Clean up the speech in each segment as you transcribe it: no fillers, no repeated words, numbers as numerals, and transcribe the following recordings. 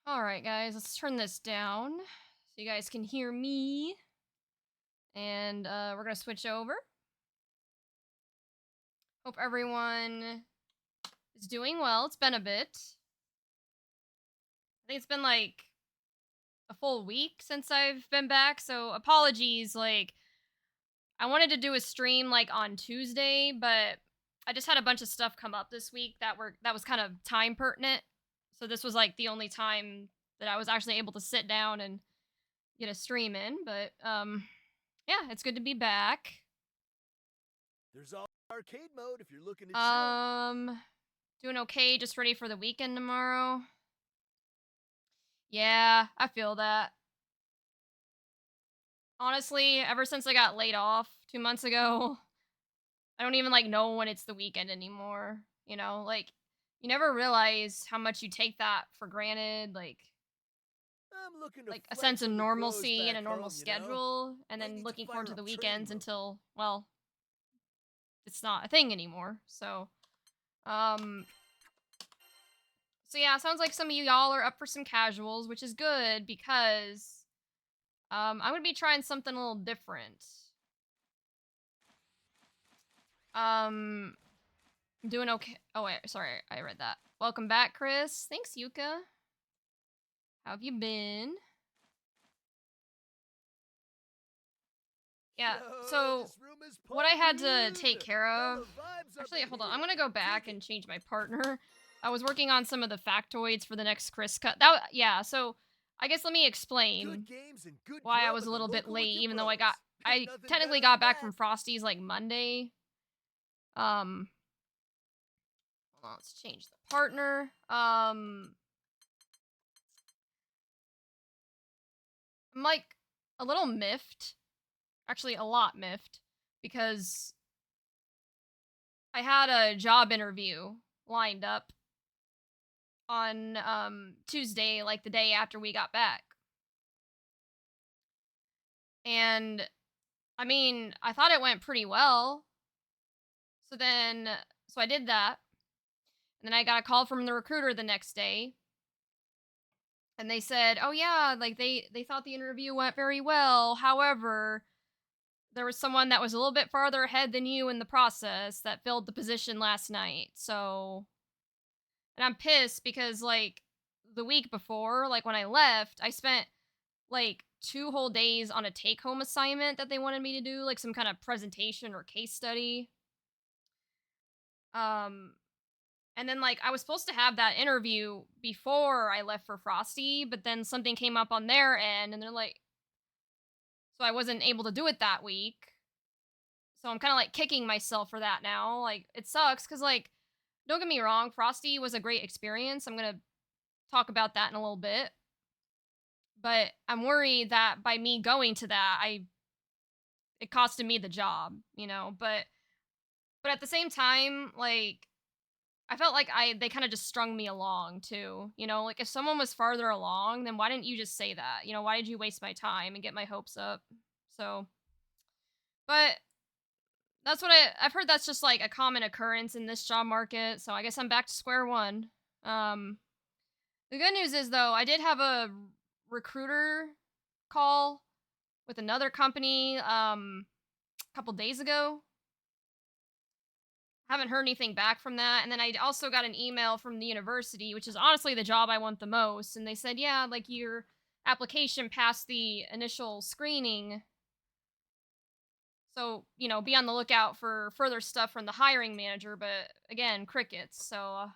All right, guys, let's turn this down so you guys can hear me. And we're going to switch over. Hope everyone is doing well. It's been a bit. I think it's been like a full week since I've been back. So apologies. Like, I wanted to do a stream like on Tuesday, but I just had a bunch of stuff come up this week that was kind of time pertinent. So this was like the only time that I was actually able to sit down and get a stream in. But yeah, it's good to be back. There's arcade mode if you're looking to Um, doing okay. Just ready for the weekend tomorrow. Yeah, I feel that. Honestly, ever since I got laid off 2 months ago, I don't even like know when it's the weekend anymore. Like you never realize how much you take that for granted. I'm looking to Like a sense flex of on the bros normalcy and a back normal home. schedule, and Might then need to looking forward fire to up the training weekends mode. until, well, it's not a thing anymore. Um, so yeah, sounds like some of y'all are up for some casuals, which is good because I'm gonna be trying something a little different. Um, I'm doing okay. Oh wait, sorry, I read that. Welcome back, Chris. Thanks, Yuka. How have you been? Yeah, Yo, so this room is what I had to take pumping. care of. Hella vibes up Actually, in hold on. I'm here. gonna go back Dig it. and change my partner. I was working on some of the factoids for the next Chris cut. Yeah. So I guess let me Good explain games and good why I grub was at a the little bit local with late, your even though bros. Ain't I nothing technically better got than back that. from Frosty's like Monday. Um, hold on, let's change the partner. I'm like a little miffed, actually a lot miffed, because I had a job interview lined up on Tuesday, like the day after we got back. And I mean, I thought it went pretty well. So then so I did that. And then I got a call from the recruiter the next day. And they said, "Oh yeah, like they thought the interview went very well. However, there was someone that was a little bit farther ahead than you in the process that filled the position last night." So, and I'm pissed because like the week before, like when I left, I spent like 2 whole days on a take home assignment that they wanted me to do, like some kind of presentation or case study. Um and then like I was supposed to have that interview before I left for Frosty, but then something came up on their end and they're like, so I wasn't able to do it that week. So I'm kind of like kicking myself for that now. Like it sucks cuz like don't get me wrong, Frosty was a great experience. I'm going to talk about that in a little bit. But I'm worried that by me going to that, I it costed me the job. But at the same time, like I felt like they kind of just strung me along too. Like if someone was farther along, then why didn't you just say that? Why did you waste my time and get my hopes up? So, but that's what I've heard that's just like a common occurrence in this job market. So I guess I'm back to square one. Um the good news is though, I did have a recruiter call with another company a couple days ago. Haven't heard anything back from that. And then I also got an email from the university, which is honestly the job I want the most. And they said, yeah, like your application passed the initial screening. So, be on the lookout for further stuff from the hiring manager. But again, crickets. So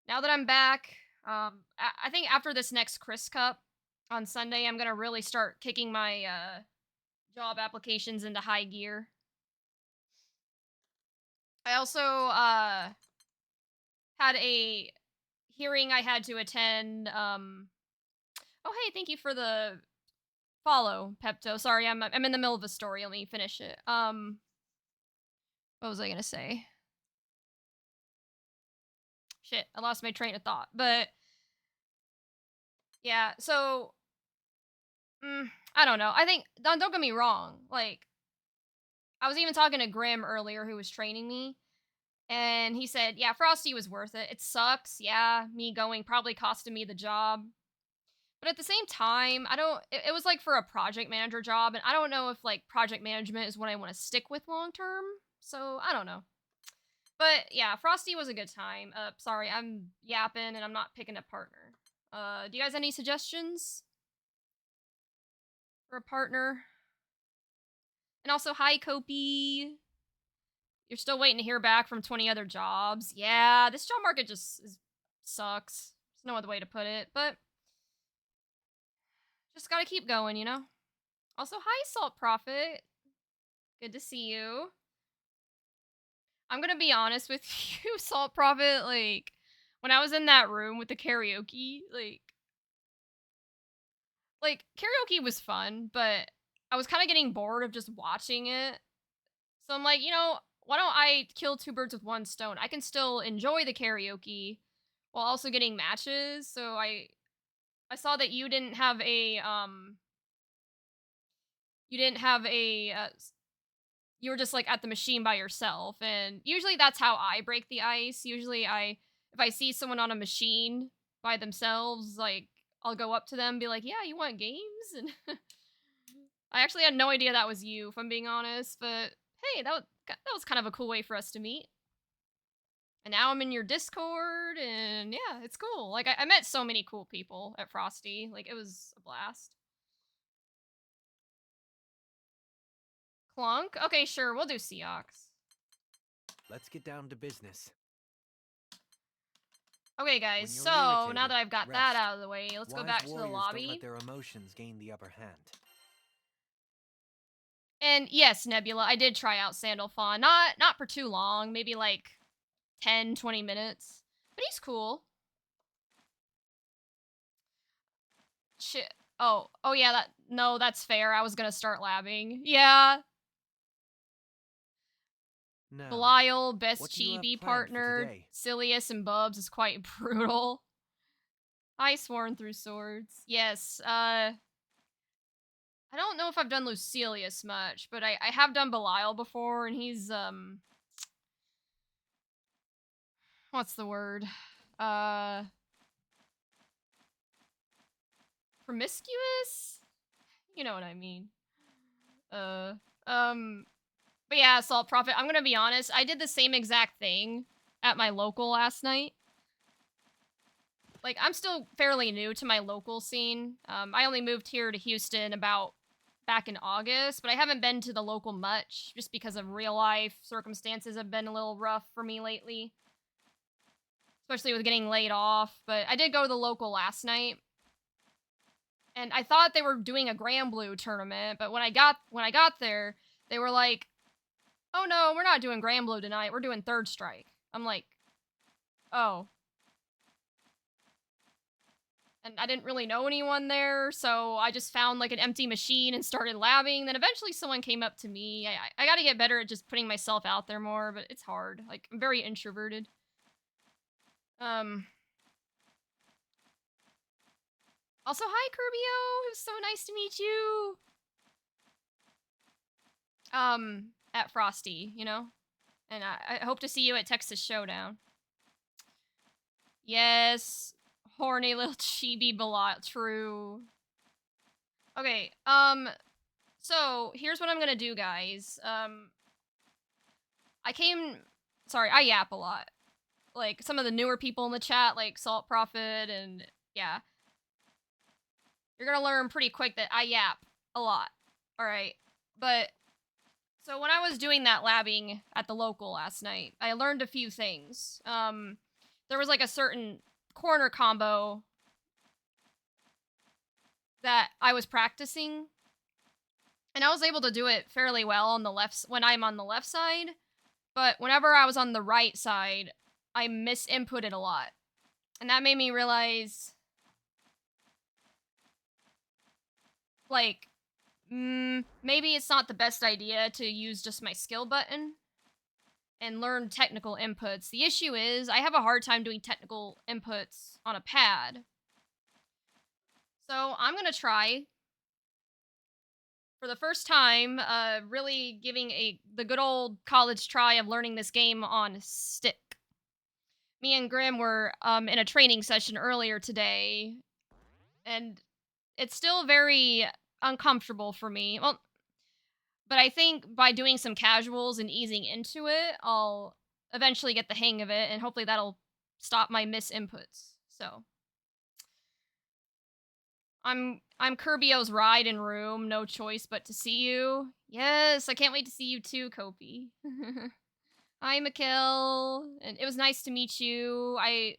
now that I'm back, I think after this next Chris Cup on Sunday, I'm going to really start kicking my job applications into high gear. I also had a hearing I had to attend. Oh, hey, thank you for the follow, Pepto. Sorry, I'm in the middle of a story. Let me finish it. What was I gonna say? Shit, I lost my train of thought. But yeah, so I don't know. I think don't get me wrong. Like I was even talking to Grim earlier, who was training me, And he said, yeah, Frosty was worth it. It sucks. Yeah, me going probably costed me the job. But at the same time, I don't, it was like for a project manager job. And I don't know if like project management is what I want to stick with long term. So I don't know. But yeah, Frosty was a good time. Sorry, I'm yapping and I'm not picking a partner. Do you guys have any suggestions for a partner? And also, hi, Kopi. You're still waiting to hear back from 20 other jobs. Yeah, this job market sucks. There's no other way to put it, but just gotta keep going, you know? Also, hi, Salt Prophet. Good to see you. I'm gonna be honest with you, Salt Prophet. Like, when I was in that room with the karaoke, karaoke was fun, but I was kind of getting bored of just watching it. So I'm like, why don't I kill two birds with one stone? I can still enjoy the karaoke while also getting matches. So I saw that you didn't have a you were just like at the machine by yourself, and usually that's how I break the ice. Usually if I see someone on a machine by themselves, like I'll go up to them and be like, "Yeah, you want games?" And I actually had no idea that was you, if I'm being honest, but hey, that was kind of a cool way for us to meet. And now I'm in your Discord, and yeah, it's cool. Like, I met so many cool people at Frosty. Like, it was a blast. Clunk? Okay, sure, we'll do Seox. Let's get down to business. Okay, guys, When you're so now irritated, that I've got that rest. out of the way, let's go Wise back to the warriors don't let lobby. their emotions gain the upper hand. And yes, Nebula, I did try out Sandalphon. Not for too long, maybe like 10, 20 minutes. But he's cool. Shit. Oh yeah, no, that's fair. I was gonna start labbing. Yeah. Now, Belial, best what do you have chibi planned for partner, today? Silius and Bubs is quite brutal. I sworn through swords. Yes, I don't know if I've done Lucilius much, but I have done Belial before, and he's, what's the word? Uh, Promiscuous? You know what I mean. Uh, um, but yeah, Salt Prophet, I'm gonna be honest, I did the same exact thing at my local last night. Like, I'm still fairly new to my local scene. I only moved here to Houston about back in August, but I haven't been to the local much just because of real life circumstances have been a little rough for me lately, especially with getting laid off. But I did go to the local last night, and I thought they were doing a Grand Blue tournament, but when I got there, they were like, "Oh no, we're not doing Grand Blue tonight. We're doing Third Strike." I'm like, "Oh." And I didn't really know anyone there, so I just found like an empty machine and started labbing. Then eventually someone came up to me. I got to get better at just putting myself out there more, but it's hard. Like, I'm very introverted. Um. Also, hi Curbio. It was so nice to meet you. At Frosty, and I hope to see you at Texas Showdown. Yes, horny little chibi Balot. True. Okay. So here's what I'm gonna do, guys. I came. Sorry, I yap a lot. Like some of the newer people in the chat, like Salt Prophet, and yeah, you're gonna learn pretty quick that I yap a lot. All right, but so when I was doing that labbing at the local last night, I learned a few things. There was like a certain corner combo that I was practicing, and I was able to do it fairly well on the left when I'm on the left side. But whenever I was on the right side, I misinputted a lot. And that made me realize, like, maybe it's not the best idea to use just my skill button and learn technical inputs. The issue is, I have a hard time doing technical inputs on a pad. So I'm gonna try for the first time, really giving the good old college try of learning this game on stick. Me and Grim were in a training session earlier today, and it's still very uncomfortable for me. Well, but I think by doing some casuals and easing into it, I'll eventually get the hang of it, and hopefully that'll stop my misinputs. So I'm Kirbio's ride in room, no choice but to see you. Yes, I can't wait to see you too, Kopi. Hi, Mikkel, and it was nice to meet you. I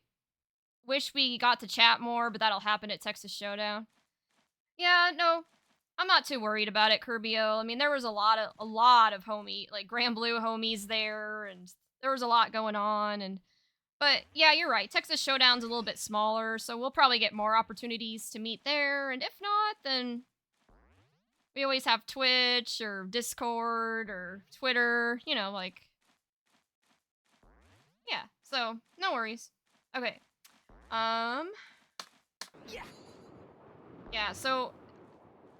wish we got to chat more, but that'll happen at Texas Showdown. Yeah, no, I'm not too worried about it, Kirbio. I mean, there was a lot of homie, like Grand Blue homies there, and there was a lot going on. And but yeah, you're right. Texas Showdown's a little bit smaller, so we'll probably get more opportunities to meet there. And if not, then we always have Twitch or Discord or Twitter. You know, like yeah. So no worries. Okay. Yeah. Yeah. So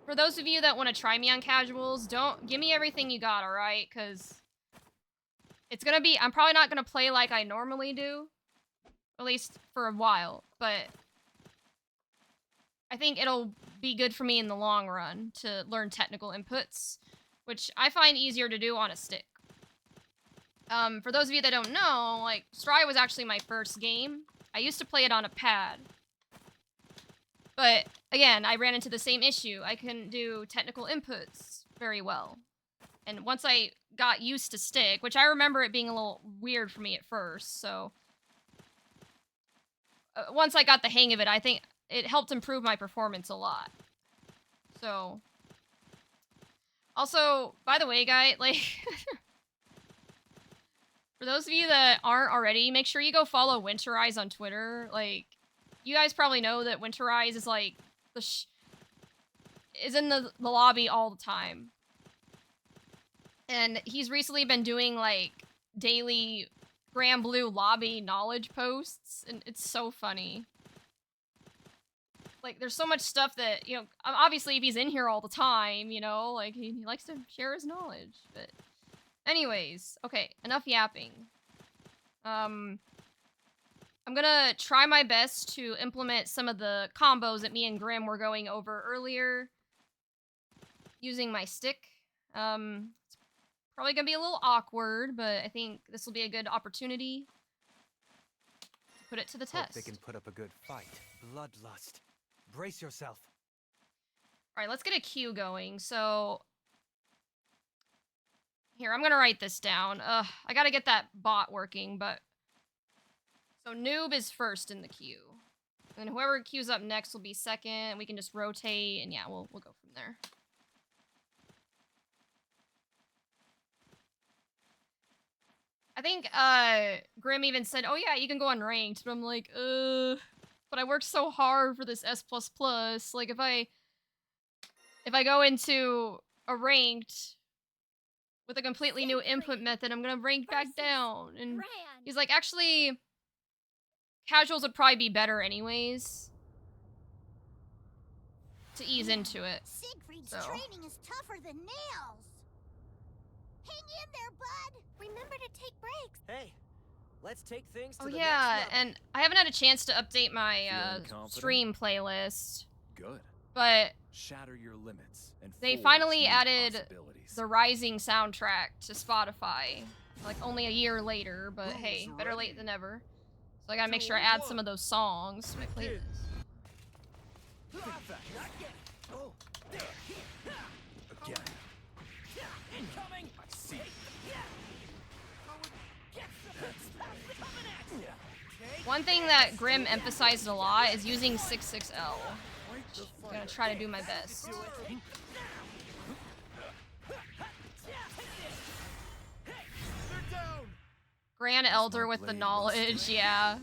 for those of you that want to try me on casuals, don't give me everything you got, all right? Because it's gonna be. I'm probably not gonna play like I normally do, at least for a while. But I think it'll be good for me in the long run to learn technical inputs, which I find easier to do on a stick. For those of you that don't know, like Stry was actually my first game. I used to play it on a pad. But again, I ran into the same issue. I couldn't do technical inputs very well. And once I got used to stick, which I remember it being a little weird for me at first, so once I got the hang of it, I think it helped improve my performance a lot. So also, by the way, guys, like for those of you that aren't already, make sure you go follow Winterize on Twitter. Like, you guys probably know that Winterize is like is in the lobby all the time. And he's recently been doing like daily Grand Blue lobby knowledge posts, and it's so funny. Like, there's so much stuff that, you know, obviously if he's in here all the time, you know, like he likes to share his knowledge. But anyways, okay, enough yapping. I'm gonna try my best to implement some of the combos that me and Grim were going over earlier using my stick. It's probably gonna be a little awkward, but I think this will be a good opportunity to put it to the test. Hope they can put up a good fight. Bloodlust. Brace yourself. All right, let's get a cue going. So here, I'm gonna write this down. I gotta get that bot working, but so noob is first in the queue. And whoever queues up next will be second. We can just rotate, and yeah, we'll go from there. I think Grim even said, "Oh yeah, you can go on ranked," but I'm like, but I worked so hard for this S++. Like if I go into a ranked with a completely new input method, I'm gonna rank back down. And he's like, actually, casuals would probably be better anyways to ease into it. Siegfried's training is tougher than nails. Hang in there, bud. Remember to take breaks. Hey, let's take things to Oh the yeah, next level. and I haven't had a chance to update my Feeling confident? stream playlist, Good. but Shatter your limits and they forge finally new added possibilities. the Rising soundtrack to Spotify, like only a year later, but hey, better late than never. So I gotta make sure I add some of those songs to my playlist. Again. Incoming. I see. One thing that Grim emphasized a lot is using 66L. I'm gonna try to do my best. Grand Elder with the knowledge, yeah.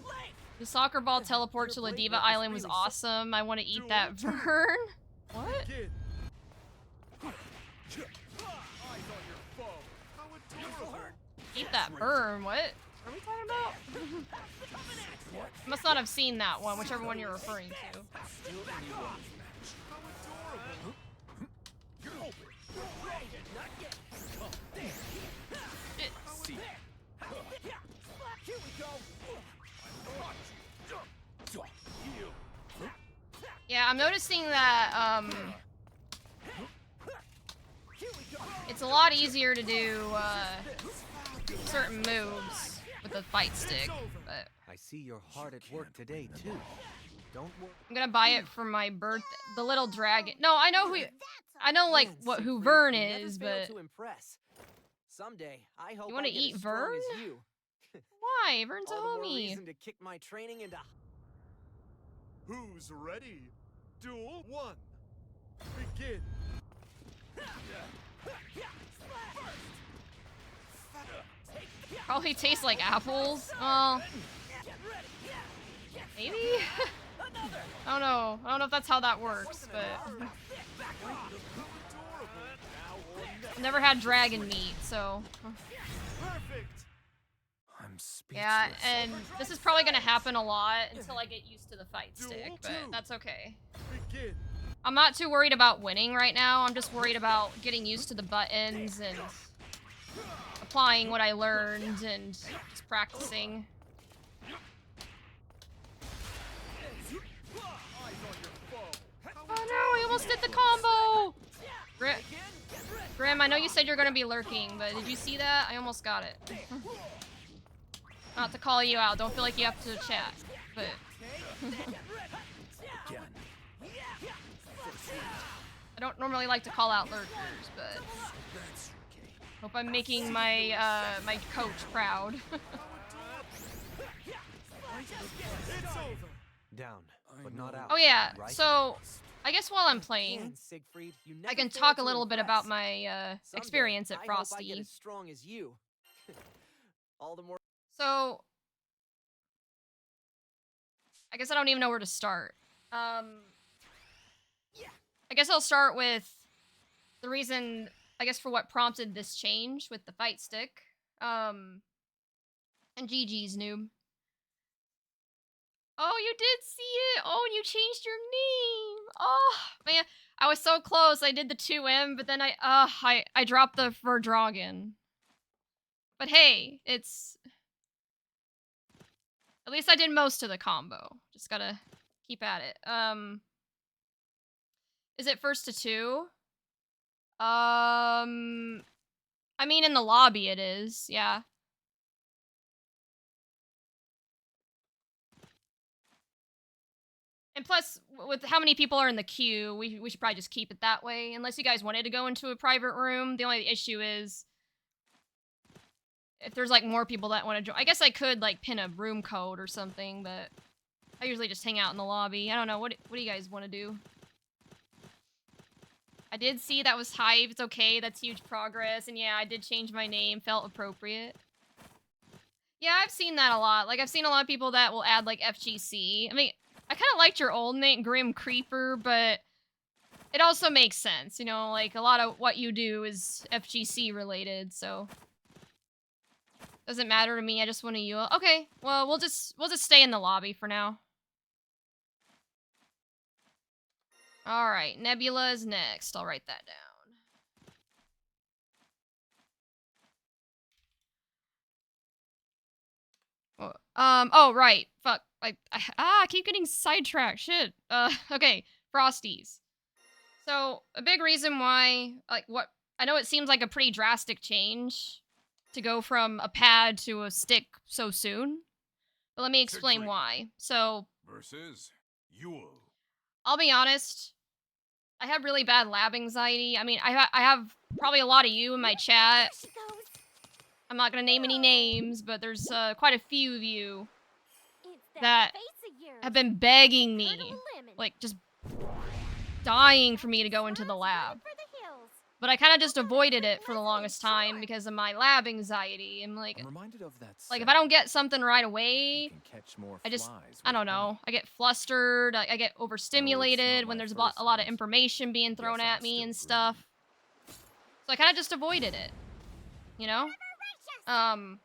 The soccer ball teleport to Ladiva Island was awesome. I want to eat that Vern. What? Eat that Vern, what? What are we talking about? Must not have seen that one, whichever one you're referring to. Yeah, I'm noticing that, it's a lot easier to do, certain moves with the fight stick, but I see you're hard at work today, too. Don't worry. I'm gonna buy it for my birthday. The little dragon. No, I know who. I know like who Vern is, but to impress. Someday, I hope you want to I get eat as strong Vern? as you. Why? Vern's a All the more homie. reason to kick my training into. Who's ready? Duel 1. Begin. Probably tastes like apples. Well, maybe. I don't know. I don't know if that's how that works, but I've never had dragon meat, so. Perfect. I'm speechless. Yeah, and this is probably gonna happen a lot until I get used to the fight stick, but that's okay. Begin. I'm not too worried about winning right now. I'm just worried about getting used to the buttons and applying what I learned and just practicing. Oh no, I almost did the combo! Grim, I know you said you're gonna be lurking, but did you see that? I almost got it. Not to call you out, don't feel like you have to chat, but... I don't normally like to call out lurkers, but... Hope I'm making my, my coach proud. Down, but not out. Oh yeah, right? so... I guess while I'm playing, Man, Siegfried, you I never can fail talk a to little bit impress. about my, Someday, experience at I hope I get Frosty. as strong as you. All the more. So... I guess I don't even know where to start. I guess I'll start with the reason, I guess, for what prompted this change with the fight stick. And GG's, noob. Oh, you did see it! Oh, and you changed your name! Oh, man. I was so close. I did the 2M, but then I dropped the Verdragon. But hey, it's... At least I did most of the combo. Just gotta keep at it. Is it first to 2? I mean, in the lobby it is, yeah. And plus, with how many people are in the queue, we should probably just keep it that way. Unless you guys wanted to go into a private room. The only issue is... if there's, like, more people that want to join. I guess I could, like, pin a room code or something, but... I usually just hang out in the lobby. I don't know, what do you guys want to do? I did see that was hype. It's okay, that's huge progress. And yeah, I did change my name. Felt appropriate. Yeah, I've seen that a lot. Like, I've seen a lot of people that will add, like, FGC. I mean, I kind of liked your old name, Grim Creeper, but it also makes sense, you know? Like, a lot of what you do is FGC related, so... Doesn't matter to me, I just want to you. Okay, well, we'll just stay in the lobby for now. Alright, Nebula is next. I'll write that down. Oh, right. Fuck. I keep getting sidetracked. Shit. Okay. Frosties. So, a big reason why, like, I know it seems like a pretty drastic change to go from a pad to a stick so soon. But let me explain why. So... versus Yule. I'll be honest. I have really bad lab anxiety. I mean, I have probably a lot of you in my chat. I'm not gonna name any names, but there's quite a few of you that have been begging me, like, just dying for me to go into the lab. But I kind of just avoided it for the longest time because of my lab anxiety. I'm like, reminded of that. Like, if I don't get something right away, I I don't know. I get flustered. I get overstimulated when there's a lot of information being thrown at me and stuff. So I kind of just avoided it. You know? And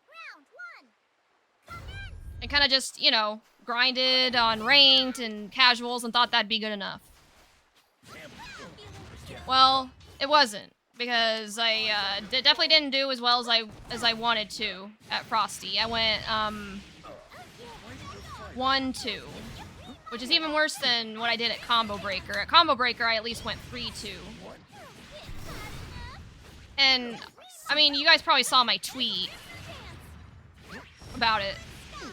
kind of just, you know, grinded on ranked and casuals and thought that'd be good enough. Well, it wasn't. Because I definitely didn't do as well as I wanted to at Frosty. I went 1-2, which is even worse than what I did at Combo Breaker. At Combo Breaker, I at least went 3-2. And, I mean, you guys probably saw my tweet about it.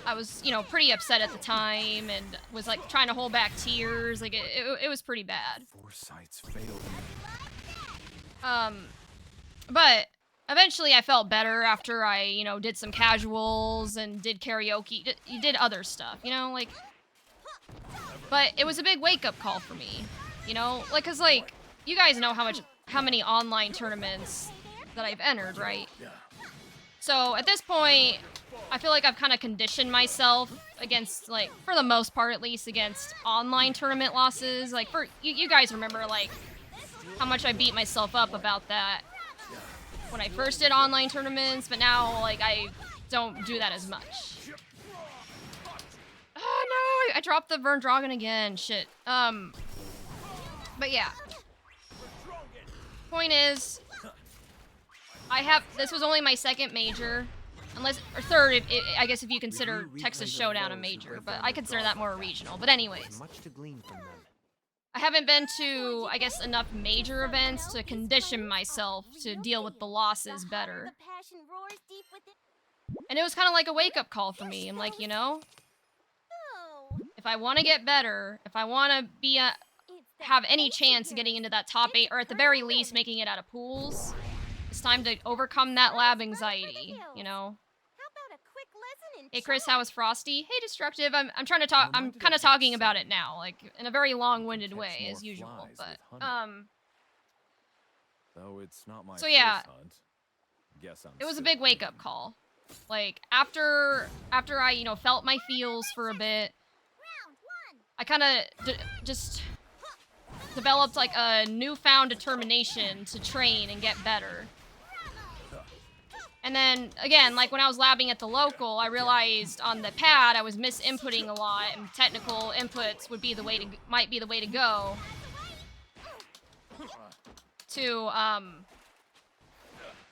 I was, you know, pretty upset at the time and was, like, trying to hold back tears. Like, it was pretty bad. Foresight's failed me. But eventually I felt better after I, you know, did some casuals and did karaoke. Did other stuff, you know, like... But it was a big wake-up call for me, you know? Like, cause, like, you guys know how many online tournaments that I've entered, right? So, at this point, I feel like I've kind of conditioned myself against, like, for the most part, at least, against online tournament losses. Like, for you guys remember, like, how much I beat myself up about that when I first did online tournaments, but now, like, I don't do that as much. Oh no, I dropped the Vern Dragon again, shit. But yeah. Point is, this was only my second major, or third, I guess if you consider Texas Showdown a major, but I consider that more a regional. But anyways, Much to glean from them. I haven't been to, I guess, enough major events to condition myself to deal with the losses better. And it was kind of like a wake-up call for me. I'm like, you know, if I want to get better, if I want to be have any chance of getting into that top 8, or at the very least making it out of pools, it's time to overcome that lab anxiety, you know? Hey Chris, how is Frosty? Hey Destructive, I'm trying to talk, I'm kind of talking about it now, like, in a very long-winded way, as usual, but, Though it's not my so yeah, first hunt. Guess I'm it was a still big wake-up call. Like, after I, you know, felt my feels for a bit, I kind of just developed, like, a newfound determination to train and get better. And then, again, like, when I was labbing at the local, I realized on the pad I was misinputting a lot, and technical inputs might be the way to go to,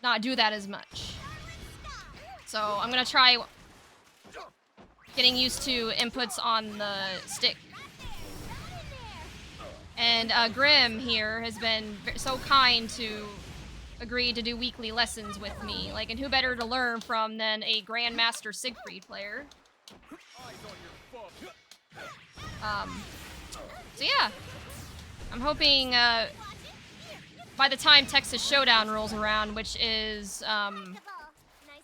not do that as much. So, I'm gonna try getting used to inputs on the stick. And Grim here has been so kind to agree to do weekly lessons with me. Like, and who better to learn from than a Grandmaster Siegfried player? So yeah. I'm hoping by the time Texas Showdown rolls around, which is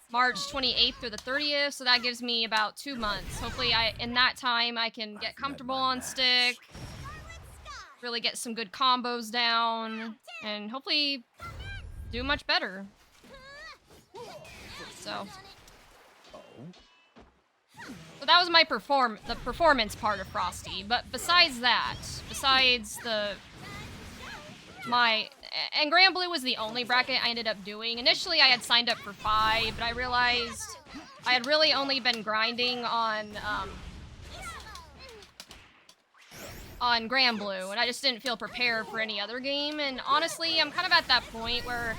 March 28th through the 30th, so that gives me about 2 months. Hopefully in that time I can get comfortable on stick, really get some good combos down, and hopefully do much better. So that was my the performance part of Frosty. But besides that, and Grand Blue was the only bracket I ended up doing. Initially, I had signed up for 5, but I realized I had really only been grinding on Grand Blue, and I just didn't feel prepared for any other game. And honestly, I'm kind of at that point where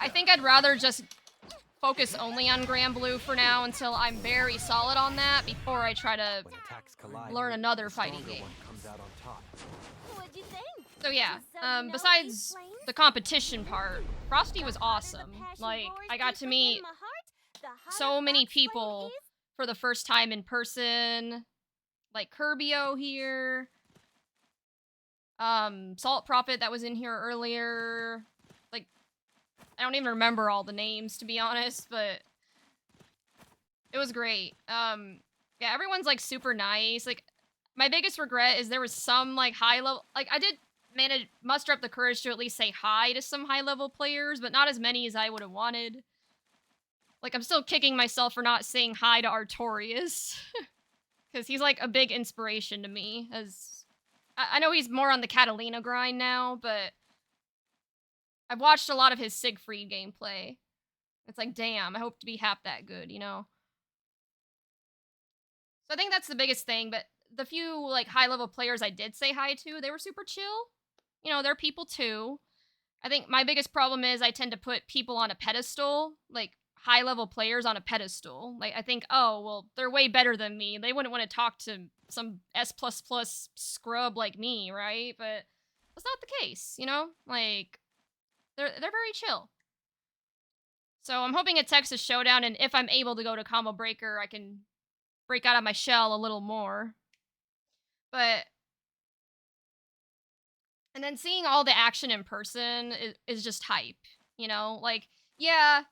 I think I'd rather just focus only on Grand Blue for now until I'm very solid on that before I try to learn another fighting game. So yeah, besides the competition part, Frosty was awesome. Like, I got to meet so many people for the first time in person. Like Kirbio here. Salt Prophet that was in here earlier. Like, I don't even remember all the names, to be honest, but it was great. Yeah, everyone's like super nice. Like, my biggest regret is there was some like high level, like I did muster up the courage to at least say hi to some high level players, but not as many as I would have wanted. Like, I'm still kicking myself for not saying hi to Artorias. Because he's like a big inspiration to me, as I know he's more on the Catalina grind now, but I've watched a lot of his Siegfried gameplay. It's like, damn, I hope to be half that good, you know? So I think that's the biggest thing, but the few like high-level players I did say hi to, they were super chill. You know, they're people too. I think my biggest problem is I tend to put people on a pedestal, like high-level players on a pedestal. Like, I think, "Oh, well, they're way better than me. They wouldn't wanna talk to some S++ scrub like me, right?" But that's not the case, you know? Like, they're very chill. So I'm hoping at Texas Showdown, and if I'm able to go to Combo Breaker, I can break out of my shell a little more. But and then seeing all the action in person is just hype, you know? Like, yeah,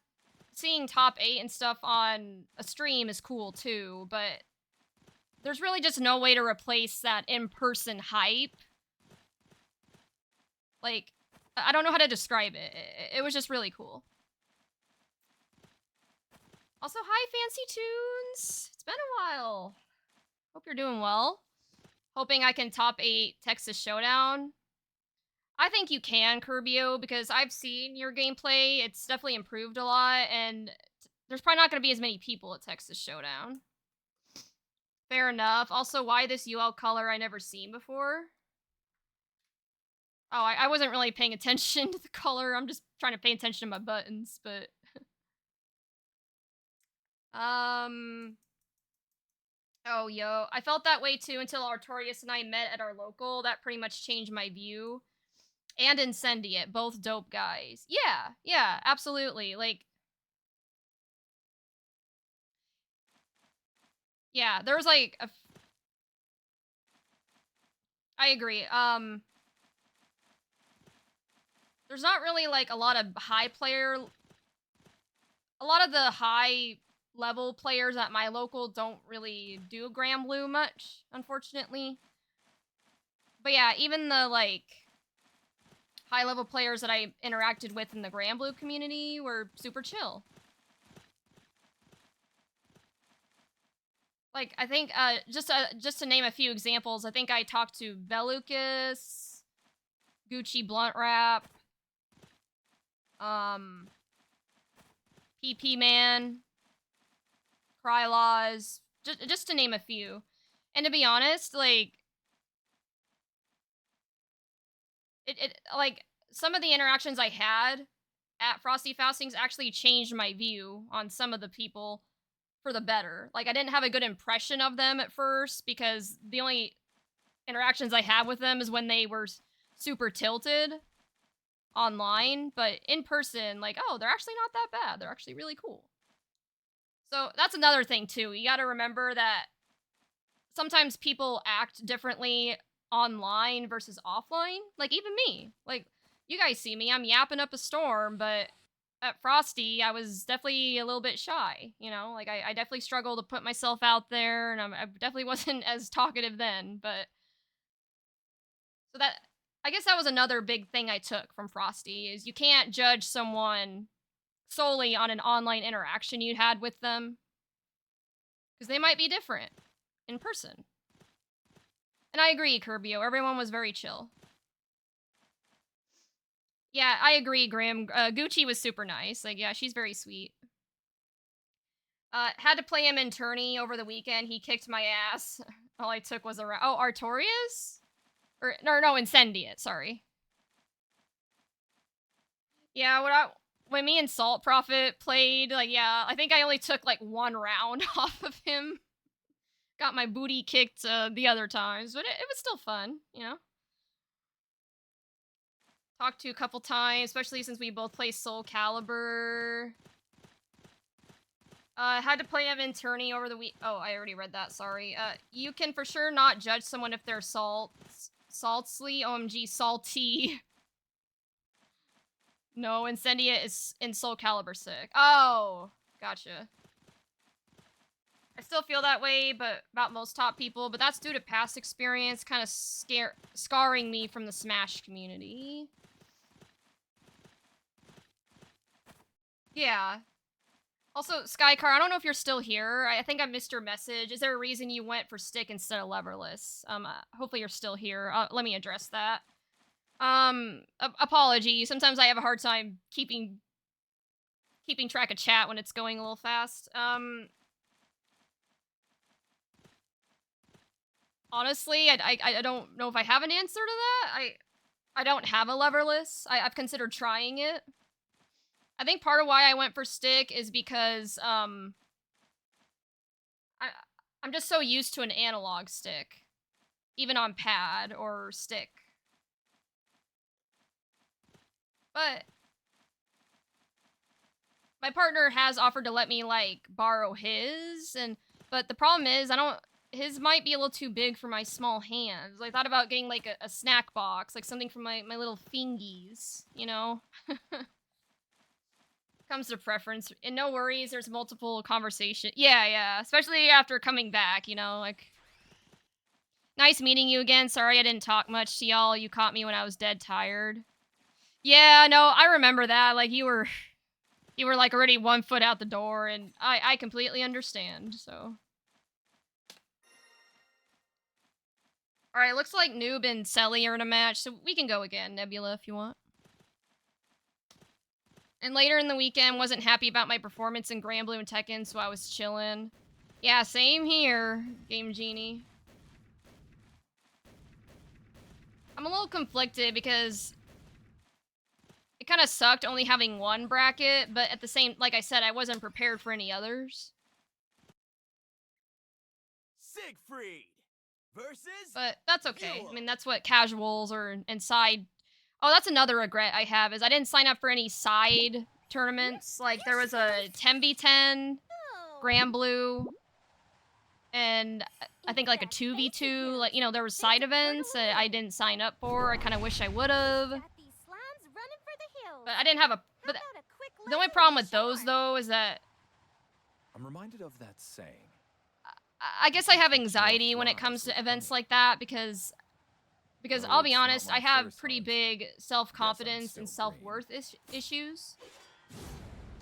seeing top 8 and stuff on a stream is cool too, but there's really just no way to replace that in-person hype. Like, I don't know how to describe it. It was just really cool. Also, hi, Fancy Tunes. It's been a while. Hope you're doing well. Hoping I can top 8 Texas Showdown. I think you can, Curbio, because I've seen your gameplay. It's definitely improved a lot, and there's probably not going to be as many people at Texas Showdown. Fair enough. Also, why this UL color I never seen before? Oh, I wasn't really paying attention to the color. I'm just trying to pay attention to my buttons, but... Oh, yo. I felt that way too until Artorias and I met at our local. That pretty much changed my view. And Incendiate, both dope guys. Yeah, absolutely. Like, yeah, there was like I agree. There's not really like a lot of a lot of the high level players at my local don't really do Grand Blue much, unfortunately. But yeah, even the like high level players that I interacted with in the Grand Blue community were super chill. Like, I think, just to name a few examples, I think I talked to Belucas, Gucci Blunt Wrap, PP Man, Krylaws, just to name a few. And to be honest, like, like, some of the interactions I had at Frosty Faustings actually changed my view on some of the people for the better. Like, I didn't have a good impression of them at first because the only interactions I had with them is when they were super tilted online, but in person, like, oh, they're actually not that bad. They're actually really cool. So that's another thing too. You gotta remember that sometimes people act differently online versus offline. Like, even me. Like, you guys see me, I'm yapping up a storm, but at Frosty, I was definitely a little bit shy, you know? Like, I definitely struggle to put myself out there, and I definitely wasn't as talkative then, but... So that... I guess that was another big thing I took from Frosty, is you can't judge someone solely on an online interaction you had with them, because they might be different in person. And I agree, Curbio, everyone was very chill. Yeah, I agree, Grim. Gucci was super nice. Like, yeah, she's very sweet. Had to play him in tourney over the weekend. He kicked my ass. All I took was a round. Oh, Artorias? Or, no, Incendiate, sorry. Yeah, when me and Salt Prophet played, like, yeah, I think I only took, like, one round off of him. Got my booty kicked the other times, but it was still fun, you know? Talked to a couple times, especially since we both play Soul Calibur. Had to play him in tourney over the week. Oh, I already read that, sorry. You can for sure not judge someone if they're saltly, OMG, salty. No, Incendia is in Soul Calibur sick. Oh, gotcha. I still feel that way, but about most top people, but that's due to past experience, kind of scarring me from the Smash community. Yeah. Also, Skycar, I don't know if you're still here. I think I missed your message. Is there a reason you went for stick instead of leverless? Hopefully you're still here. Let me address that. Apology. Sometimes I have a hard time keeping track of chat when it's going a little fast. Honestly, I don't know if I have an answer to that. I don't have a leverless. I've considered trying it. I think part of why I went for stick is because I'm just so used to an analog stick, even on pad or stick. But my partner has offered to let me like borrow his, but the problem is his might be a little too big for my small hands. I thought about getting like a snack box, like something for my little fingies, you know? Comes to preference. And no worries, there's multiple conversation. Yeah, especially after coming back, you know, like nice meeting you again. Sorry I didn't talk much to y'all. You caught me when I was dead tired. Yeah, no, I remember that. Like you were like already 1 foot out the door, and I completely understand, so. Alright, looks like Noob and Selly are in a match, so we can go again, Nebula, if you want. And later in the weekend, wasn't happy about my performance in Granblue and Tekken, so I was chillin'. Yeah, same here, Game Genie. I'm a little conflicted because it kind of sucked only having one bracket, but at the same, like I said, I wasn't prepared for any others. Siegfried versus. But that's okay. I mean, that's what casuals or inside. Oh, that's another regret I have is I didn't sign up for any side tournaments. Like there was a 10v10, Granblue, and I think like a 2v2. Like, you know, there was side events that I didn't sign up for. I kind of wish I would have. But I didn't have a. But the only problem with those though is that I'm reminded of that saying. I guess I have anxiety when it comes to events like that because I'll be honest, I have pretty big self-confidence and self-worth issues.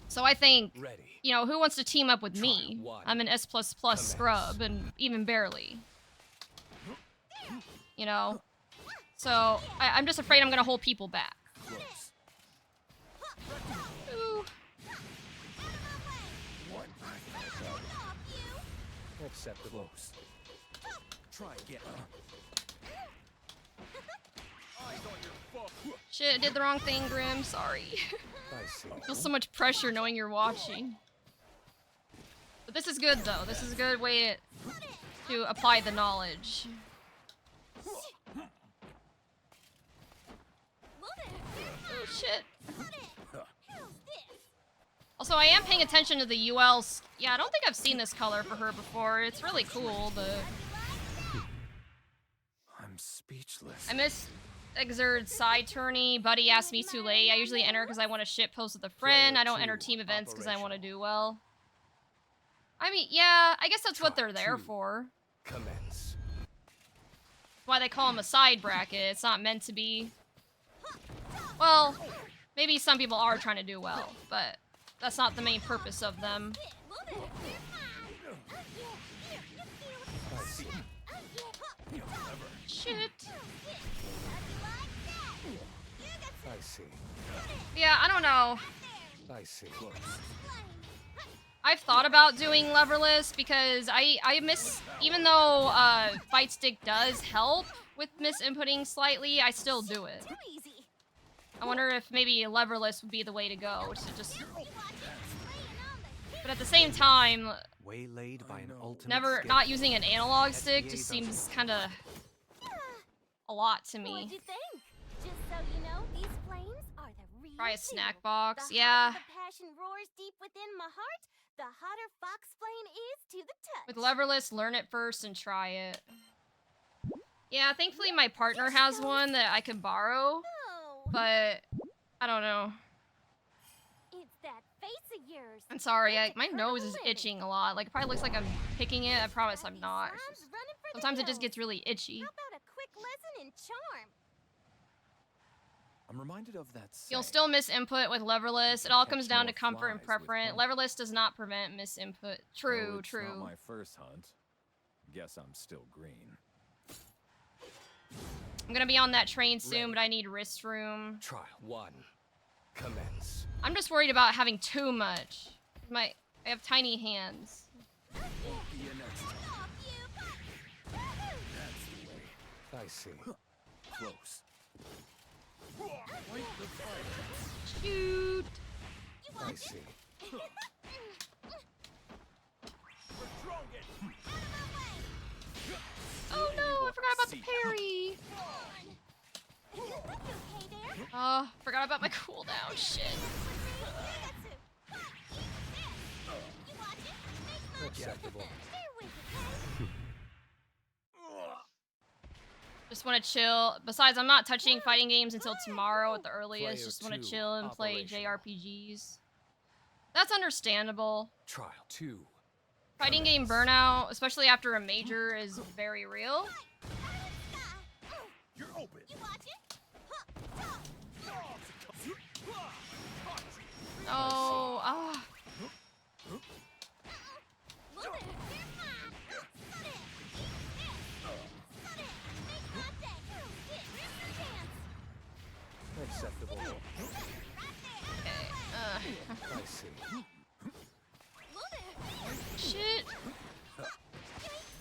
So I think, you know, who wants to team up with me? I'm an S++ scrub, and even barely. You know? So I'm just afraid I'm gonna hold people back. Ooh. Acceptable. Try again. Shit, I did the wrong thing, Grim. Sorry. I feel so much pressure knowing you're watching. But this is good, though. This is a good way to apply the knowledge. Oh, shit. Also, I am paying attention to the ULs. Yeah, I don't think I've seen this color for her before. It's really cool, but I'm speechless. I miss Exert's side tourney. Buddy asked me too late. I usually enter because I want to shit post with a friend. I don't enter team events because I want to do well. I mean, yeah, I guess that's what they're there for. Commence. Why they call them a side bracket. It's not meant to be. Well, maybe some people are trying to do well, but that's not the main purpose of them. Shit. I see. Yeah, I don't know. I see. I've thought about doing leverless because I miss, even though fight stick does help with misinputting slightly, I still do it. I wonder if maybe leverless would be the way to go, to just. But at the same time, Waylaid by an ultimate not using an analog stick just seems kind of a lot to me. What'd you think? Just so you know, these flames are the real Try a deal. snack box, The yeah. hotter the passion roars deep within my heart, the hotter fox flame is to the touch. With leverless, learn it first and try it. Yeah, thankfully my partner has one that I could borrow, Oh, but I don't know. it's that face of yours. I'm sorry, Makes my it hurt nose a is living. itching a lot. Like, it probably looks like I'm picking it. I promise I'm not. It's Slimes just- running for the sometimes it just hills. gets really itchy. How about a quick lesson in charm? I'm reminded of that saying. You'll still miss input with leverless. It all Catch comes down to more comfort and flies with preference. honey. Leverless does not prevent misinput. Oh, True, it's not true. my first hunt. Guess I'm still green. I'm gonna be on that train soon, but I need wrist room. Trial 1. Commence. I'm just worried about having too much. I have tiny hands. I see. Close. Shoot. I see. Oh no, I forgot about the parry. Oh, forgot about my cooldown. Shit. Acceptable. Just want to chill. Besides, I'm not touching fighting games until tomorrow at the earliest. Player Just want to 2 chill and play operational. JRPGs. That's understandable. Trial 2. Fighting game burnout, especially after a major, is very real. You're open. Oh, ah. Acceptable. Okay. I see. Shit.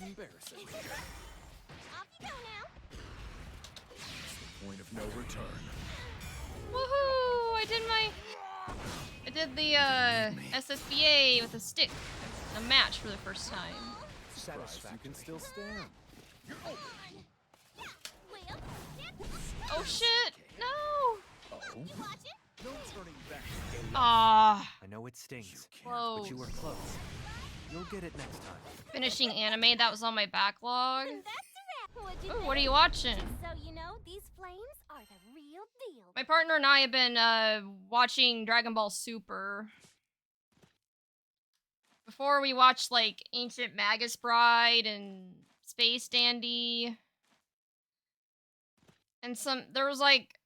Embarrassing. Off you go now. Point of no return. Woohoo! I did the SSBA with a stick. A match for the first time. Surprised you Satisfactory. can still stand. Oh shit! No! Oh? No turning back. Ah, I know it stings, close. but you were close. You'll get it next time. Finishing anime that was on my backlog. And that's a wrap. What'd you Ooh, think? what are you watching? So you know, these flames are the real deal. My partner and I have been watching Dragon Ball Super. Before we watched like Ancient Magus Bride and Space Dandy. And there was like,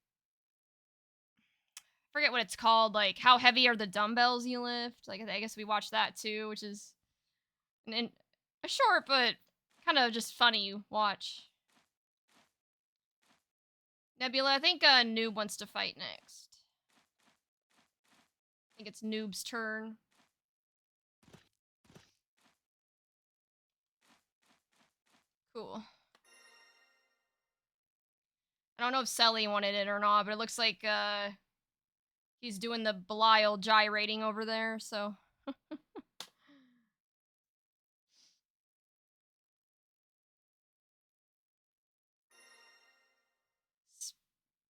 I forget what it's called, like how heavy are the dumbbells you lift? Like I guess we watched that too, which is a short but kind of just funny watch. Nebula, I think Noob wants to fight next. I think it's Noob's turn. Cool. I don't know if Selly wanted it or not, but it looks like he's doing the Belial gyrating over there, so.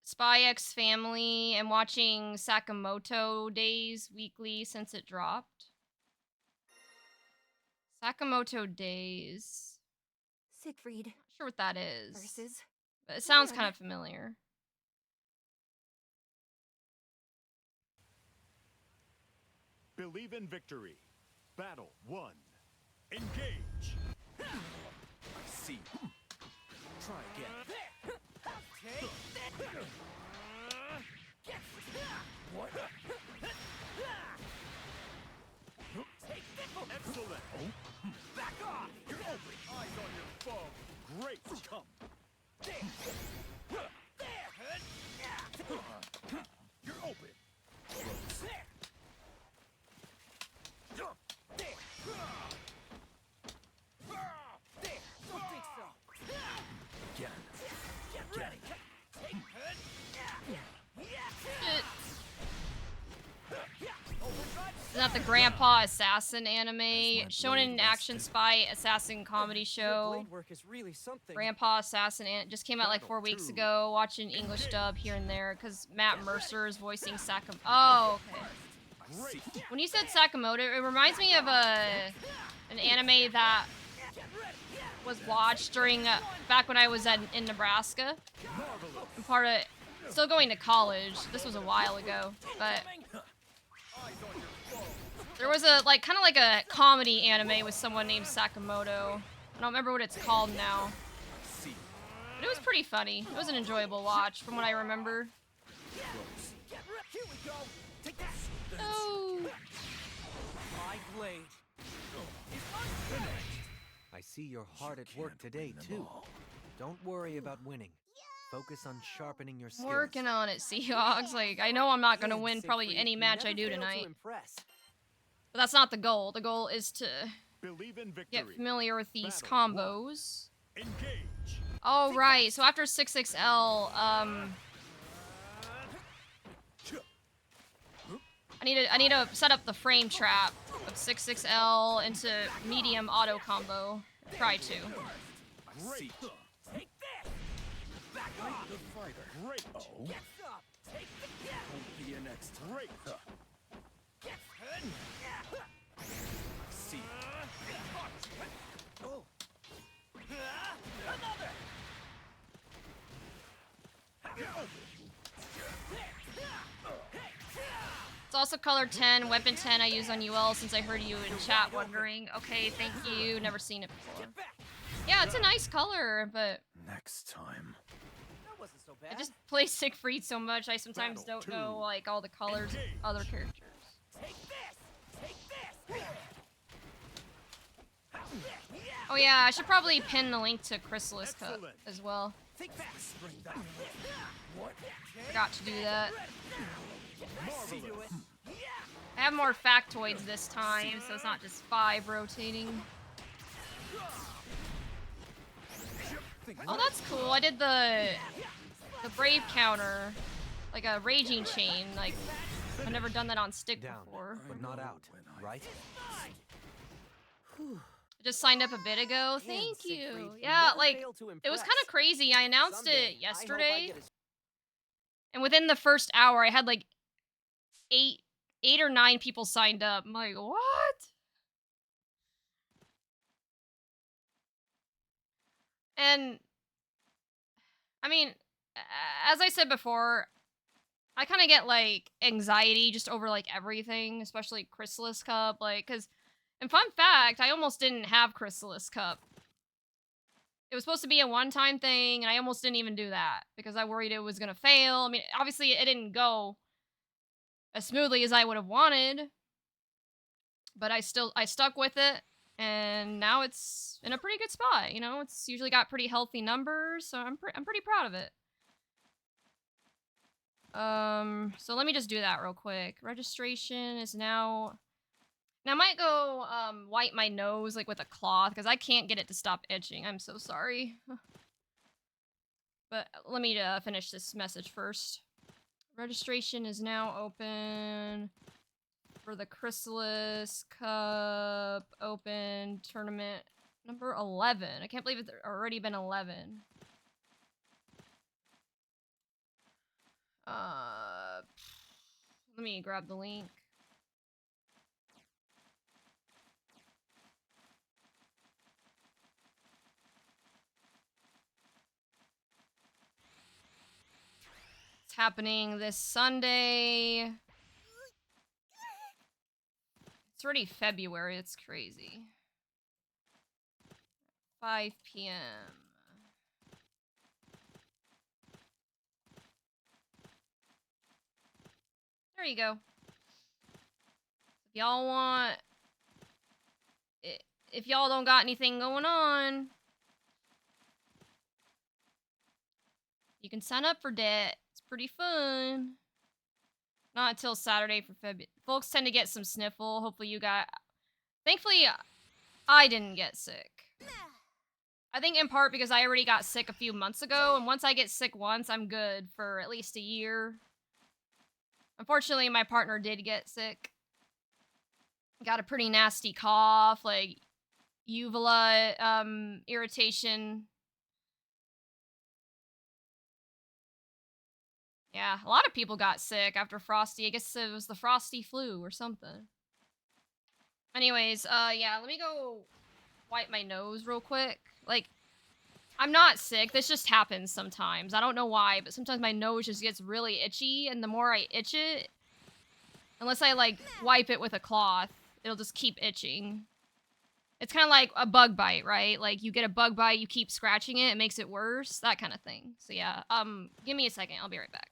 Spy X Family and watching Sakamoto Days weekly since it dropped. Sakamoto Days. Siegfried Not sure what that is. versus. But it sounds Red. kind of familiar. Believe in victory. Battle 1. Engage. I see. Try again. What? Excellent. Back off. You're open. Eyes on your foe. Great. Come. You're open. Again. Again. Shit. Is that the Grandpa Assassin anime? blade Shonen action rusted. spy assassin comedy Your show. blade work is really something. Grandpa Assassin just came out like 4 weeks ago. Watching English dub here and there because Matt Mercer is voicing Sakamoto. Oh, okay. I see. When you said Sakamoto, it reminds me of an anime that was watched during back when I was in Nebraska. I'm part of still going to college. This was a while ago, but there was a kind of like a comedy anime with someone named Sakamoto. I don't remember what it's called now. See. But it was pretty funny. It was an enjoyable watch from what I remember. Here we go. Take that. Oh. My blade. I see you're hard at work Can't today, win them too. all. Don't worry about winning. Focus on sharpening your skills. Working on it, Seahawks. Like, I know I'm not gonna Again, win probably Siegfried, any you match I never do fail to tonight. impress. But that's not the goal. The goal is to Believe in victory. get familiar with these Battle combos. Engage. Oh, right. So after 6XL, I need to set up the frame trap of 66L into medium auto combo. Try to. I see. Take this! Back off! The fighter. Great! Oh. Get up! Take the get! Won't be an next time. Great! Huh. I see. Oh. Another! It's also color 10, weapon 10 I use on UL since I heard you in chat wondering. Okay, thank you. Never seen it before. Yeah, it's a nice color, but Next time. That wasn't so I bad. just play Siegfried so much I sometimes Battle don't know like all the colors of Engage. other characters. Take this! Take this! Oh yeah, I should probably pin the link to Chrysalis Cup Excellent. as well. Take that! Bring that! What? Forgot to do that. Marvelous! I have more factoids this time, so it's not just 5 rotating. Oh, that's cool. I did the Brave counter, like a raging chain. Like, I've never done that on stick Down, before. but not out, right? I just signed up a bit ago. Thank Siegfried, you. you Yeah, never like, fail to it was impress. kind of crazy. I announced Someday, it I hope I yesterday, get a and within the first hour, I had like eight or 9 people signed up. I'm like, what? And I mean, as I said before, I kind of get like anxiety just over like everything, especially Chrysalis Cup. Like, because, and fun fact, I almost didn't have Chrysalis Cup. It was supposed to be a one-time thing, and I almost didn't even do that because I worried it was gonna fail. I mean, obviously, it didn't go as smoothly as I would have wanted, but I stuck with it, and now it's in a pretty good spot. You know, it's usually got pretty healthy numbers, so I'm pretty proud of it. So let me just do that real quick. Registration is now. Now I might go wipe my nose like with a cloth because I can't get it to stop itching. I'm so sorry. But let me finish this message first. Registration is now open for the Chrysalis Cup Open Tournament number 11. I can't believe it's already been 11. Let me grab the link. It's happening this Sunday. It's already February. It's crazy. 5 p.m. There you go. If y'all want... If y'all don't got anything going on, you can sign up for that. It's pretty fun. Not until Saturday for February. Folks tend to get some sniffle. Hopefully you got... Thankfully, I didn't get sick. I think in part because I already got sick a few months ago, and once I get sick once, I'm good for at least a year. Unfortunately, my partner did get sick. Got a pretty nasty cough, like uvula irritation. Yeah, a lot of people got sick after Frosty. I guess it was the Frosty flu or something. Anyways, yeah, let me go wipe my nose real quick. Like, I'm not sick. This just happens sometimes. I don't know why, but sometimes my nose just gets really itchy, and the more I itch it, unless I, like, wipe it with a cloth, it'll just keep itching. It's kind of like a bug bite, right? Like, you get a bug bite, you keep scratching it, it makes it worse, that kind of thing. So yeah, give me a second. I'll be right back.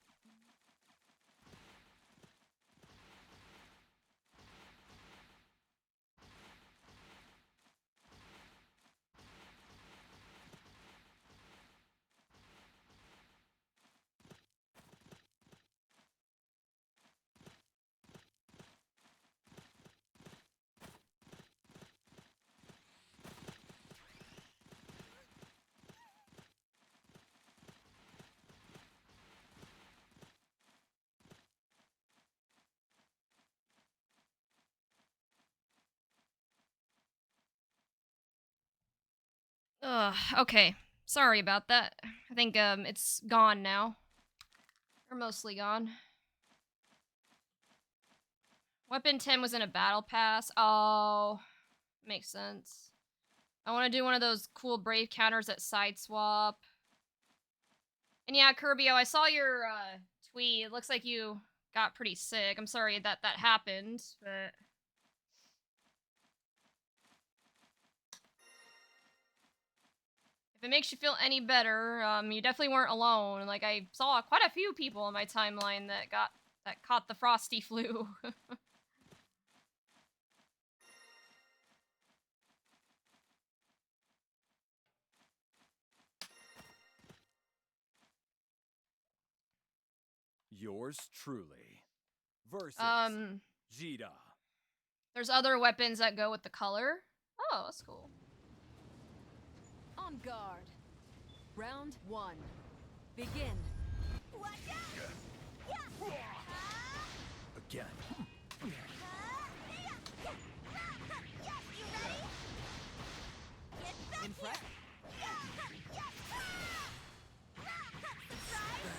Ugh, okay. Sorry about that. I think, it's gone now. Or mostly gone. Weapon 10 was in a battle pass. Oh, makes sense. I want to do one of those cool brave counters at side swap. And yeah, Kirby, I saw your tweet. It looks like you got pretty sick. I'm sorry that that happened, but if it makes you feel any better, you definitely weren't alone. Like I saw quite a few people in my timeline that caught the Frosty flu. Yours truly. Versus um, Jita. there's other weapons that go with the color. Oh, that's cool. On guard. Round 1. Begin. Watch out! Yeah! Again. Yes, you ready? Get back Impress. here! Surprise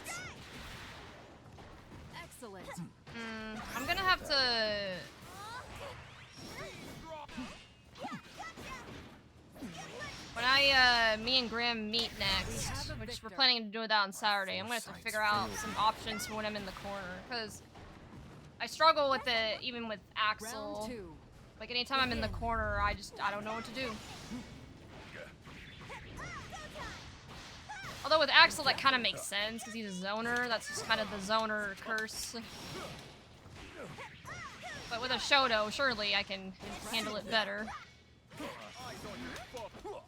strike! Excellent. I'm gonna have to. When me and Grim meet next, which we're planning to do that on Saturday, I'm gonna have to figure out some options for when I'm in the corner, because I struggle with it even with Axel. Round 2. Like anytime I'm in the corner, I don't know what to do. Although with Axel that kind of makes sense, because he's a zoner, that's just kind of the zoner curse. But with a Shoto, surely I can handle it better. Eyes on your foe.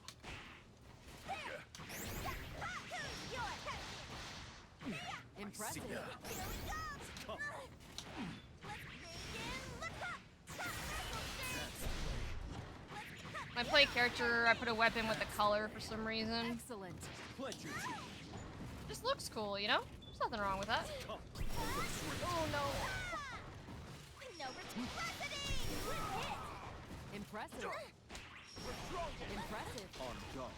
Impressive. When I play a character, I put a weapon with a color for some reason. Excellent. Pleasure. Just looks cool, you know? There's nothing wrong with that. Oh no. Impressive. Impressive. On guard.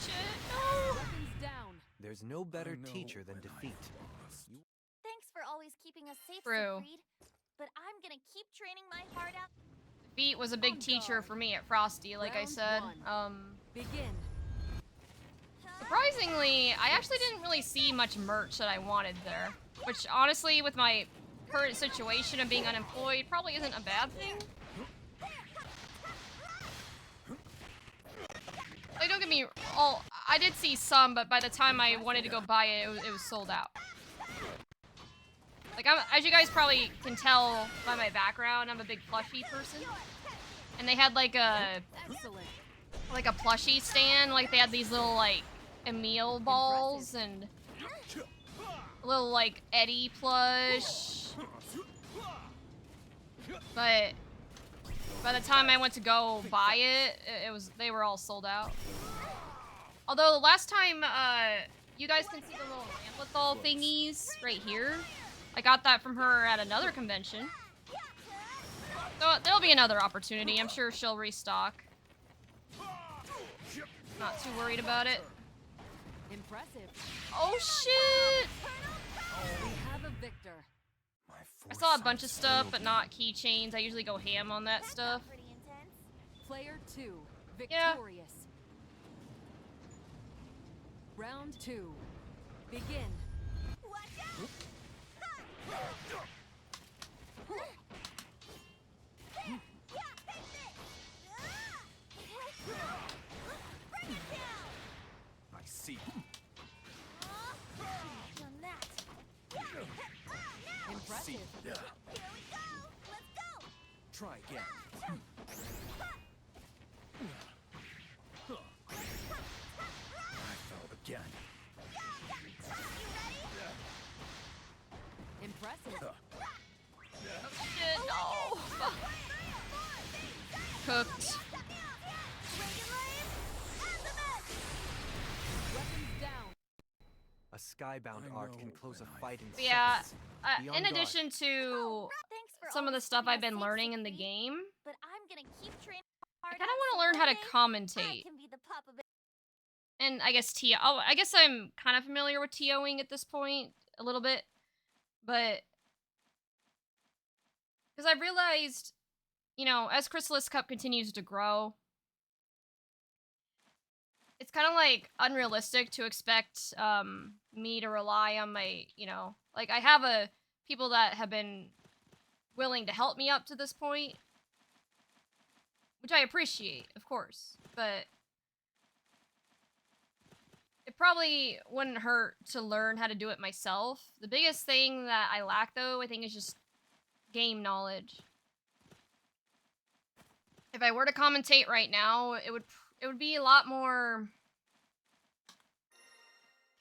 Shit, no. Weapons down. There's no better I know teacher than when I defeat. lost. Thanks for always keeping us safe, True. Siegfried. But I'm gonna keep training my heart out. Defeat was a big teacher for me at Frosty, like I Round said. 1. Begin. Surprisingly, I actually didn't really see much merch that I wanted there. Which, honestly, with my current situation of being unemployed, probably isn't a bad thing. Like, don't get me all. I did see some, but by the time I wanted to go buy it, it was sold out. Like, as you guys probably can tell by my background, I'm a big plushie person. And they had like a plushie stand. Like, they had these little, like, Emil balls and a little, like, Eddie plush. But by the time I went to go buy it, they were all sold out. Although the last time, you guys can see the little Ramlethal thingies right here. I got that from her at another convention. So there'll be another opportunity. I'm sure she'll restock. Not too worried about it. Impressive. Oh shit! We have a victor. My I saw a foresight bunch of stuff, failed but me. not keychains. I usually go ham on that stuff. Pretty intense. Player 2. Yeah. Victorious. Round 2. Begin. Watch out! I see. Impressive. Yeah. Here we go! Let's go! Try again. I fell again. Impressive. Shit, no. Cooked. Weapons down. A skybound I art know can close a when I fight in But yeah, seconds. Be on in guard. addition to Thanks for some of the always stuff keeping I've us been safe, learning in the Siegfried. game, But I'm gonna keep training hard I kind of want to learn how to I commentate. can be the pop of it. And I guess TO. Oh, I guess I'm kind of familiar with TOing at this point, a little bit. But because I've realized, as Chrysalis Cup continues to grow, it's kind of like unrealistic to expect me to rely on my, like I have people that have been willing to help me up to this point, which I appreciate, of course, but it probably wouldn't hurt to learn how to do it myself. The biggest thing that I lack, though, I think is just game knowledge. If I were to commentate right now, it would be a lot more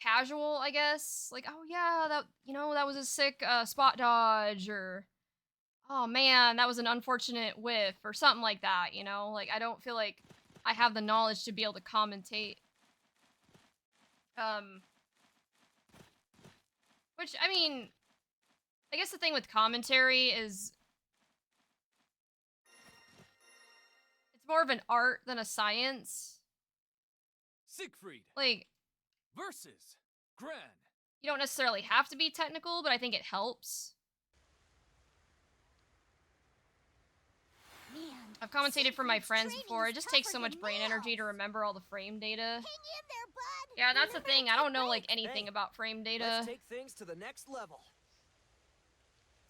casual, I guess. Like, oh yeah, that was a sick spot dodge, or oh man, that was an unfortunate whiff, or something like that, Like, I don't feel like I have the knowledge to be able to commentate. Which, I mean, I guess the thing with commentary is it's more of an art than a science. Siegfried Like, versus Gran. you don't necessarily have to be technical, but I think it helps. Man, I've commentated for my Siegfried's friends training before. is It just takes so tougher much than brain energy to nails. remember all the frame data. Hang in there, bud. Yeah, that's the Remember to thing. I take don't know, like, breaks. anything Hey, about frame data. Let's take things to the next level.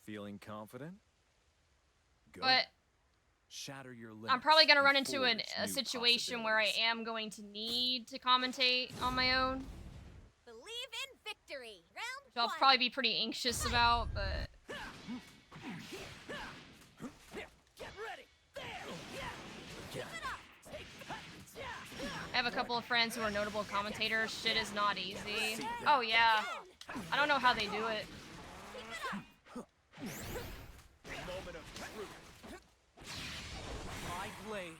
Feeling confident? Go. But Shatter your limits. I'm probably going to and run into forge a new situation where I possibilities. am going to need to commentate on my own, Believe in victory. Round which I'll one. probably be pretty anxious about, but Get ready. There. Again. I have a couple of friends who are notable commentators. Shit is not easy. Oh, yeah. I don't know how they do it. Moment of truth. My blade.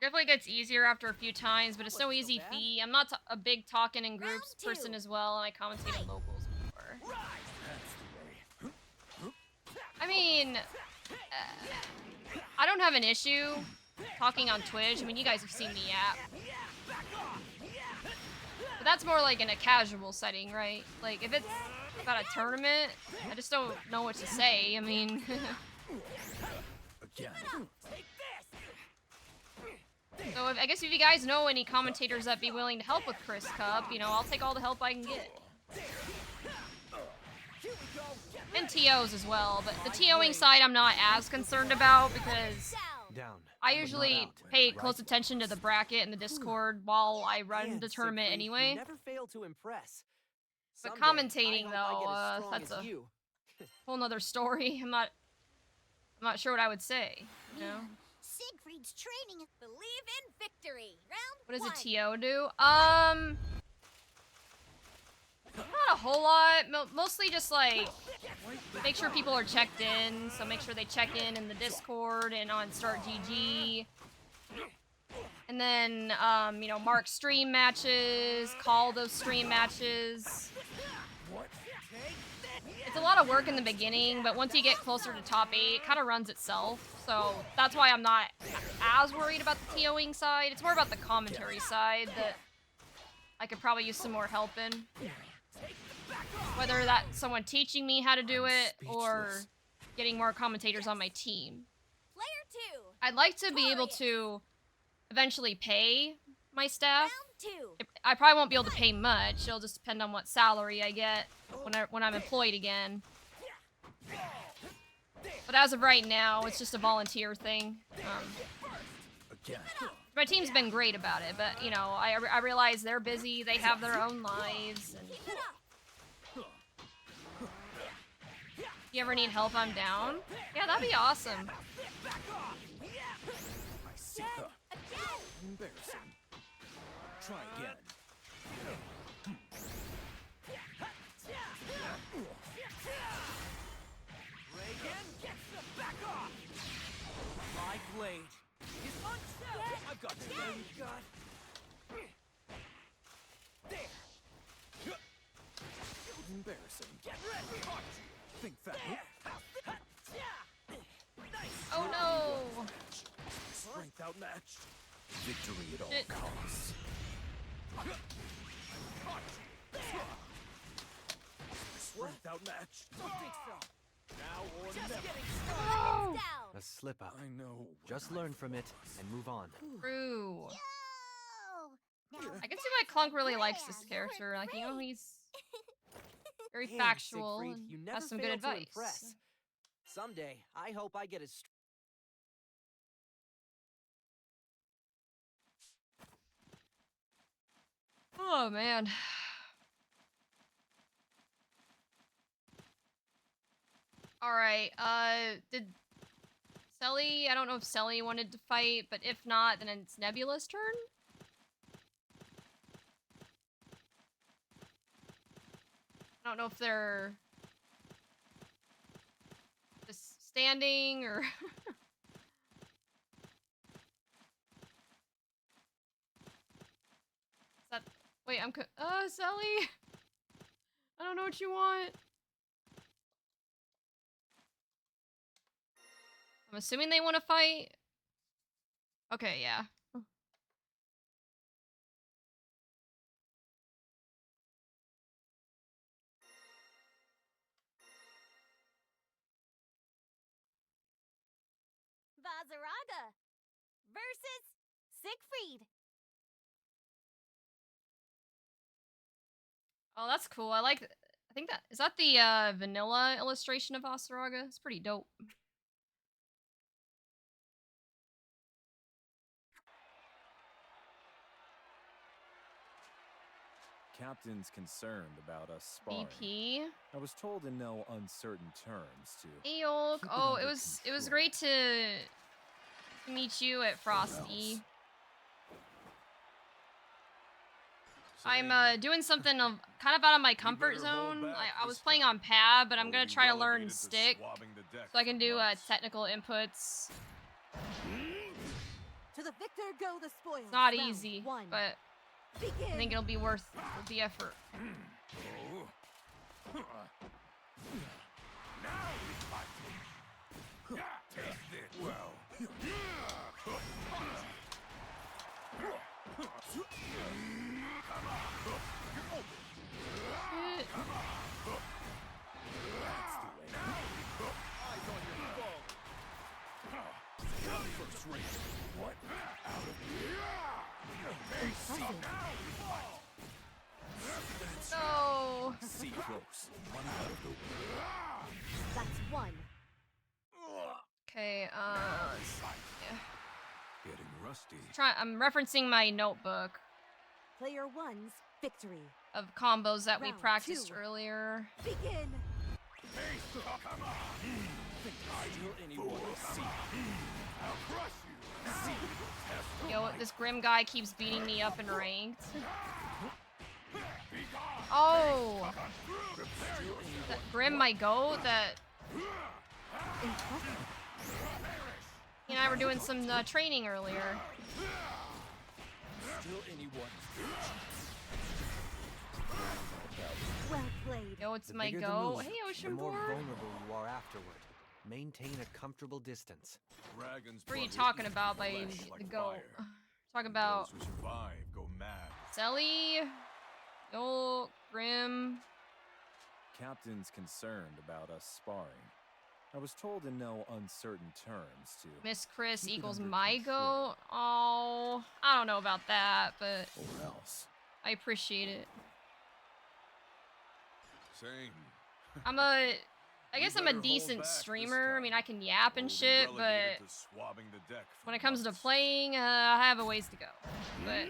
Definitely gets easier after a few times, but it's no easy feat. I'm not a big talking in groups Round two. person as well, and I commentate in locals before. I mean, I don't have an issue talking on Twitch. I mean, you guys have seen me yap. But that's more like in a casual setting, right? Like, if it's about a tournament, I just don't know what to say. I mean, Again. so I guess if you guys know any commentators that be willing to help with Chris Cup, I'll take all the help I can get. And TOs as well, but the TOing side I'm not as concerned about because Down. I but usually not out, pay right? close attention to the bracket and the Discord while I run Man, the tournament Siegfried, you anyway. never fail to impress. But Someday, commentating, I hope though, I get as strong that's as a you. whole nother story. I'm not sure what I would say, Man, Siegfried's training is believe in victory. Round What does one. a TO do? Not a whole lot. Mostly just like make sure people are checked in. So make sure they check in the Discord and on Start GG. And then mark stream matches, call those stream matches. It's a lot of work in the beginning, but once you get closer to top 8, it kind of runs itself. So that's why I'm not as worried about the TOing side. It's more about the commentary side that I could probably use some more help in. Whether that's someone teaching me how to do it or getting more commentators on my team. Player 2. I'd like to be able to eventually pay my staff. Round 2. I probably won't be able to pay much. It'll just depend on what salary I get when I'm employed again. But as of right now, it's just a volunteer thing. Again. My team's been great about it, but I realize they're busy. They have their own lives. And Keep it up. if you ever need help, I'm down. Yeah, that'd be awesome. I see. Embarrassing. Try again. Reagan gets the back off. My blade. He's unstoppable. I've got you. There. Embarrassing. Get ready. Think fast. Victory at all Shit. costs. Strength outmatched. Don't think so. Now or never. Oh, Down. A slip up. I know. Just learn from it and move on. true. Yo! Now I can see why Clunk really likes this grand. character. Like, you know, he's very Damn, factual Siegfried, and you never has some good fail to advice. impress. Someday, I hope I get as Oh man. All right. Did Selly? I don't know if Selly wanted to fight, but if not, then it's Nebula's turn. I don't know if they're just standing or. Is that? Wait, Selly. I don't know what you want. I'm assuming they want to fight. Okay, yeah. Vazaraga versus Siegfried. Oh, that's cool. I think that is that the vanilla illustration of Asaraga. It's pretty dope. Captain's concerned about us sparring. VP. I was told in no uncertain terms to. Eolk. Keep it Oh, under it was control. great to meet you at Frosty. I'm doing something kind of out of my comfort zone. I was playing on pad, but I'm gonna try to learn stick so I can do technical inputs. To the victor go the spoils. It's not Round easy, one. but Begin. I think it'll be worth the effort. Shit. First rate. What? No. See close. One out of the That's one. Okay. Getting rusty. I'm referencing my notebook Player one's victory. of combos that we Round practiced two. earlier. Begin. Still anyone see. I'll crush you. See. Yo, this Grim guy keeps beating me up in ranked. Oh! That Grim, my goat, that Impressive. he and I were doing some training earlier. Still anyone. Well played. Yo, it's The my bigger the goat. move, Hey, the Ocean more Board. vulnerable you are afterward. Maintain a comfortable distance. Dragon's What are you blood talking will eat about by flesh the like goat? fire. Talking And about those who survive go mad. Selly, yo, Grim. Captain's concerned about us sparring. I was told in no uncertain terms to. Miss Chris Keep it equals under my control. goat. Oh, I don't know about that, but Or else. I appreciate it. Same. I guess I'm a decent streamer. I mean, I can yap and shit, but when it comes to playing, I have a ways to go. But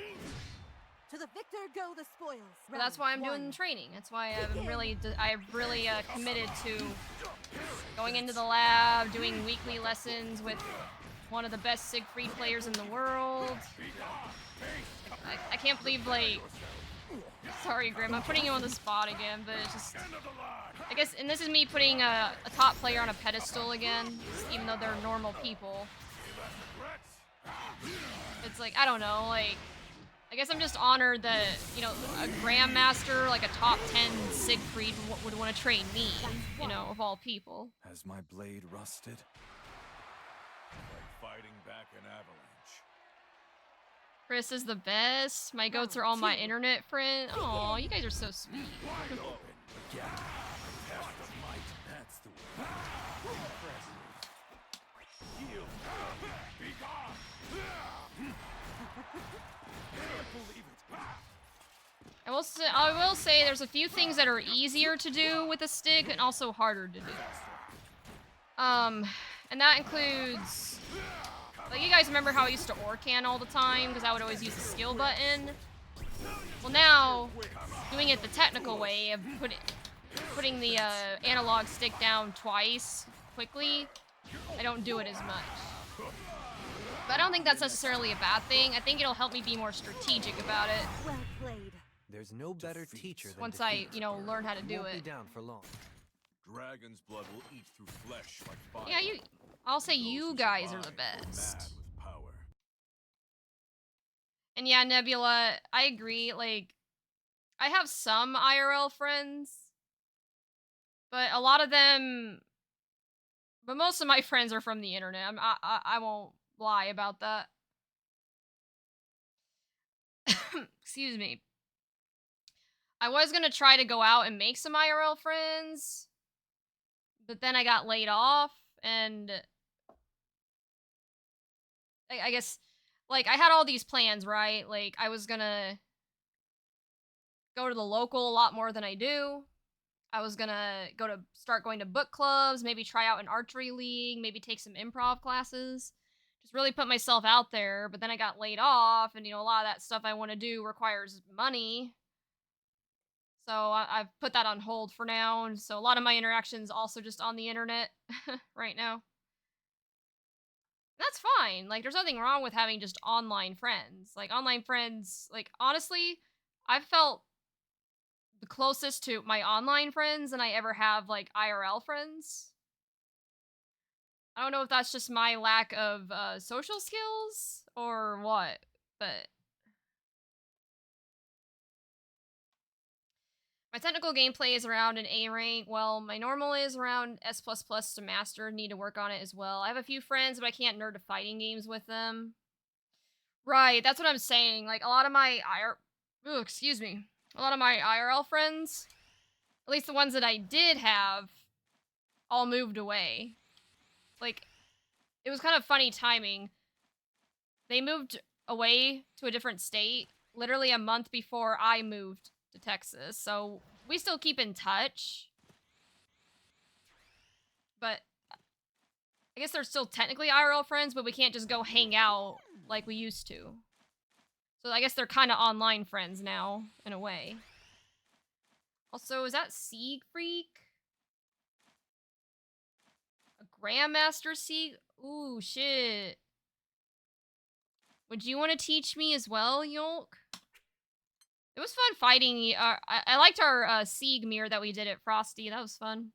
To the victor go the spoils. that's why I'm Round doing one. training. That's why I've really committed to going into the lab, doing weekly lessons with one of the best Siegfried players in the world. I can't believe, like, sorry, Grim, I'm putting you on the spot again, but it's just, I guess, and this is me putting a top player on a pedestal again, even though they're normal people. It's like, I don't know, like, I guess I'm just honored that, you know, a grandmaster, like a top 10 Siegfried would want to train me, you know, of all people. Has my blade rusted? Like fighting back an avalanche. Chris is the best. My goats are all my internet friend. Aw, you guys are so sweet. Wide open. Again. Test of might. That's the way. Yield. Be gone. Can't believe it. I will say there's a few things that are easier to do with a stick and also harder to do. And that includes, like, you guys remember how I used to Orcan all the time because I would always use the skill button? Well, now, doing it the technical way of putting the analog stick down twice quickly, I don't do it as much. But I don't think that's necessarily a bad thing. I think it'll help me be more strategic about it. Well played. There's no better teacher than Once defeat. I, learn how to do Won't it. be down for long. Dragon's blood will eat through flesh like fire. Yeah, I'll say Those you who guys are the survive go best. mad with power. And yeah, Nebula, I agree. Like, I have some IRL friends, but a lot of them, but most of my friends are from the internet. I won't lie about that. Excuse me. I was gonna try to go out and make some IRL friends, but then I got laid off, and I guess, like, I had all these plans, right? Like, I was gonna go to the local a lot more than I do. I was gonna start going to book clubs, maybe try out an archery league, maybe take some improv classes. Just really put myself out there, but then I got laid off, and a lot of that stuff I want to do requires money. So I've put that on hold for now, and so a lot of my interactions also just on the internet right now. That's fine. Like, there's nothing wrong with having just online friends. Like, online friends, like, honestly, I've felt the closest to my online friends than I ever have, like, IRL friends. I don't know if that's just my lack of social skills or what, but my technical gameplay is around an A rank. Well, my normal is around S++ to master. Need to work on it as well. I have a few friends, but I can't nerd to fighting games with them. Right, that's what I'm saying. Like, a lot of my a lot of my IRL friends, at least the ones that I did have, all moved away. Like, it was kind of funny timing. They moved away to a different state literally a month before I moved to Texas. So we still keep in touch. But I guess they're still technically IRL friends, but we can't just go hang out like we used to. So I guess they're kind of online friends now, in a way. Also, is that Sieg Freak? A Grandmaster Sieg? Ooh, shit. Would you want to teach me as well, Yolk? It was fun fighting. I liked our Sieg mirror that we did at Frosty. That was fun.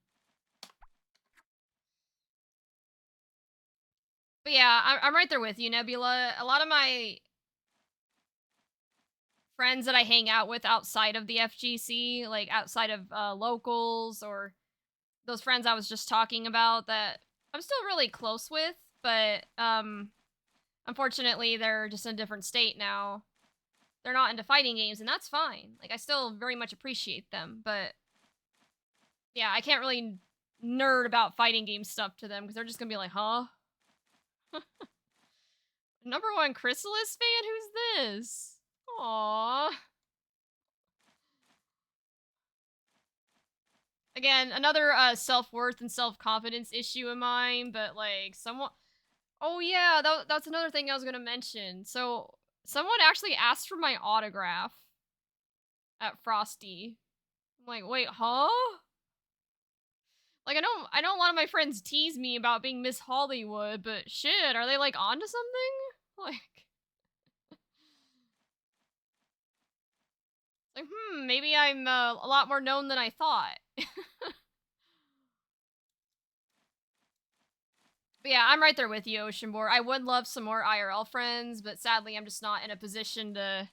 But yeah, I'm right there with you, Nebula. A lot of my friends that I hang out with outside of the FGC, like outside of locals or those friends I was just talking about that I'm still really close with, but unfortunately they're just in a different state now. They're not into fighting games, and that's fine. Like, I still very much appreciate them, but yeah, I can't really nerd about fighting game stuff to them because they're just gonna be like, huh? #1 Chrysalis fan? Who's this? Aww. Again, another self-worth and self-confidence issue of mine, but like someone... Oh yeah, that's another thing I was gonna mention. So someone actually asked for my autograph at Frosty. I'm like, wait, huh? Like, I know a lot of my friends tease me about being Miss Hollywood, but shit, are they like onto something? Like, maybe I'm a lot more known than I thought. But yeah, I'm right there with you, Oceanbor. I would love some more IRL friends, but sadly I'm just not in a position to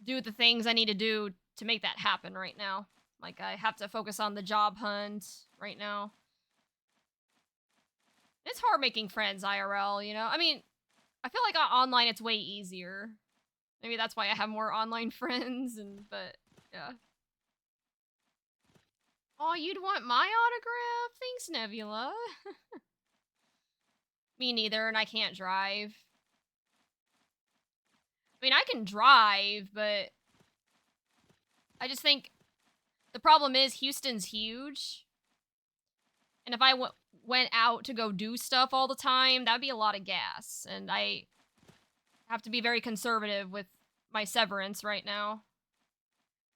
do the things I need to do to make that happen right now. Like, I have to focus on the job hunt right now. It's hard making friends IRL, you know? I mean, I feel like online it's way easier. Maybe that's why I have more online friends, but yeah. Oh, you'd want my autograph? Thanks, Nebula. Me neither, and I can't drive. I mean, I can drive, but I just think the problem is Houston's huge. And if I went out to go do stuff all the time, that'd be a lot of gas. And I have to be very conservative with my severance right now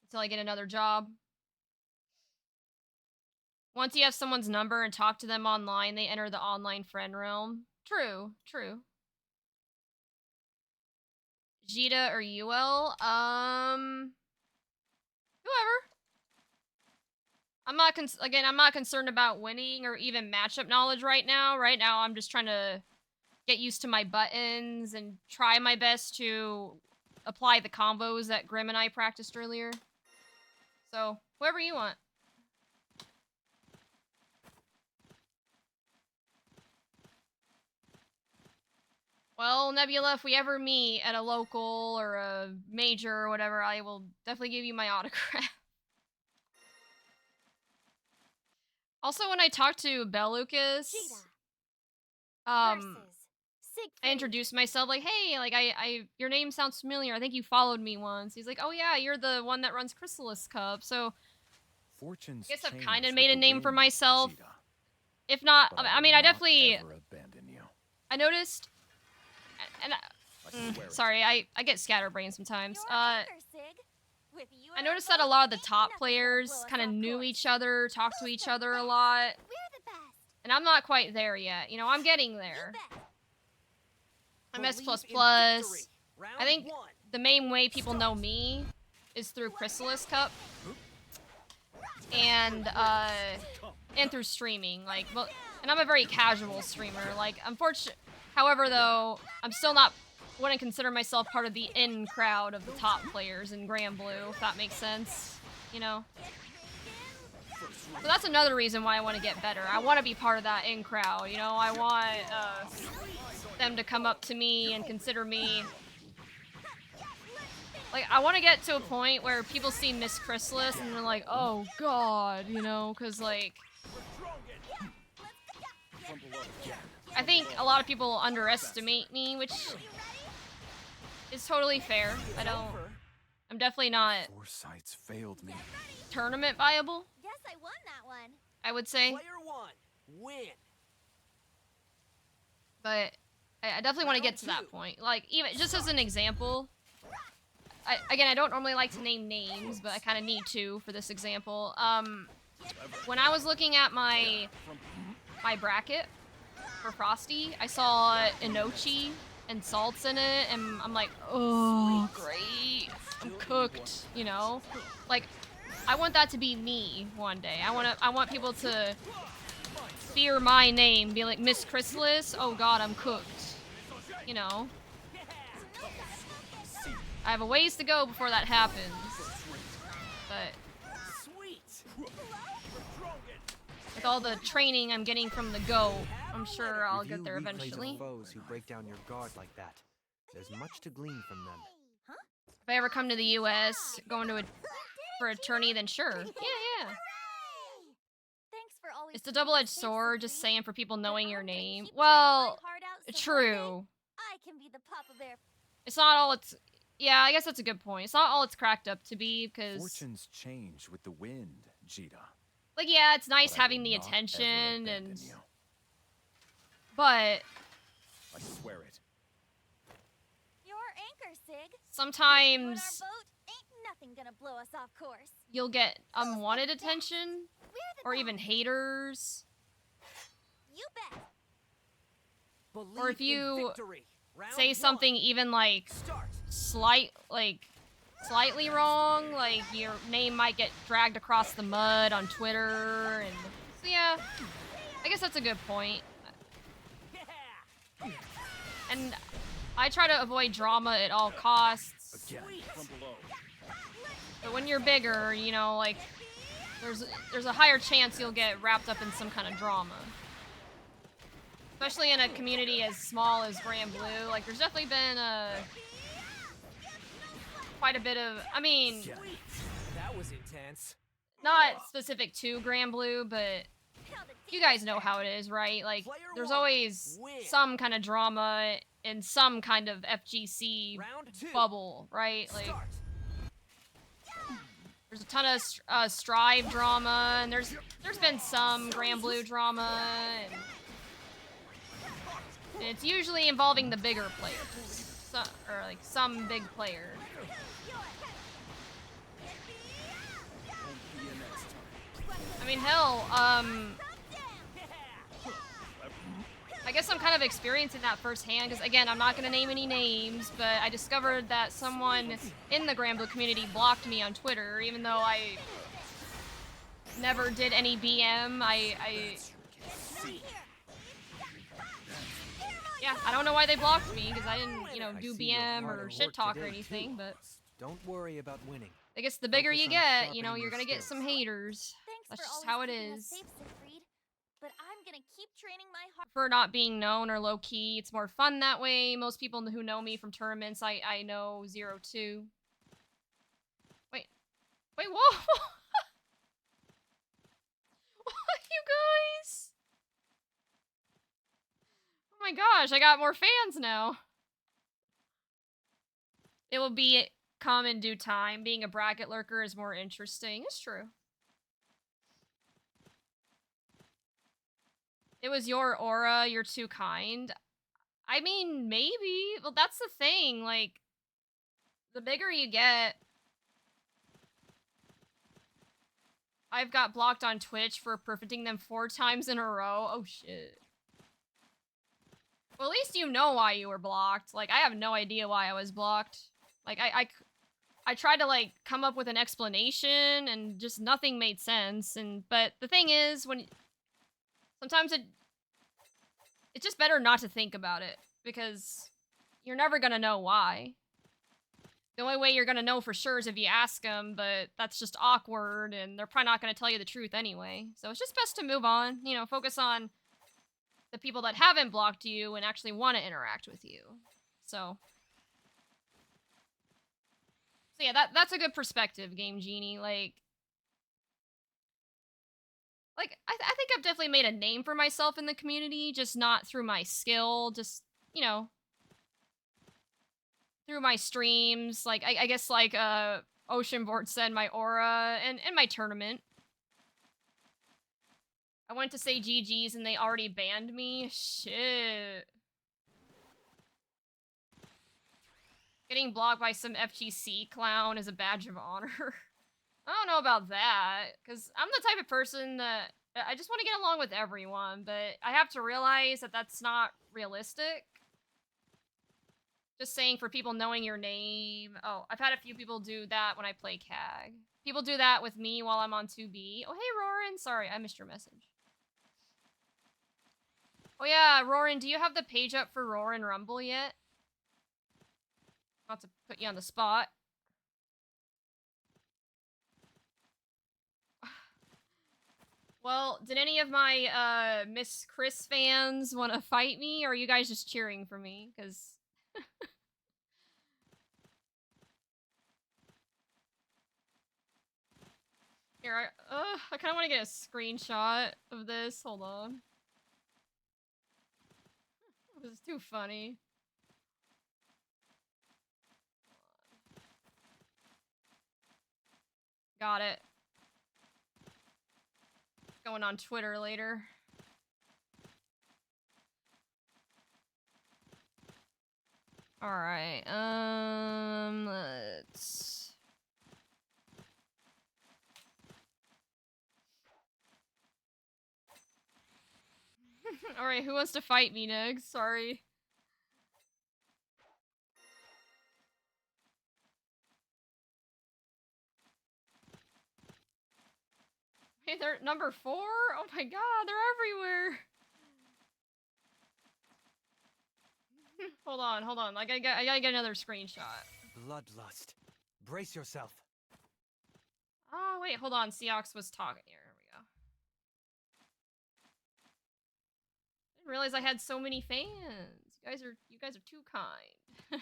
until I get another job. Once you have someone's number and talk to them online, they enter the online friend realm. True, true. Jita or UL? Whoever. I'm not I'm not concerned about winning or even matchup knowledge right now. Right now, I'm just trying to get used to my buttons and try my best to apply the combos that Grim and I practiced earlier. So, whoever you want. Well, Nebula, if we ever meet at a local or a major or whatever, I will definitely give you my autograph. Also, when I talked to Bellucas, I introduced myself like, hey, like your name sounds familiar. I think you followed me once. He's like, oh yeah, you're the one that runs Chrysalis Cup. So Fortune's I guess I've changed kind of with made a the name for wind, myself. Jita, If not, but I will mean, I not definitely, ever abandon you. I noticed, and I swear it. sorry, I get scatterbrained sometimes. Your anchor, Sig. With you I and our noticed that a boat, lot of the ain't top nothing gonna players blow us kind of off knew course. each other, talked to Who's each the other a best? lot, We're the best. and I'm not quite there yet. You know, I'm getting You there. bet. I'm S++. Believe in victory. I Round think one. the main way people know me is through Chrysalis Cup and through streaming. Like, well, and I'm a very casual streamer. Like, however, though, I'm still not wouldn't consider myself part of the in crowd of the top players in Grand Blue, if that makes sense. You know. So that's another reason why I want to get better. I want to be part of that in crowd. You know, I want them to come up to me and consider me. Like, I want to get to a point where people see Miss Chrysalis and they're like, oh god, you know, because, like, I think a lot of people underestimate me, which is totally fair. I'm definitely not Foresight's failed me. tournament viable, Guess I won that one. I would say. Player one, win. But I definitely want to get to that point. Like, even just as an example, I don't normally like to name names, but I kind of need to for this example. When I was looking at my bracket for Frosty, I saw Inochi and Salts in it, and I'm like, oh, great, I'm cooked, you know? Like, I want that to be me one day. I want people to fear my name, be like, Miss Chrysalis, oh god, I'm cooked, you know? I have a ways to go before that happens, but with all the training I'm getting from the GOAT, I'm sure I'll Review get there replays of eventually. foes who break down your guard like that. There's much to glean from them. If I ever come to the US, going to for a tourney, then sure. Yeah. Thanks for always It's a keeping me double-edged safe, sword, just Sophie. saying for people But knowing I'm your gonna name. keep training my Well, heart out so one day true. I can be the Papa Bear. It's not all it's... Yeah, I guess that's a good point. It's not all it's cracked up to be, because... Fortune's changed with the wind, Jita. Like, yeah, it's nice But I having will the not attention, ever abandon and... you. But I swear it. Your anchor, Sig. With you and sometimes our boat, ain't nothing gonna blow us off course. you'll get unwanted attention, We're the or best. even haters. You bet. Believe Or if in you victory. Round say one. something even, like, Start. slightly wrong, like your name might get dragged across the mud on Twitter, and so yeah, I guess that's a good point. And I try to avoid drama at all costs, Again, from below. but when you're bigger, you know, like, there's a higher chance you'll get wrapped up in some kind of drama. especially in a community as small as Grand Blue. Like, there's definitely been quite a bit of, I mean, That was intense. not specific to Grand Blue, but you guys know how it is, right? Like, there's always some kind of drama in some kind of FGC Round 2. bubble, right? Like, Start. there's a ton of Strive drama, and there's been some Grand Blue drama, and it's usually involving the bigger players, or like some big player. I mean, hell, I guess I'm kind of experiencing that firsthand, because again, I'm not going to name any names, but I discovered that someone in the Grand Blue community blocked me on Twitter, even though I never did any BM. Yeah, I don't know why they blocked me, because I didn't, you know, do BM or shit talk or anything, but Don't worry about winning. I guess the bigger you get, you know, sharpening you're your gonna get skills. some haters. Thanks That's for just always how it keeping us is. safe, Siegfried. But I'm gonna keep training my heart. For not being known or low key, it's more fun that way. Most people who know me from tournaments, I know 0-2. Wait, whoa! What, you guys? Oh my gosh, I got more fans now. It will be come in due time. Being a bracket lurker is more interesting. It's true. It was your aura, you're too kind. I mean, maybe. Well, that's the thing. Like, the bigger you get... I've got blocked on Twitch for perfecting them 4 times in a row. Oh, shit. Well, at least you know why you were blocked. Like, I have no idea why I was blocked. Like, I tried to, like, come up with an explanation, and just nothing made sense. But the thing is, sometimes it's just better not to think about it, because you're never gonna know why. The only way you're gonna know for sure is if you ask them, but that's just awkward, and they're probably not gonna tell you the truth anyway. So it's just best to move on, you know, focus on the people that haven't blocked you and actually want to interact with you. So yeah, that's a good perspective, Game Genie. Like I think I've definitely made a name for myself in the community, just not through my skill, just, you know, through my streams. Like, I guess, like, Oceanboard said, my aura, and my tournament. I went to say GG's and they already banned me. Shit. Getting blocked by some FGC clown is a badge of honor. I don't know about that, because I'm the type of person that I just want to get along with everyone, but I have to realize that that's not realistic. Just saying, for people knowing your name. Oh, I've had a few people do that when I play CAG. People do that with me while I'm on 2B. Oh, hey, Roran. Sorry, I missed your message. Oh, yeah, Roran, do you have the page up for Roran Rumble yet? Not to put you on the spot. Well, did any of my Miss Chris fans want to fight me, or are you guys just cheering for me? Because... Here, I kind of want to get a screenshot of this. Hold on. This is too funny. Got it. Going on Twitter later. Alright, let's... Alright, who wants to fight me next? Sorry. Hey, they're number 4? Oh my god, they're everywhere! Hold on. I gotta get another screenshot. Bloodlust. Brace yourself. Oh, wait, hold on. Seox was talking. Here we go. didn't realize I had so many fans. You guys are too kind.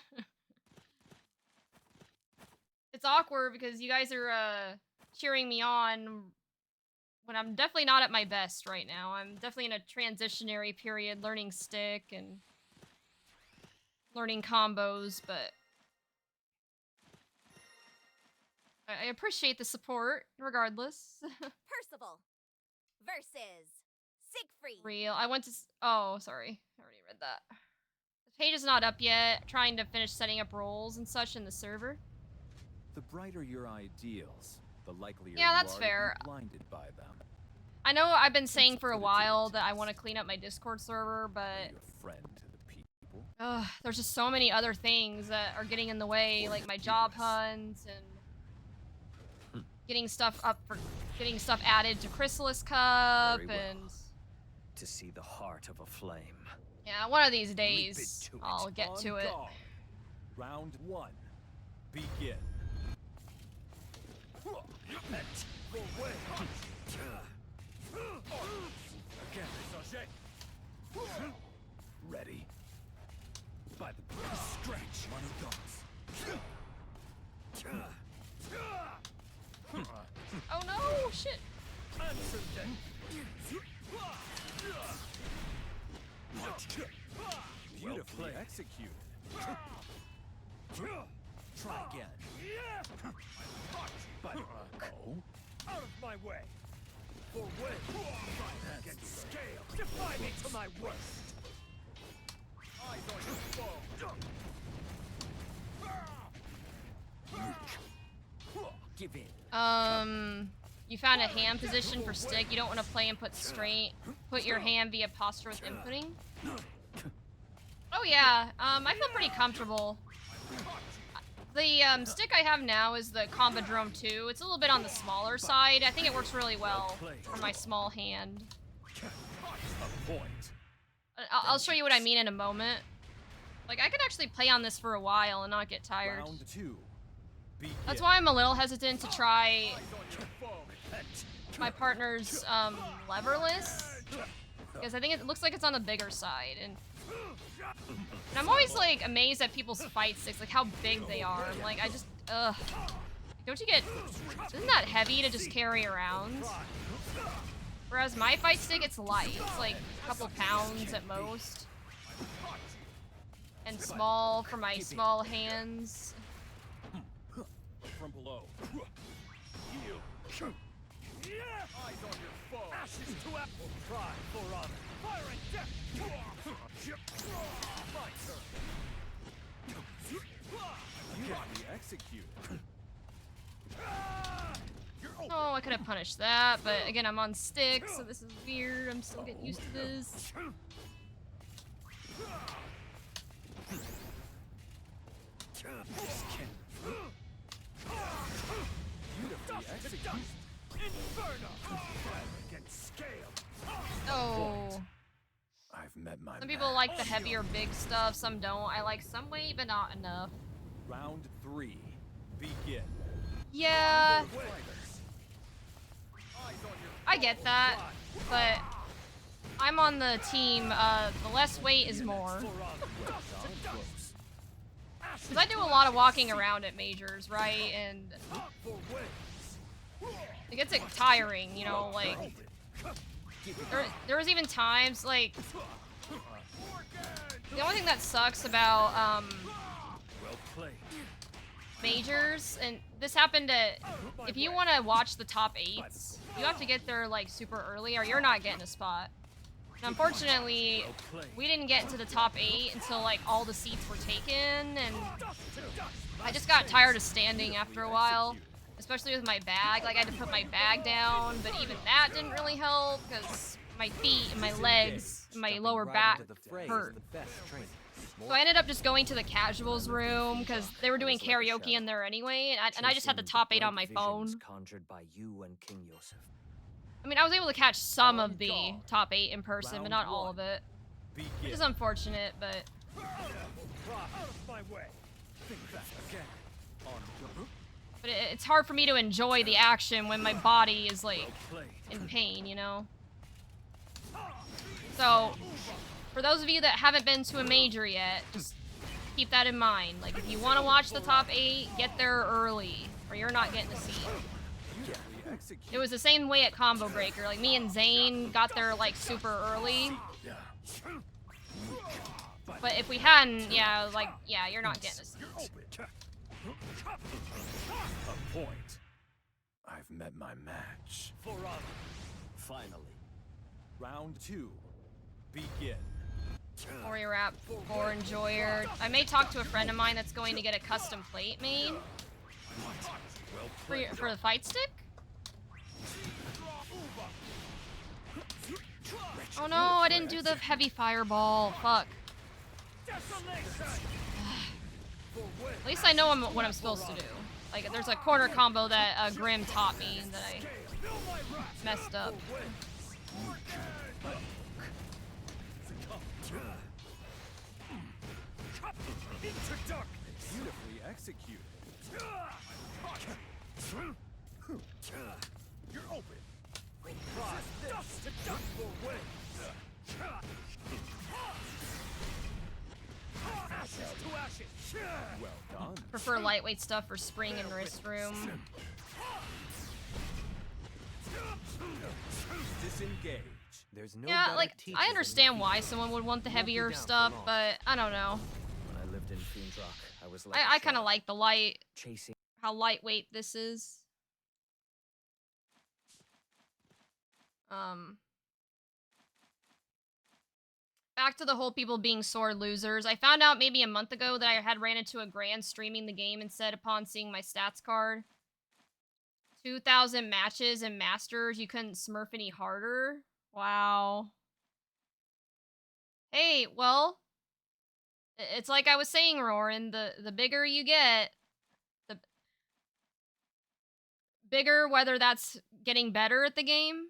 It's awkward because you guys are cheering me on when I'm definitely not at my best right now. I'm definitely in a transitionary period, learning stick and learning combos, but I appreciate the support regardless. Percival versus Siegfried. Real. I went to. Oh, sorry. I already read that. The page is not up yet. Trying to finish setting up roles and such in the server. The brighter your ideals, the likelier Yeah, you that's are fair. to be blinded by them. I know I've been saying Let's for a put it to the while that I test. want to clean up my Discord server, Are but you a friend to the people? there's just so many other things that are getting in the way, like my job hunts and getting stuff added to Chrysalis Cup Very well. and To see the heart of a flame. yeah, one of these Leap days into it. I'll get On to it. guard. Round 1. Begin. Ready? By the scratch. Money goes. Oh no, shit. Beautifully executed. Try again. But, oh? Out of my way! For when against scale, defy me to my worst! Eyes on your foe! Give in. You found a hand position for stick. You don't want to play and put your hand via posture with inputting. Oh yeah, I feel pretty comfortable. The stick I have now is the Combodrome 2. It's a little bit on the smaller side. I think it works really well for my small hand. A point. I'll show you what I mean in a moment. Like, I could actually play on this for a while and not get tired. Round 2. Begin. That's why I'm a little hesitant to try my partner's leverless. Because I think it looks like it's on the bigger side. And I'm always, like, amazed at people's fight sticks, like, how big they are. I'm like, I just, ugh. Don't you get... Isn't that heavy to just carry around? Whereas my fight stick, it's light. It's, like, a couple pounds at most. And small for my small hands. From below. Eyes on your foe! Ashes to apple! Pride for honor! Fire and death! My turn! Beautifully executed. Oh, I could have punished that, but again, I'm on stick, so this is weird. I'm still getting used to this. Beautifully executed. Inferno! Fire against scale! Oh. I've met my Some people like the heavier big stuff, some don't. I like some weight, but not enough. Round 3. Begin. Yeah, I get that, but I'm on the team, the less weight is more. Because I do a lot of walking around at majors, right? And it gets tiring, you know, like... There was even times, like... The only thing that sucks about, majors, and this happened at... If you want to watch the top 8s, you have to get there, like, super early, or you're not getting a spot. And unfortunately, we didn't get into the top 8 until, like, all the seats were taken, and I just got tired of standing after a while, especially with my bag. Like, I had to put my bag down, but even that didn't really help, because my feet and my legs and my lower back hurt. So I ended up just going to the casuals room, because they were doing karaoke in there anyway, and I just had the top 8 on my phone. Conjured by you and King Yosef. I mean, I was able to catch some of the top 8 in person, but not all of it. Which is unfortunate, but... But it's hard for me to enjoy the action when my body is, like, in pain, you know? So, For those of you that haven't been to a major yet, just keep that in mind. Like, if you want to watch the top 8, get there early, or you're not getting a seat. It was the same way at Combo Breaker. Like, me and Zane got there, like, super early. But if we hadn't, yeah, like, yeah, you're not getting a seat. A point. I've met my match. For honor. Finally. Round 2. Begin. Warrior Rap for Enjoyer. I may talk to a friend of mine that's going to get a custom plate made. For the fight stick? Oh no, I didn't do the heavy fireball. Fuck. At least I know what I'm supposed to do. Like, there's a corner combo that Grim taught me that I messed up. Beautifully executed. You're open. Dust to dust for win. Ashes to ashes. Well done. Prefer lightweight stuff for spring and wrist room. Disengage. There's no Yeah, better like, teacher I than understand the why teacher. someone would want the Won't be heavier down for stuff, long. but I don't know. When I lived in Fiendrock, I was like I kind of like the light, chasing. how lightweight this is. Back to the whole people being sore losers. I found out maybe a month ago that I had ran into a grand streaming the game and said upon seeing my stats card, 2,000 matches and masters, you couldn't smurf any harder. Wow. Hey, well, it's like I was saying, Roarin, the bigger you get, the bigger, whether that's getting better at the game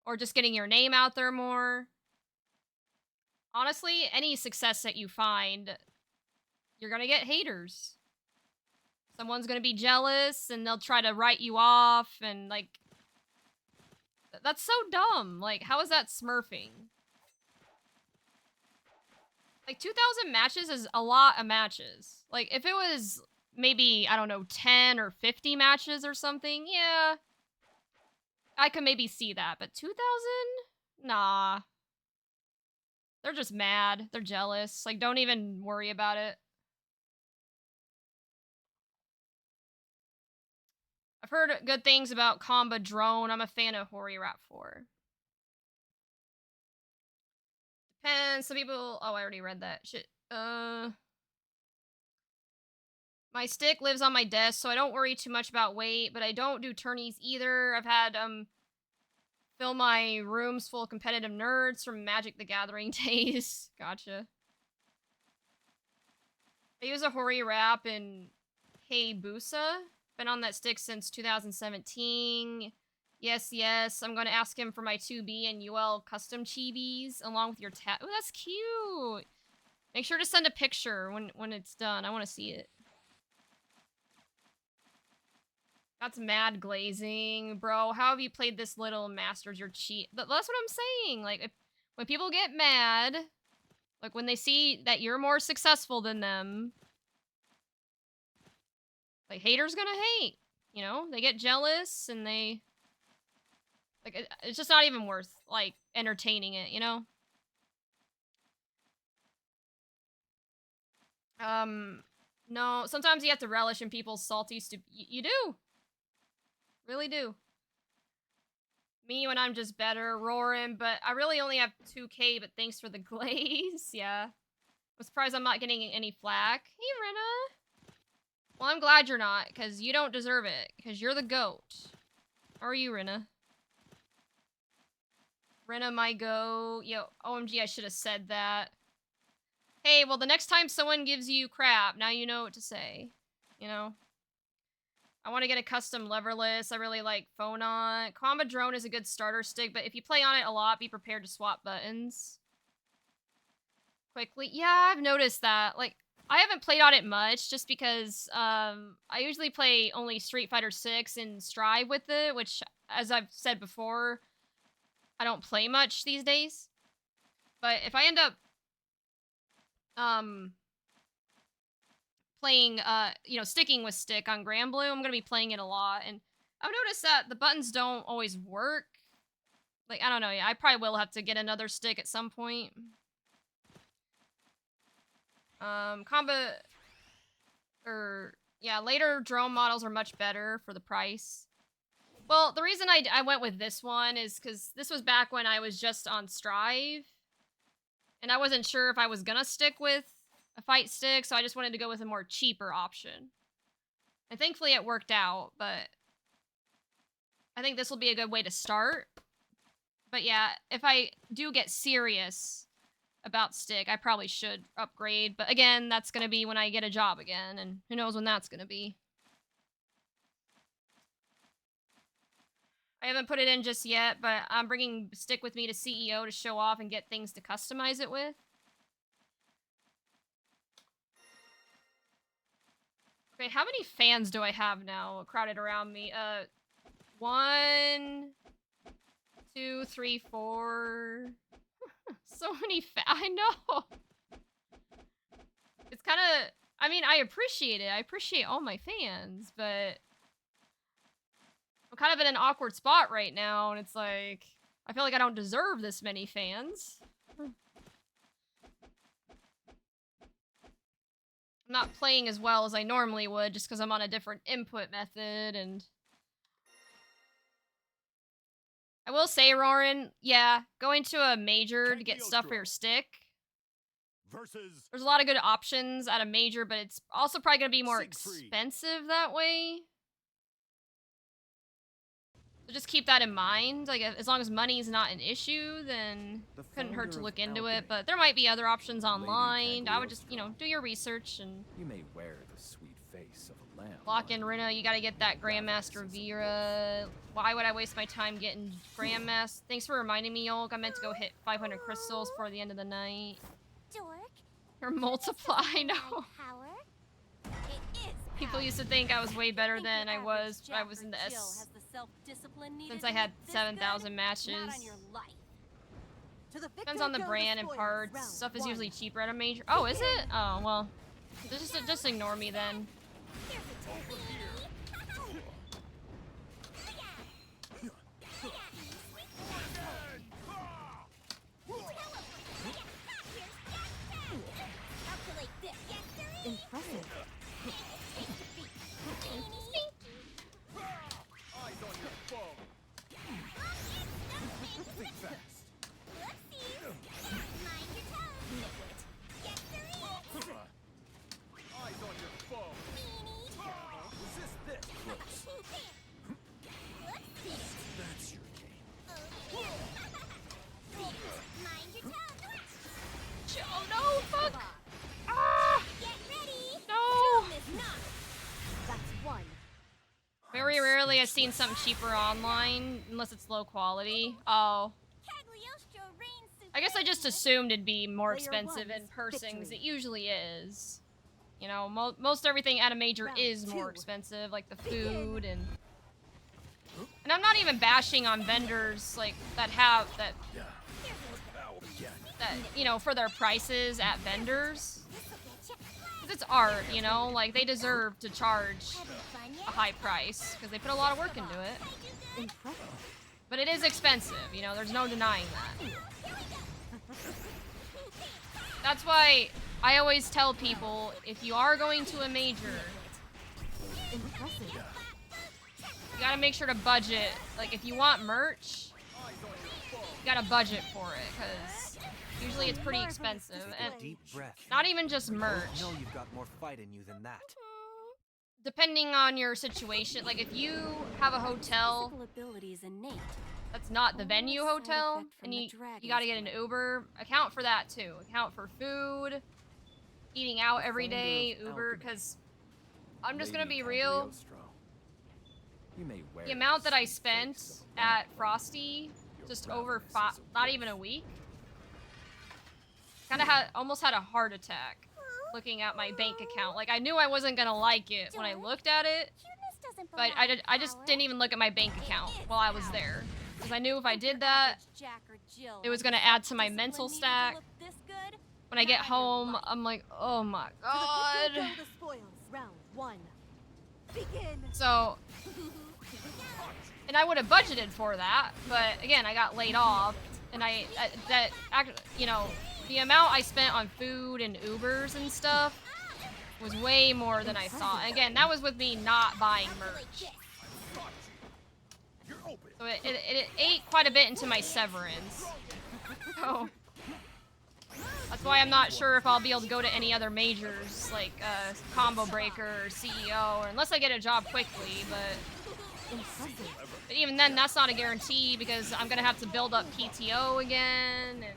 or just getting your name out there more. Honestly, any success that you find, you're gonna get haters. Someone's gonna be jealous and they'll try to write you off and, like, that's so dumb. Like, how is that smurfing? Like, 2,000 matches is a lot of matches. Like, if it was maybe, I don't know, 10 or 50 matches or something, yeah, I could maybe see that. But 2,000? Nah. They're just mad. They're jealous. Like, don't even worry about it. I've heard good things about Comba Drone. I'm a fan of Hori Rap 4. Depends. Some people... Oh, I already read that. Shit. My stick lives on my desk, so I don't worry too much about weight, but I don't do tourneys either. I've had, fill my rooms full of competitive nerds from Magic the Gathering days. Gotcha. I use a Hori Rap in Hayabusa. Been on that stick since 2017. Yes, yes. I'm going to ask him for my 2B and UL custom chibis along with your tat. Oh, that's cute. Make sure to send a picture when it's done. I want to see it. That's mad glazing. Bro, how have you played this little and mastered your cheat? That's what I'm saying. Like, when people get mad, like, when they see that you're more successful than them, like, haters gonna hate. You know? They get jealous, and they... Like, it's just not even worth, like, entertaining it, you know? No, sometimes you have to relish in people's salty you do! Really do. Me when I'm just better, roaring, but I really only have 2K, but thanks for the glaze. Yeah. I'm surprised I'm not getting any flack. Hey, Rena. Well, I'm glad you're not, because you don't deserve it, because you're the GOAT. How are you, Rena? Rena, my GOAT. Yo, OMG, I should have said that. Hey, well, the next time someone gives you crap, now you know what to say. You know? I want to get a custom leverless. I really like Phonon. Combat Drone is a good starter stick, but if you play on it a lot, be prepared to swap buttons quickly. Yeah, I've noticed that. Like, I haven't played on it much just because I usually play only Street Fighter 6 and Strive with it, which, as I've said before, I don't play much these days. But if I end up playing sticking with stick on Grand Blue, I'm gonna be playing it a lot, and I've noticed that the buttons don't always work. Like, I don't know, yeah, I probably will have to get another stick at some point. Combat later drone models are much better for the price. Well, the reason I went with this one is because this was back when I was just on Strive, and I wasn't sure if I was gonna stick with a fight stick, so I just wanted to go with a more cheaper option. And thankfully it worked out, but I think this will be a good way to start. But yeah, if I do get serious about stick, I probably should upgrade. But again, that's going to be when I get a job again, and who knows when that's going to be. I haven't put it in just yet, but I'm bringing stick with me to CEO to show off and get things to customize it with. Okay, how many fans do I have now crowded around me? 1, 2, 3, 4. So many I know. It's kind of, I mean, I appreciate it. I appreciate all my fans, but I'm kind of in an awkward spot right now, and it's like, I feel like I don't deserve this many fans. I'm not playing as well as I normally would just because I'm on a different input method, and I will say, Rorin, yeah, going to a major to get stuff for your stick. There's a lot of good options at a major, but it's also probably going to be more expensive that way. So just keep that in mind. Like, as long as money is not an issue, then couldn't hurt to look into it. But there might be other options online. I would just, do your research and You may wear the sweet face of a lamb. lock in Rina. You got to get that Grandmaster Vera. Why would I waste my time getting Grandmaster? Thanks for reminding me, Yolk. I meant to go hit 500 crystals before the end of the night. Dork. Or multiply, no. Power. It is People power. used to think I was way better Think than your I was. average I was in the Jack or Jill S has the self-discipline needed since to I had look this 7,000 good? matches. Not on your life. To the Depends victor on the go brand and spoils. parts. Round Stuff is one. usually cheaper at a major. Oh, is it? Oh, well. Just ignore me then. Here's a tool. Calculate this. Impressive. Eyes on your foe. Think fast. Eyes on your foe. Resist this. That's your game. Oh, no, fuck! Ah! No! That's one. Very rarely I've seen something cheaper online, unless it's low quality. Oh. I guess I just assumed it'd be more Player expensive in one's person, because it victory. usually is. You know, most everything at a major Round is more two. expensive, like the Begin. food and I'm not even bashing on vendors like that have that for their prices at vendors. 'Cause it's art, like they deserve to charge a high price because they put a lot of work into it. Impressive. But it is expensive, there's no denying that. That's why I always tell people, if you are going to a major, Impressive. you gotta make sure to budget. Like, if you want merch, you gotta budget for it, because usually it's pretty expensive. And Deep breath. not even just merch. You know you've got more fight in you than that. Depending on your situation, like if you have a hotel Physical ability is innate. that's not the venue Only a side hotel, effect from and the you dragon's gotta get an blood. Uber, account for that too. Account for food, eating out every Founder day, of Uber, alchemy. because I'm just Lady gonna be real. Cagliostro. You may wear The amount that I sweet spent face of a at lamb. Frosty, Your just over proudness is a not wolf. even a week, kind of almost had a heart attack looking at my bank account. Like, I knew I wasn't gonna like it when I looked at it, but I just didn't even look at my bank account while I was there, because I knew if I did that, Jill it was had gonna the add to my self-discipline mental needed to stack. look this good. When I get Now you're home, right. I'm like, oh my To god. the pit go the spoils. Round 1. Begin. So, and I would have budgeted for that, but again, I got laid off, and you know, the amount I spent on food and Ubers and stuff was way more than I saw. And again, that was with me not buying merch. So it ate quite a bit into my severance. So that's why I'm not sure if I'll be able to go to any other majors like Combo Breaker or CEO, or unless I get a job quickly. But even then, that's not a guarantee because I'm gonna have to build up PTO again and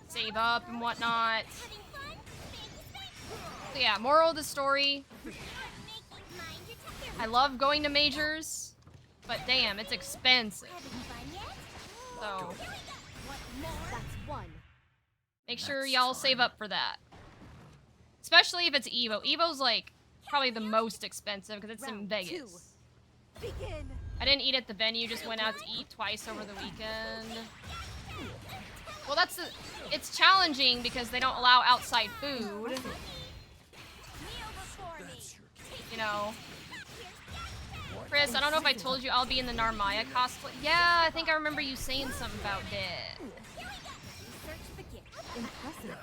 save up and whatnot. So yeah, moral of the story: I love going to majors, but damn, it's expensive. So That's 1. make sure y'all save up for that. Especially if it's Evo. Evo's like probably the most expensive because it's in Round Vegas. 2. Begin. I didn't eat at the venue, just went out to eat twice over the weekend. Well, it's challenging because they don't allow outside food. You know. Chris, I don't know if I told you I'll be in the Narmaya cosplay. Yeah, I think I remember you saying something about it. Search begin. Impressive.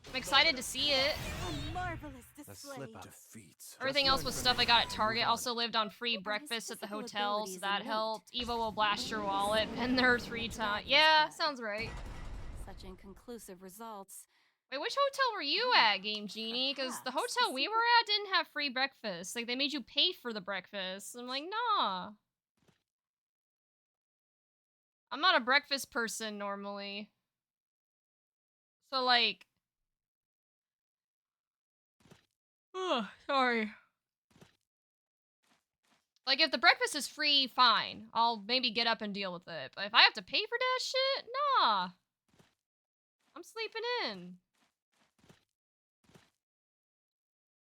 I'm excited to see it. A marvelous A display. slip up. Defeats. Everything else was stuff I got at Target. Also lived on free breakfast at the physical hotel, so abilities that innate. helped. Evo will blast your wallet, and there 3 times. Yeah, sounds right. Such inconclusive results. Wait, which hotel were you at, Game Genie? Because the Perhaps hotel the we were at didn't have free breakfast. Like, they made you pay for the breakfast. I'm like, nah. I'm not a breakfast person normally. So, like... Oh, sorry. Like, if the breakfast is free, fine. I'll maybe get up and deal with it. But if I have to pay for that shit, nah. I'm sleeping in.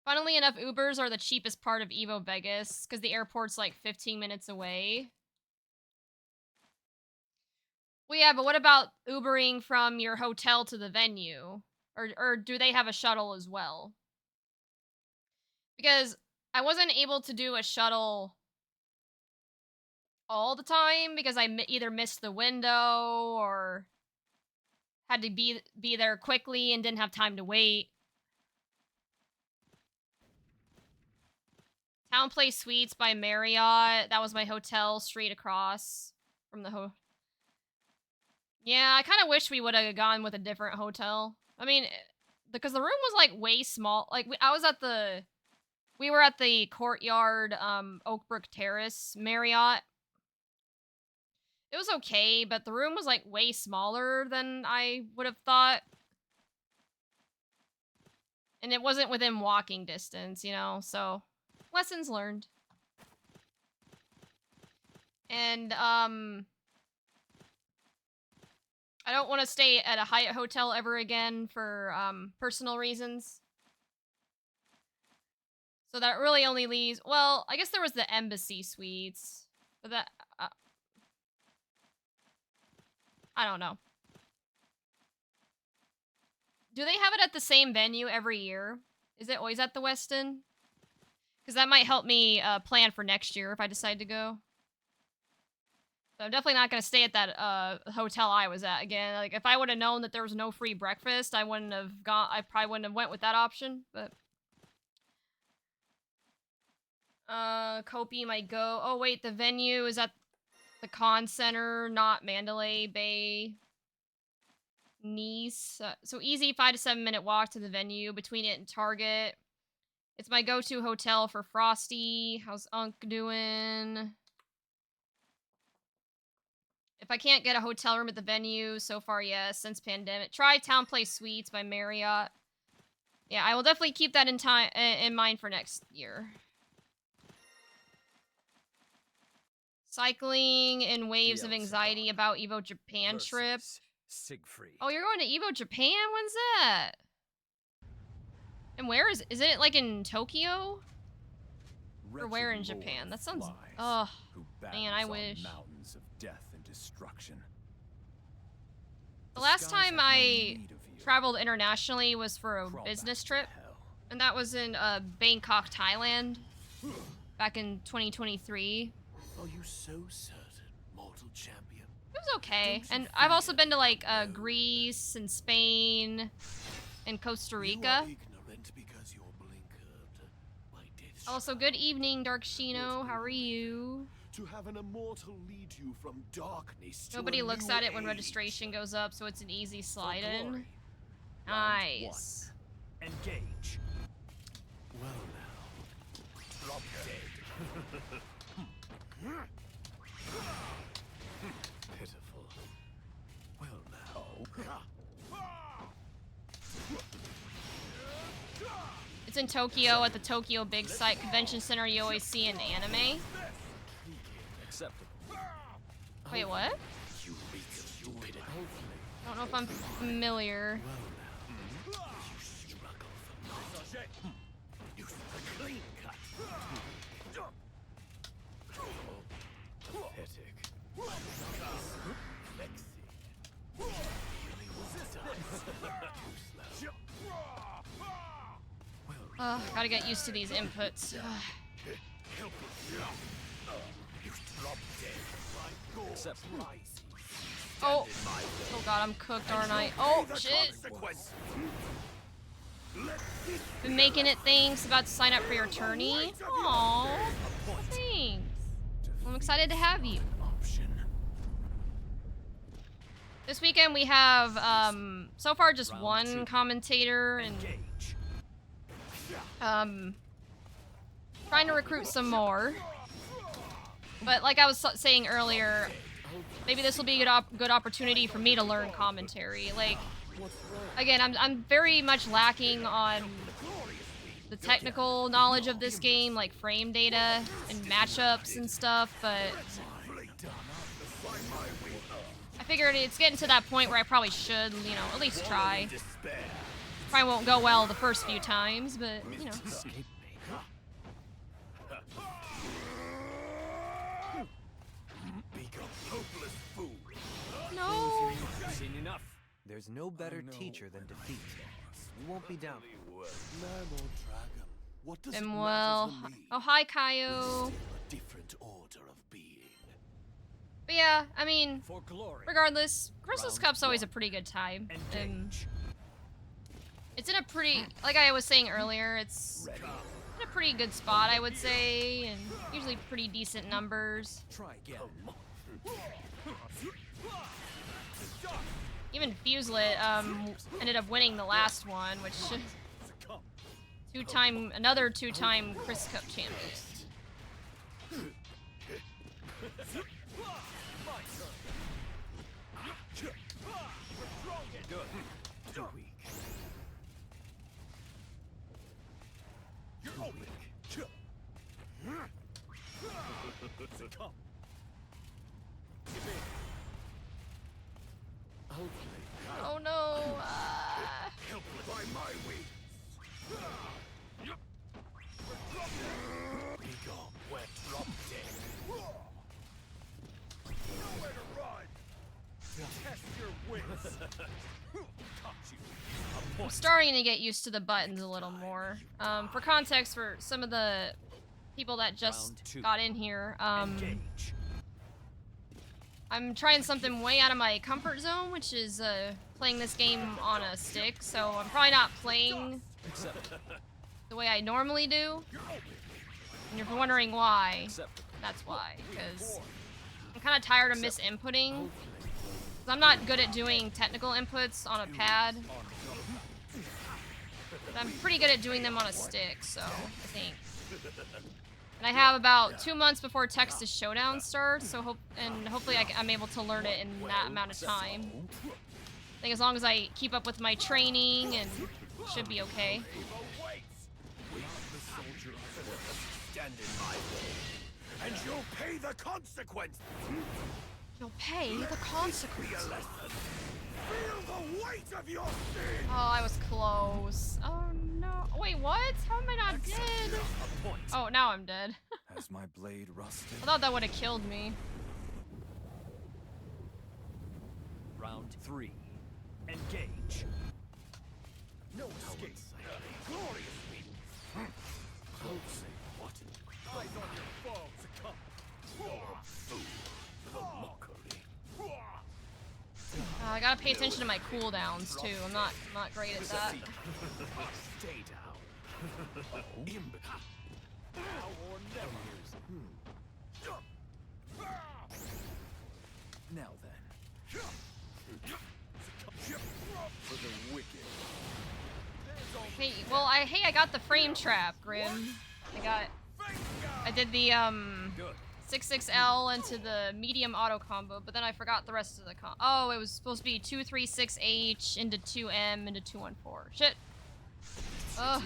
Funnily enough, Ubers are the cheapest part of Evo Vegas, because the airport's like 15 minutes away. Well, yeah, but what about Ubering from your hotel to the venue? Or do they have a shuttle as well? Because I wasn't able to do a shuttle all the time, because I either missed the window, or had to be there quickly and didn't have time to wait. Town Place Suites by Marriott. That was my hotel straight across from the Yeah, I kind of wish we would have gone with a different hotel. I mean, because the room was like way small. Like we were at the Courtyard Oakbrook Terrace Marriott. It was okay, but the room was like way smaller than I would have thought. And it wasn't within walking distance, you know, so lessons learned. And, I don't want to stay at a Hyatt hotel ever again for, personal reasons. So that really only leaves, well, I guess there was the Embassy Suites. But that, I don't know. Do they have it at the same venue every year? Is it always at the Westin? Because that might help me plan for next year if I decide to go. So I'm definitely not going to stay at that hotel I was at again. Like, if I would have known that there was no free breakfast, I wouldn't have gone. I probably wouldn't have went with that option. But Kopi might go. Oh wait, the venue is at the Con Center, not Mandalay Bay. Nice. So easy 5 to 7 minute walk to the venue between it and Target. It's my go-to hotel for Frosty. How's Unk doing? If I can't get a hotel room at the venue, so far, yes, since pandemic. Try Town Place Suites by Marriott. Yeah, I will definitely keep that in mind for next year. Cycling in waves of anxiety about Evo Japan trip. Siegfried. Oh, you're going to Evo Japan? When's that? And where is it like in Tokyo? Or where in Japan? That sounds... Oh, man, I wish. Mountains of death and destruction. The last skies time have no I need of you. traveled internationally was for a Crawl business back to trip, hell. and that was in Bangkok, Thailand, back in 2023. Are you so certain, mortal champion? It was okay, Don't you and I've also fear been to like no. Greece and Spain and Costa You are Rica. ignorant because you're blinkered. My death Also, good evening, Dark Shino. How are you? to have an immortal lead you from darkness to Nobody a looks new at it when age. registration goes up, so it's an easy slide in. glory. Nice. Engage. Well now, drop dead. Pitiful. Well now. It's in Tokyo at the Tokyo Big Sight Convention Center you always see in anime. Acceptable. Wait, what? You reek of stupidity. I don't know if I'm familiar. Well now, you struggle for might. You clean cut. Pathetic. Vexing. Really was done. Too slow. Gotta get used to these inputs. Help it. You drop dead. My gore Acceptable. rises. Oh, In my way. oh god, I'm cooked, aren't I? Pay Oh, the shit. consequence. Let this Been making it, thanks. About to sign up for your tourney. Aww, thanks. I'm excited to have you. option. This weekend we have, so far just Round one two. commentator and, Engage. trying to recruit some more. But like I was saying earlier, maybe this will be a good opportunity for me to learn commentary. Like, again, I'm very much lacking on the technical knowledge of this game, like frame data and matchups and stuff, but I figured it's getting to that point where I probably should, you know, at least try. Despair. Probably won't go well the first few times, but, you know. Escape me. Become hopeless fool. No! Seen enough. There's no better know teacher than defeat. We won't be down. Man or dragon, what does it And matter well, to me? oh hi Kaio. Still a different order of being. But yeah, I mean, For glory. regardless, Crystal's Round Cup's always one. a pretty good time. Engage. It's in a pretty, like I was saying earlier, it's Ready. in a pretty good spot, I would say, and usually pretty decent numbers. Try again. Even Fuselit ended up winning the last one, which another two-time Chris Cup champion. Too weak. You're weak. Succumb. Give in. Hopefully. Oh no! Helpless by my wings. Be gone. We're drop dead. Nowhere to run. Test your wits. Caught you. I'm starting to get used to the buttons a little more. For context, for some of the people that just Round two. got in here, Engage. I'm trying something way out of my comfort zone, which is playing this game on a stick, so I'm probably not playing the way I normally do. And if you're wondering why, that's why, because I'm kind of tired of misinputting. 'Cause I'm not good at doing technical inputs on a pad, but I'm pretty good at doing them on a stick, so I think. And I have about 2 months before Texas Showdown starts, so hopefully I'm able to learn it in that amount of time. I think as long as I keep up with my training, and should be okay. Stand in my way, and you'll pay the consequence. You'll pay the consequences. Feel the weight of your sin. Oh, I was close. Oh no. Wait, what? How am I not dead? Oh, now I'm dead. Has my blade rusted? I thought that would have killed me. Round 3. Engage. No escape. Glorious meeting. Don't say what. Eyes on your foe. Succumb. You're a fool for the mockery. I gotta pay attention to my cooldowns too. I'm not great at that. Stay down. Now or never. Now then. For the wicked. Hey, well, I got the frame trap, Grim. I did the Good. 6-6L into the medium auto combo, but then I forgot the rest of the oh, it was supposed to be 2-3-6H into 2M into 2-1-4. Shit. Ugh.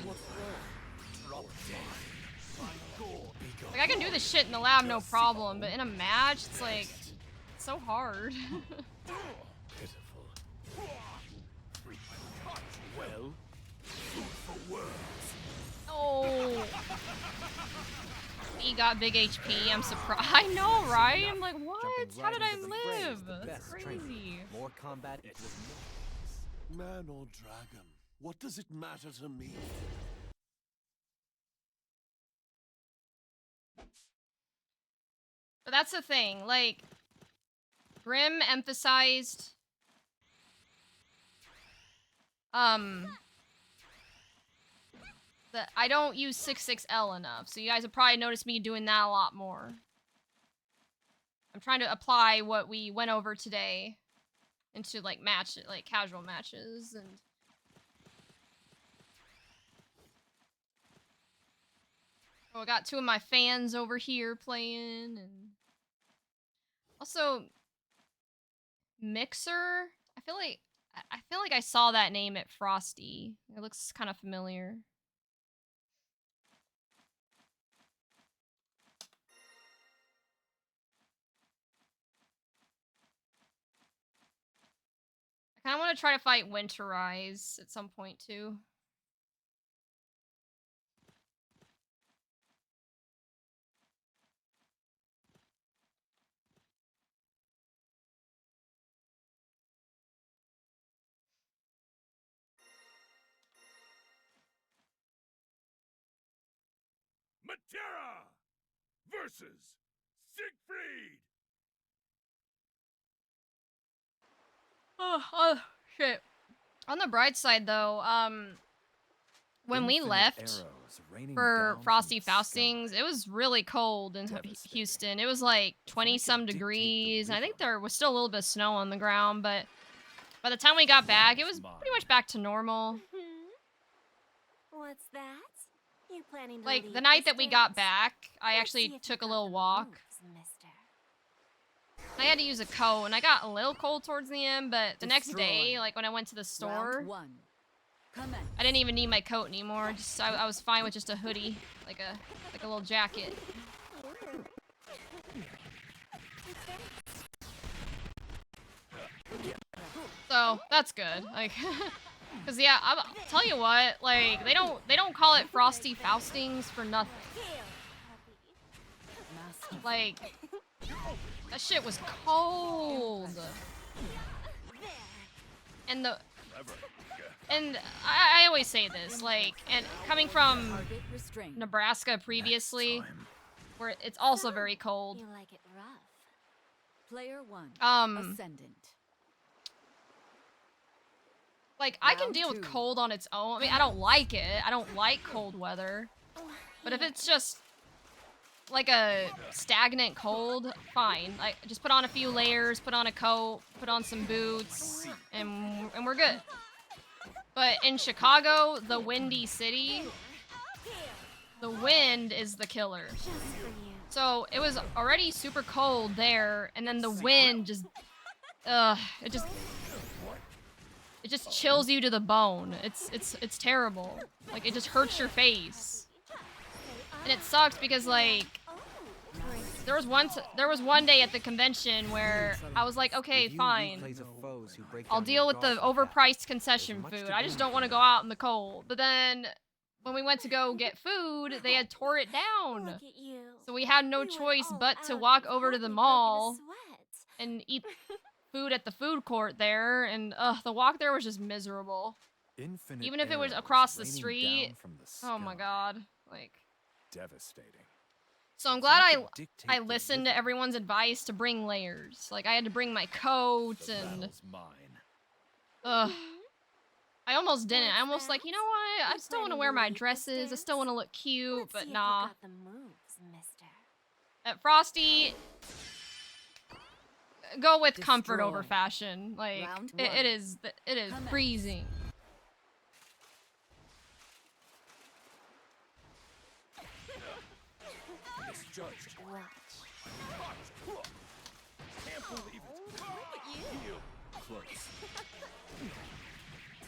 Like, I can do this shit in the lab, no problem, but in a match, it's like, it's so hard. Pitiful. Well, food for words. Oh. He got big HP. I'm surprised. I know, right? I'm like, what? Jumping How right did I into the fray is live? the That's best training. crazy. More combat equals more. Man or dragon, what does it matter to me? But that's the thing, like, Grim emphasized, that I don't use 6-6L enough, so you guys have probably noticed me doing that a lot more. I'm trying to apply what we went over today into, like, casual matches, and... Oh, I got two of my fans over here playing, and... Also, Mixer? I feel like I saw that name at Frosty. It looks kind of familiar. I kind of want to try to fight Winterize at some point too. Matera versus Siegfried. Oh, shit. On the bright side, though, when we Infinite left arrows raining for down Frosty from the Faustings, sky. it was really cold in Devastating. Houston. It was like 20-some dictate the degrees, and I think rhythm. there was still a little bit of snow on the ground, but by the time we got back, it was pretty much back to normal. What's that? You planning to Like, leave the night this that we got dance? back, I Let's actually see if took a you've got little the walk. moves, mister. I had to use a coat, and I got a little cold towards the end, but the next day, Destroy. like when I went to the store, Round 1. Commence. I didn't even need my coat anymore. Just I was fine with just a hoodie, like a little jacket. So that's good. Like, cause yeah, I'll tell you what, like they don't call it Frosty Faustings for nothing. Master. Like, that shit was cold. And I always say this, like, and coming from Target restrained. Nebraska previously, where it's also very cold. You like it rough. Player 1. Ascendant. Like, I can Round deal with 2. cold on its own. I mean, I don't like it. I don't like cold weather. But if it's just like a stagnant cold, fine. Like, just put on a few layers, put on a coat, put on some boots, and we're good. But in Chicago, the windy city, the wind is the killer. Just for you. So it was already super cold there, and then the wind just, it just chills you to the bone. It's terrible. Like, it just hurts your face. And it sucks because, like, there was one day at the convention where I was like, okay, Review fine. replays of foes who break I'll down deal your with the guards like that. overpriced concession much food. to I just do. don't want to go out in the cold. But then when we went to go get food, they had tore it down. Look at you. So we had no You went choice all but to out walk and over to the probably broke in a mall sweat. and eat food at the food court there, and the walk there was just miserable. Infinite Even if it was arrows across the raining street. down from the Oh my sky. god. Like, Devastating. so I'm If glad I I could dictate I the listened to rhythm, everyone's advice to bring layers. Like, I had to bring my coat The and battle's mine. ugh. I almost didn't. I What's almost like, that? you know what? I You still want to planning wear to my lead this dresses. I still dance? want to look cute, Let's but see if nah. you got the moves, mister. At Frosty, go with comfort over Destroy. fashion. Like, Round it one. is Commence. freezing. Misjudged. Watch. Can't believe it. Look at you. You. Close.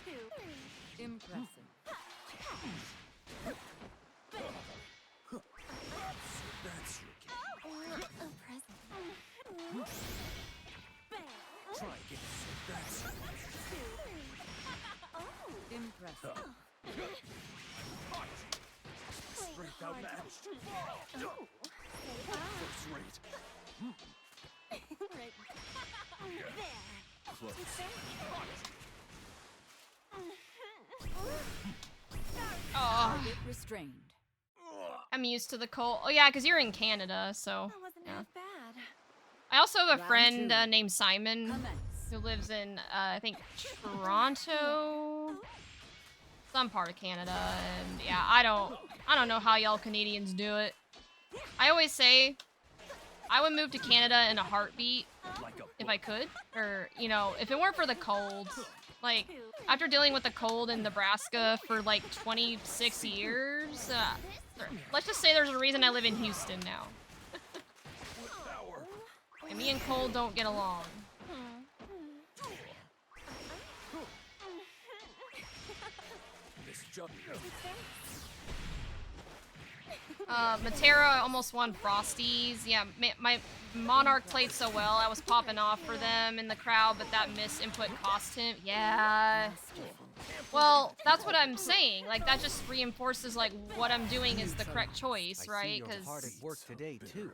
Two. Impressive. That's your game. A present. Bam. Try again. That's your Oh. Impressive. strength outmatched. Oh. First rate. Right. There. Close. Oh, Target restrained. I'm used to the cold. Oh yeah, because you're in Canada, so That wasn't yeah. half bad. I also have a Round friend two. named Simon Commence. who lives in I think Toronto, some part of Canada, and yeah, I don't know how y'all Canadians do it. I always say I would move to Canada in a heartbeat Like a if I could, or you know, if it weren't for the cold. Like, after dealing with the cold in Nebraska for like 26 years, let's just say there's a reason I live in Houston now. power. And me and cold don't get along. Misjudged. Matera almost won Frosties. Yeah, my Monarch played so well. I was popping off for them in the crowd, but that miss input cost him. Yeah. Well, that's what I'm saying. Like, that just reinforces, like, what I'm doing is the correct choice, I see right? you're hard at Because work today too.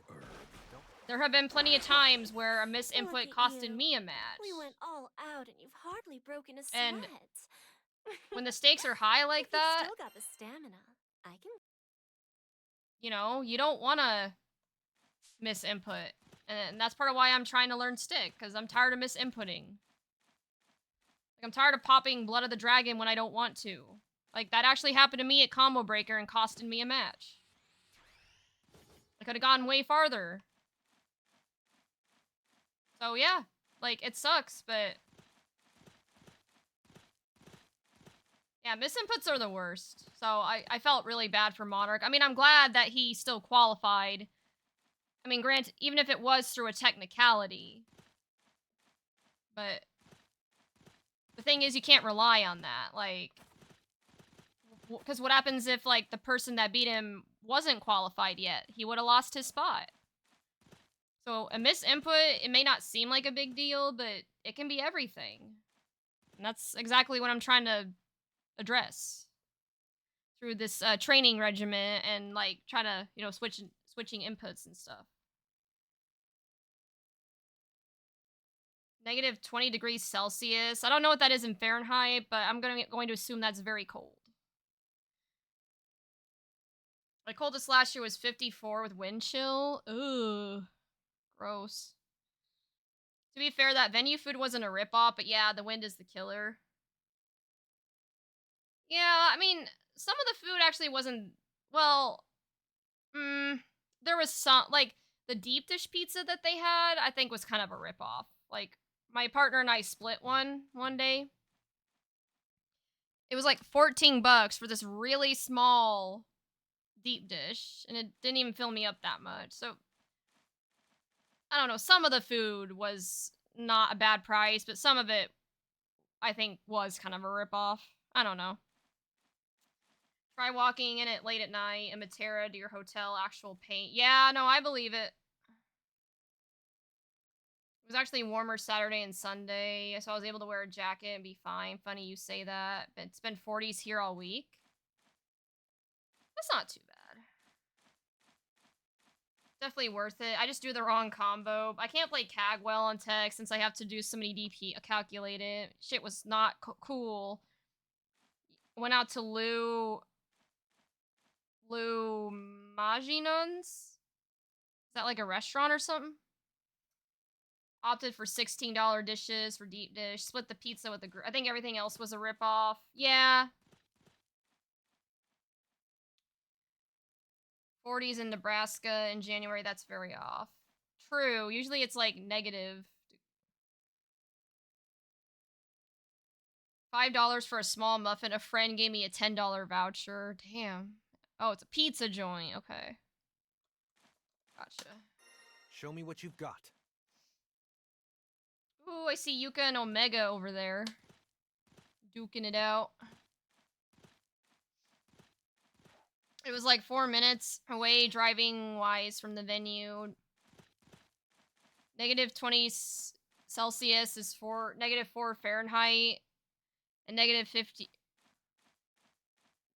there have been plenty of times where a miss Look input at costed you. me a match. We went all out and you've hardly broken a sweat. And when the stakes are high like You've that, still got the stamina. I can. you know, you don't want to miss input. And that's part of why I'm trying to learn stick, because I'm tired of miss inputting. Like, I'm tired of popping Blood of the Dragon when I don't want to. Like, that actually happened to me at Combo Breaker and costed me a match. I could have gone way farther. So, yeah. Like, it sucks, but... yeah, misinputs are the worst. So, I felt really bad for Monarch. I mean, I'm glad that he still qualified. I mean, granted, even if it was through a technicality. But... the thing is, you can't rely on that. Like... because what happens if, like, the person that beat him wasn't qualified yet? He would have lost his spot. So, a misinput, it may not seem like a big deal, but it can be everything. And that's exactly what I'm trying to address through this training regimen and, like, try to, you know, switching inputs and stuff. Negative 20 degrees Celsius. I don't know what that is in Fahrenheit, but I'm going to assume that's very cold. My coldest last year was 54 with wind chill. Ugh. Gross. To be fair, that venue food wasn't a ripoff, but yeah, the wind is the killer. Yeah, I mean, some of the food actually wasn't, well, there was some, like, the deep dish pizza that they had, I think was kind of a ripoff. Like, my partner and I split one day. It was like $14 for this really small deep dish, and it didn't even fill me up that much. So, I don't know, some of the food was not a bad price, but some of it, I think, was kind of a ripoff. I don't know. Try walking in it late at night in Matera to your hotel, actual paint. Yeah, no, I believe it. It was actually warmer Saturday and Sunday, so I was able to wear a jacket and be fine. Funny you say that. It's been 40s here all week. That's not too bad. definitely worth it. I just do the wrong combo. I can't play CAG well on tech since I have to do so many DP calculated. Shit was not cool. Went out to Lou Maginons? Is that like a restaurant or something? Opted for $16 dishes for deep dish. Split the pizza with the group. I think everything else was a ripoff. Yeah. 40s in Nebraska in January. That's very off. True. Usually it's like negative. $5 for a small muffin. A friend gave me a $10 voucher. Damn. Oh, it's a pizza joint. Okay. Gotcha. Show me what you've got. Ooh, I see Yuka and Omega over there. Duking it out. It was like 4 minutes away driving-wise from the venue. -20 Celsius is -4 Fahrenheit. And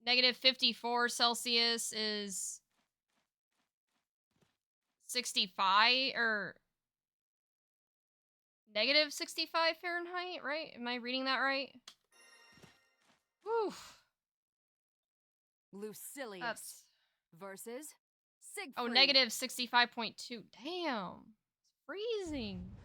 -54 Celsius is 65, or -65 Fahrenheit, right? Am I reading that right? Oof. Lucilius That's... versus Siegfried. Oh, -65.2. Damn. It's freezing.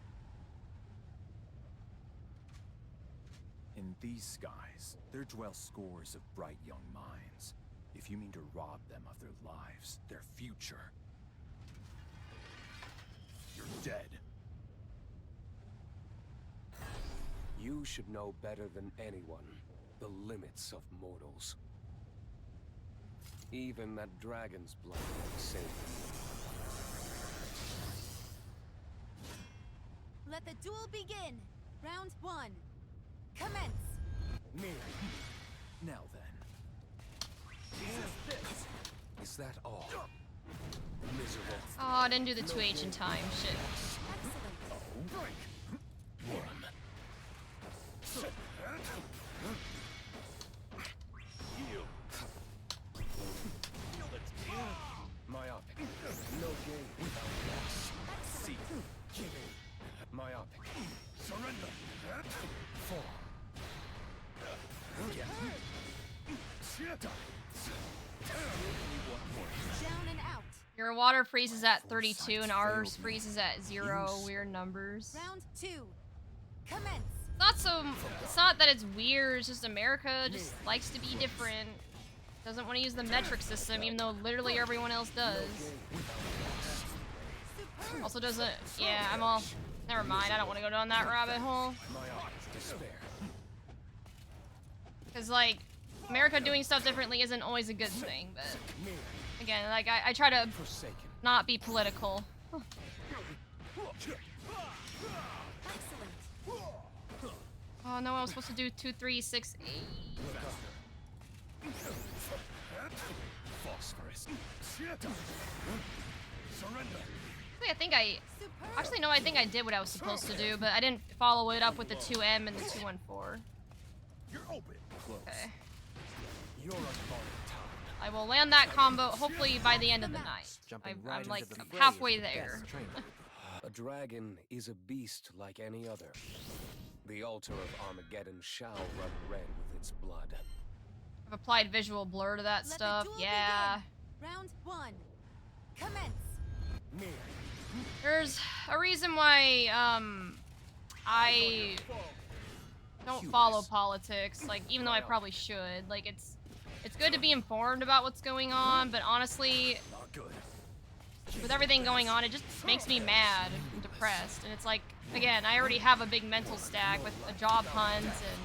In these skies, there dwell scores of bright young minds. If you mean to rob them of their lives, their future, you're dead. You should know better than anyone the limits of mortals. Even that dragon's blood won't save them. Let the duel begin. Round 1. Commence. Now then. Is that all? Miserable. Oh, I didn't do the 2H in time. Shit. Excellent. Myopic. No gain without loss. See. Myopic. Surrender. Fall. Down and out. Your water freezes at 32 and ours freezes at 0. Weird numbers. Round 2. Commence. It's not that it's weird, it's just America just likes to be different. Doesn't want to use the metric system, even though literally everyone else does. Also doesn't... Yeah, I'm all... Never mind, I don't want to go down that rabbit hole. Because, like, America doing stuff differently isn't always a good thing, but... Again, like, I try to not be political. Oh no, I was supposed to do 2, 3, 6, 8. Phosphorus. Surrender. Actually, no, I think I did what I was supposed to do, but I didn't follow it up with the 2M and the 214. You're open. Okay. You're on borrowed time. I will land that combo hopefully by the end of the night. Jumping I'm right like into the I'm fray halfway is the there. best training. A dragon is a beast like any other. The altar of Armageddon shall run red with its blood. I've applied visual blur to that Let the stuff. duel Yeah. begin. Round 1. Commence. There's a reason why I don't follow politics, like, even though I probably should. Like, it's good to be informed about what's going on, but honestly, Not good. with everything going on, it just makes me mad and depressed. And it's like, again, I already have a big mental stack with a job hunt and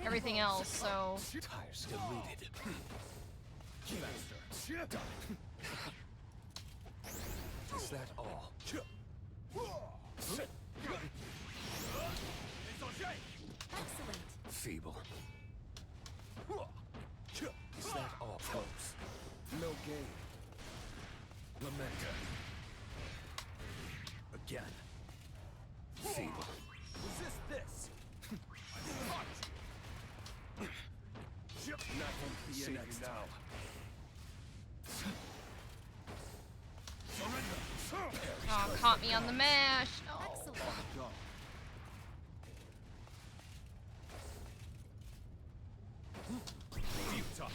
everything else, so... Tires deleted. Is that all? Excellent. Feeble. Is that all? Close. No gain. Lamenta. Again. Feeble. Resist this. Nothing See see you you next now. Surrender. Oh, caught me on the mash. No. Excellent. Go.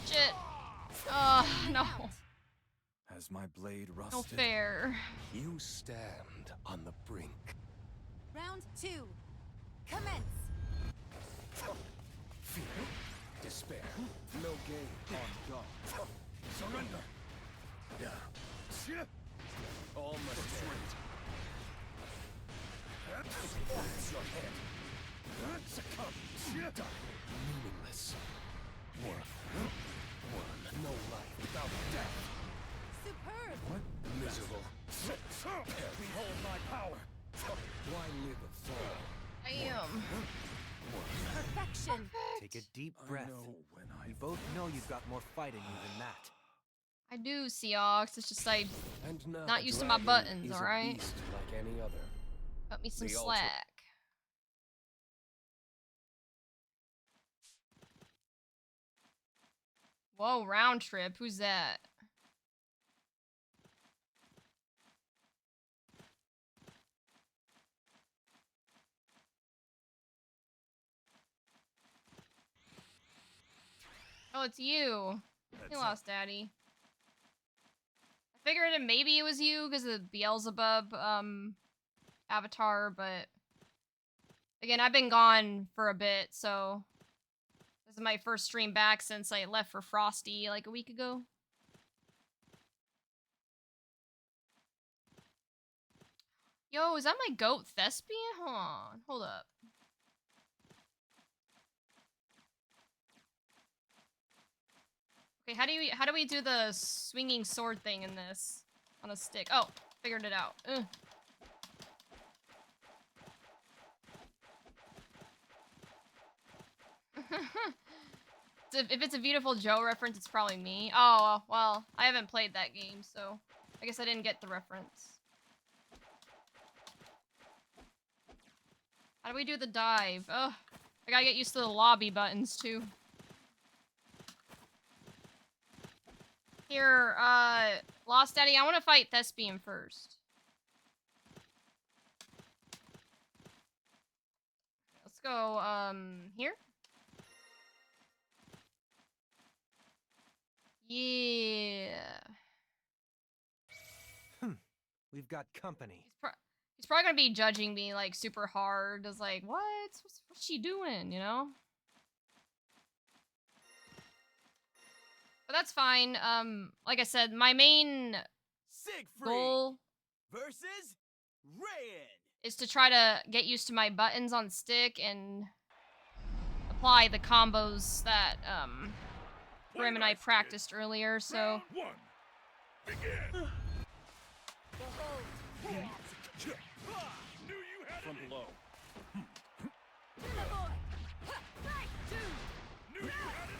Shit. No. Has my blade rusted? No fair. You stand on the brink. Round 2. Commence. Fear, despair, no gain. On guard. Surrender. Yeah. All must wait. That's your head. Succumb. Die. Meaningless. Worth. One. No life without death. Superb. What? Miserable. Behold my power. Why live a fall? I am. Perfection. Take a deep I breath. know when I We both know you've got more fight in you than that. I do, Seahawks. It's just I And now Not a used to my dragon buttons, is a alright? beast like any other. cut me some The altar. slack. Whoa, round trip. Who's that? Oh, it's you. You lost, Daddy. I figured maybe it was you because of the Beelzebub avatar, but again, I've been gone for a bit, so this is my first stream back since I left for Frosty like a week ago. Yo, is that my goat Thespian? Hold on, hold up. Okay, how do we do the swinging sword thing in this on a stick? Oh, figured it out. Ugh. If it's a Beautiful Joe reference, it's probably me. Oh, well, I haven't played that game, so I guess I didn't get the reference. How do we do the dive? Ugh, I gotta get used to the lobby buttons, too. Here, Lost Daddy, I want to fight Thespian first. Let's go, here? Yeah. We've got company. He's probably gonna be judging me, like, super hard. It's like, what's she doing, you know? But that's fine. Like I said, my main Siegfried goal versus Red. is to try to get used to my buttons on stick and apply the combos that, Grim and I practiced earlier, so... Round 1. Begin. Behold. Knew you had From it. below. To the boy. Right. 2. Knew you had it.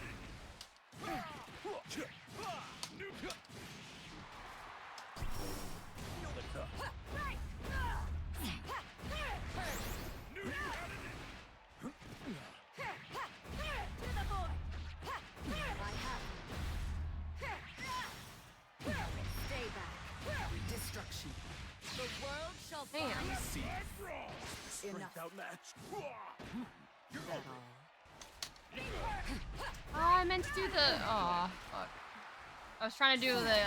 Knew. Feel the cup. Right. Knew you had it. To the boy. I have you. Stay back. Destruction. The world shall Damn. find See. Strength enough. outmatched. You're At over. all. Oh, I meant to do the... Aw, fuck. I was trying to do the,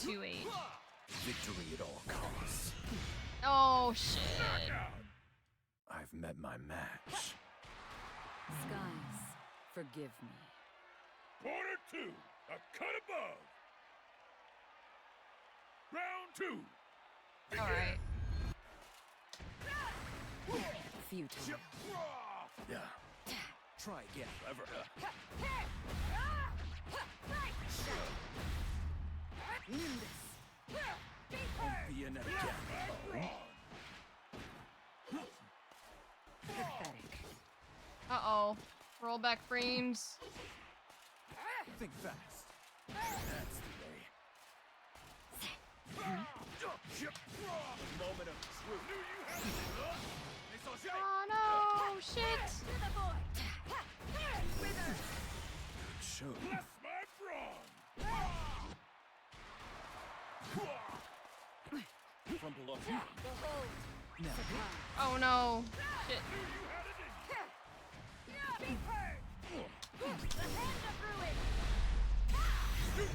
2-8. Victory at all costs. Oh, shit. I've met my match. Skies, forgive me. Quarter 2. A cut above. Round 2. Alright. Futile. Yeah. Try again. Clever. Nimbus. Be in again. Pathetic. Uh-oh. Rollback frames. Think fast. That's the way. Moment of truth. Knew you had it. Oh, no. Shit. To the boy. Wither. Show. Bless my brawn. From crumble off. Behold. Now, Oh no. Shit.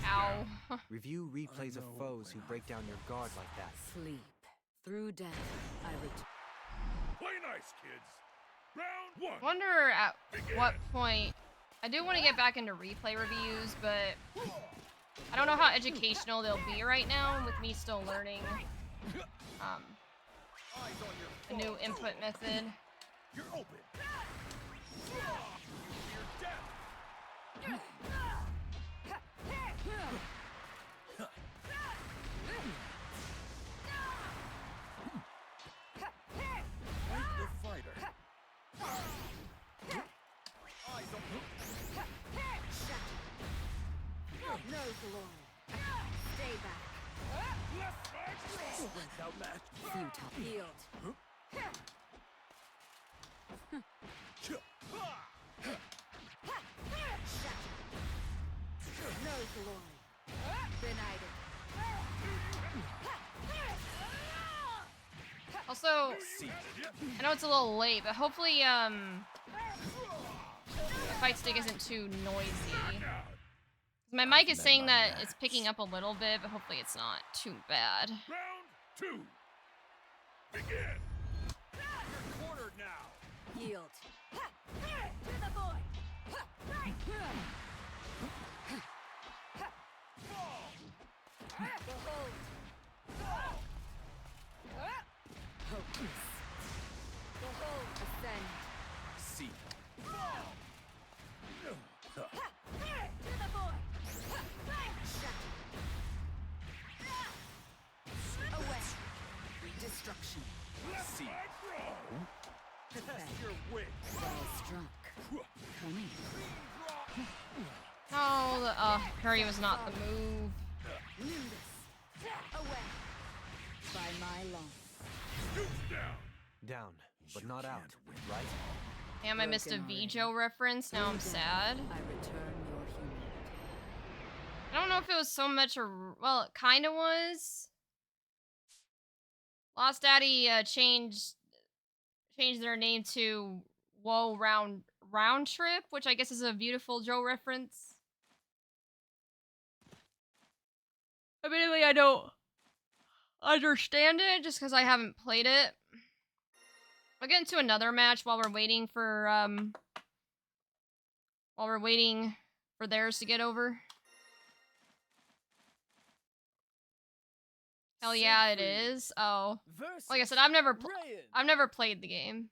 Ow. Review replays of foes who break down your guard like that. Sleep. Through death, I return. Play nice, kids. Round 1. Wonder at what point. I do want to get back into replay reviews, but I don't know how educational they'll be right now with me still learning a new input method. You're open. You fear death. Fight the fighter. Eyes open. No glory. Stay back. Strength outmatched. Futile. Yield. No glory. Benighted. Also, I know it's a little late, but hopefully the fight stick isn't too noisy. My mic is saying that it's picking up a little bit, but hopefully it's not too bad. Round 2. Begin. You're cornered now. Yield. Behold. Hopeless. Behold. Ascend. see. Away. Destruction. See. Pathetic. Your wit. Well struck. Cunning. Oh, the parry was not the move. Nimbus. Away. By my law. Scoops down. Down, but not out, win. right? Damn, I missed a Broken already. Vijo reference. Now I'm sad. I return your humanity. I don't know if it was so much a... Well, it kind of was. Lost Daddy changed their name to Whoa Round Trip, which I guess is a Beautiful Joe reference. Admittedly, I don't understand it just because I haven't played it. I'll get into another match while we're waiting for theirs to get over. Hell yeah, it is. Oh, like I said, I've never played the game.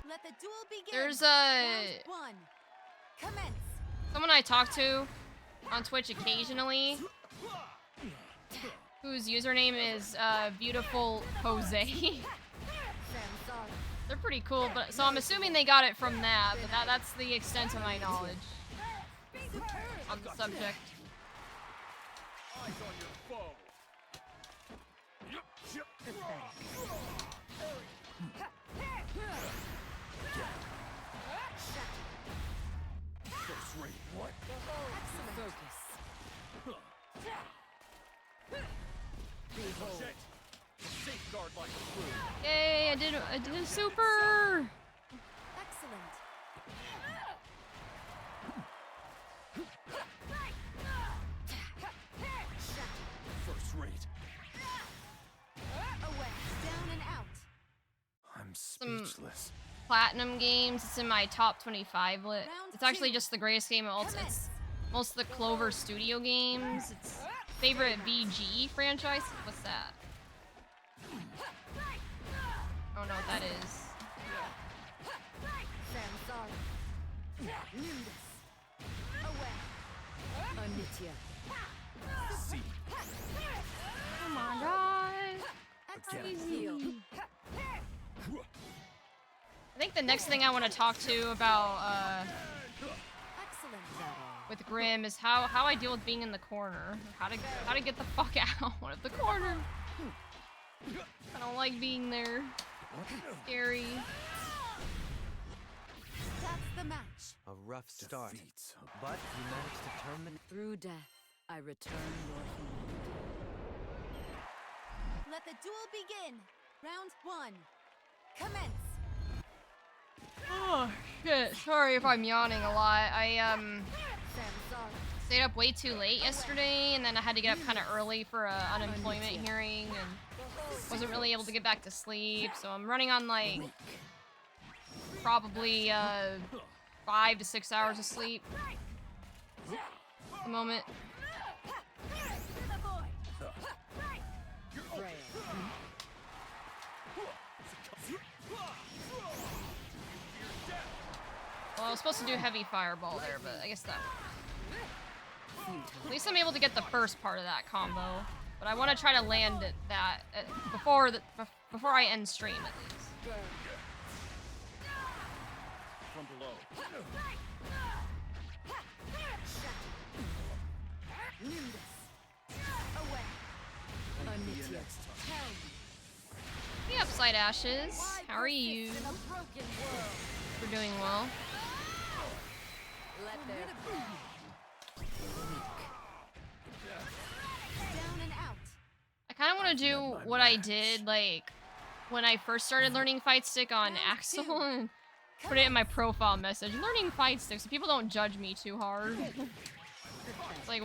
Let the duel begin. There's Round one. Commence. someone I talk to on Twitch occasionally whose username is Beautiful Jose. They're pretty cool, but so I'm assuming they got it from that, but that's the extent of my knowledge on the subject. Eyes on your foe. First rate. What? Focus. Behold. Safeguard like a crew. Yay! I did a super. Excellent. First rate. Away. Down and out. I'm speechless. Platinum games. It's in my top 25 list. It's actually just the greatest game of all time. It's most of the Clover Studio games. It's favorite VG franchise. What's that? I don't know what that is. Samsara. Nimbus. Away. Anitya. See. Oh my god. Again. Heal. I think the next thing I want to talk to about Excellent. with Grim is how I deal with being in the corner. How to get the fuck out of the corner. I don't like being there. It's scary. That's the match. A rough start, Defeat. but you managed to turn the... Through death, I return your humanity. Let the duel begin. Round 1. Commence. Oh shit! Sorry if I'm yawning a lot. I Samsara. stayed up way too late yesterday, and then I had to get up kind of early for a unemployment hearing, and wasn't really able to get back to sleep. So I'm running on like probably 5 to 6 hours of sleep at the moment. Well, I was supposed to do heavy fireball there, but I guess that works. At least I'm able to get the first part of that combo, but I want to try to land it before I end stream at least. From below. Hey, Upside Ashes. How are you? We're doing well. Let there down and out. I kind of want to do what I did, like, when I first started learning Fight Stick on Axel, and put it in my profile message. Learning Fight Stick so people don't judge me too hard. It's like,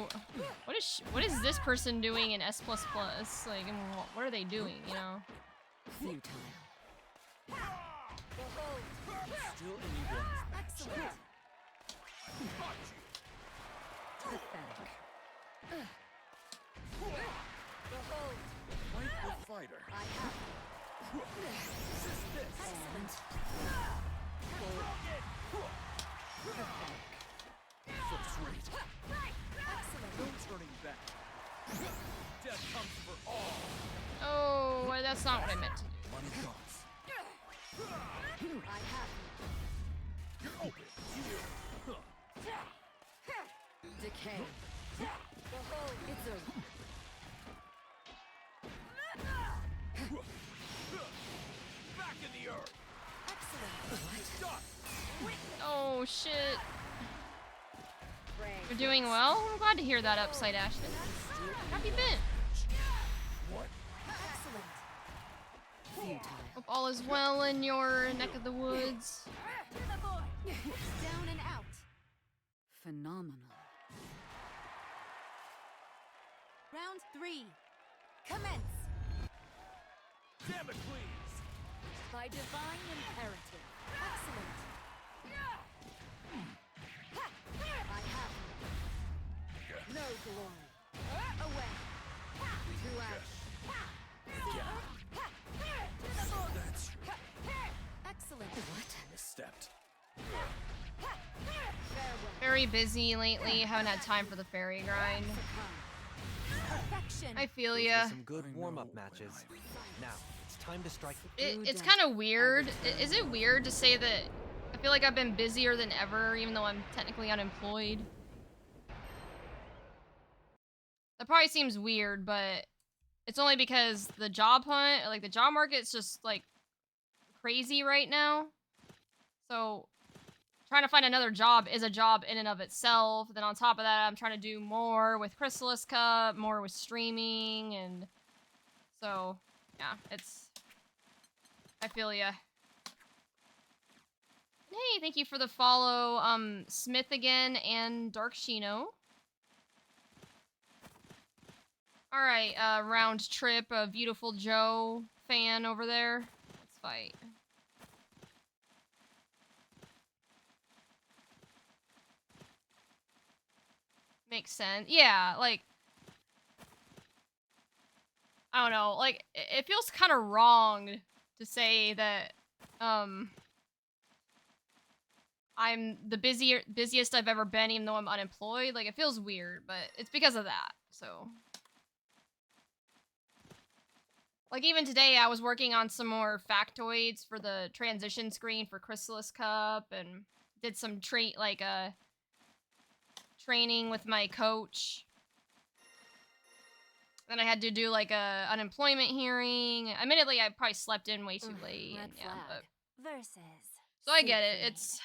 what is this person doing in S++? Like, and what are they doing, you know? Futile. Still anyone's Excellent. Pathetic. Fight the fighter. I have excellent. Foot's rate. Excellent. No turning back. Death comes for all. Oh, well, that's not what I meant to do. Money comes. I have You're open. decay. It's over. Back in the earth. Excellent. Oh, shit. Pray. You're doing well? I'm glad to hear that, Upside Ashton. How have you been? What? Excellent. Futile. Hope all is well in your neck of the woods. Down and out. Phenomenal. Round 3. Commence. Damocles. By divine imperative. Excellent. I have no glory. Away. To ash. That's Excellent. What? misstepped. Farewell. Very busy lately. Haven't had time for the fairy grind. Perfection. I feel Those ya. were some good warm-up matches. Now, it's time to strike. It's kind of weird. Is it weird to say that I feel like I've been busier than ever, even though I'm technically unemployed? That probably seems weird, but it's only because the job hunt, like the job market's just like crazy right now. So trying to find another job is a job in and of itself. Then on top of that, I'm trying to do more with Chrysalis Cup, more with streaming, and so yeah, I feel ya. Hey, thank you for the follow, Smith again and Dark Shino. Alright, round trip, Beautiful Joe fan over there. Let's fight. Makes sense. Yeah, like, I don't know, like, it feels kind of wrong to say that, I'm the busiest I've ever been, even though I'm unemployed. Like, it feels weird, but it's because of that, so. Like, even today, I was working on some more factoids for the transition screen for Chrysalis Cup, and did some training with my coach. Then I had to do, like, a unemployment hearing. Admittedly, I probably slept in way too late. Red And, yeah, flag. but Versus. so I get it. It's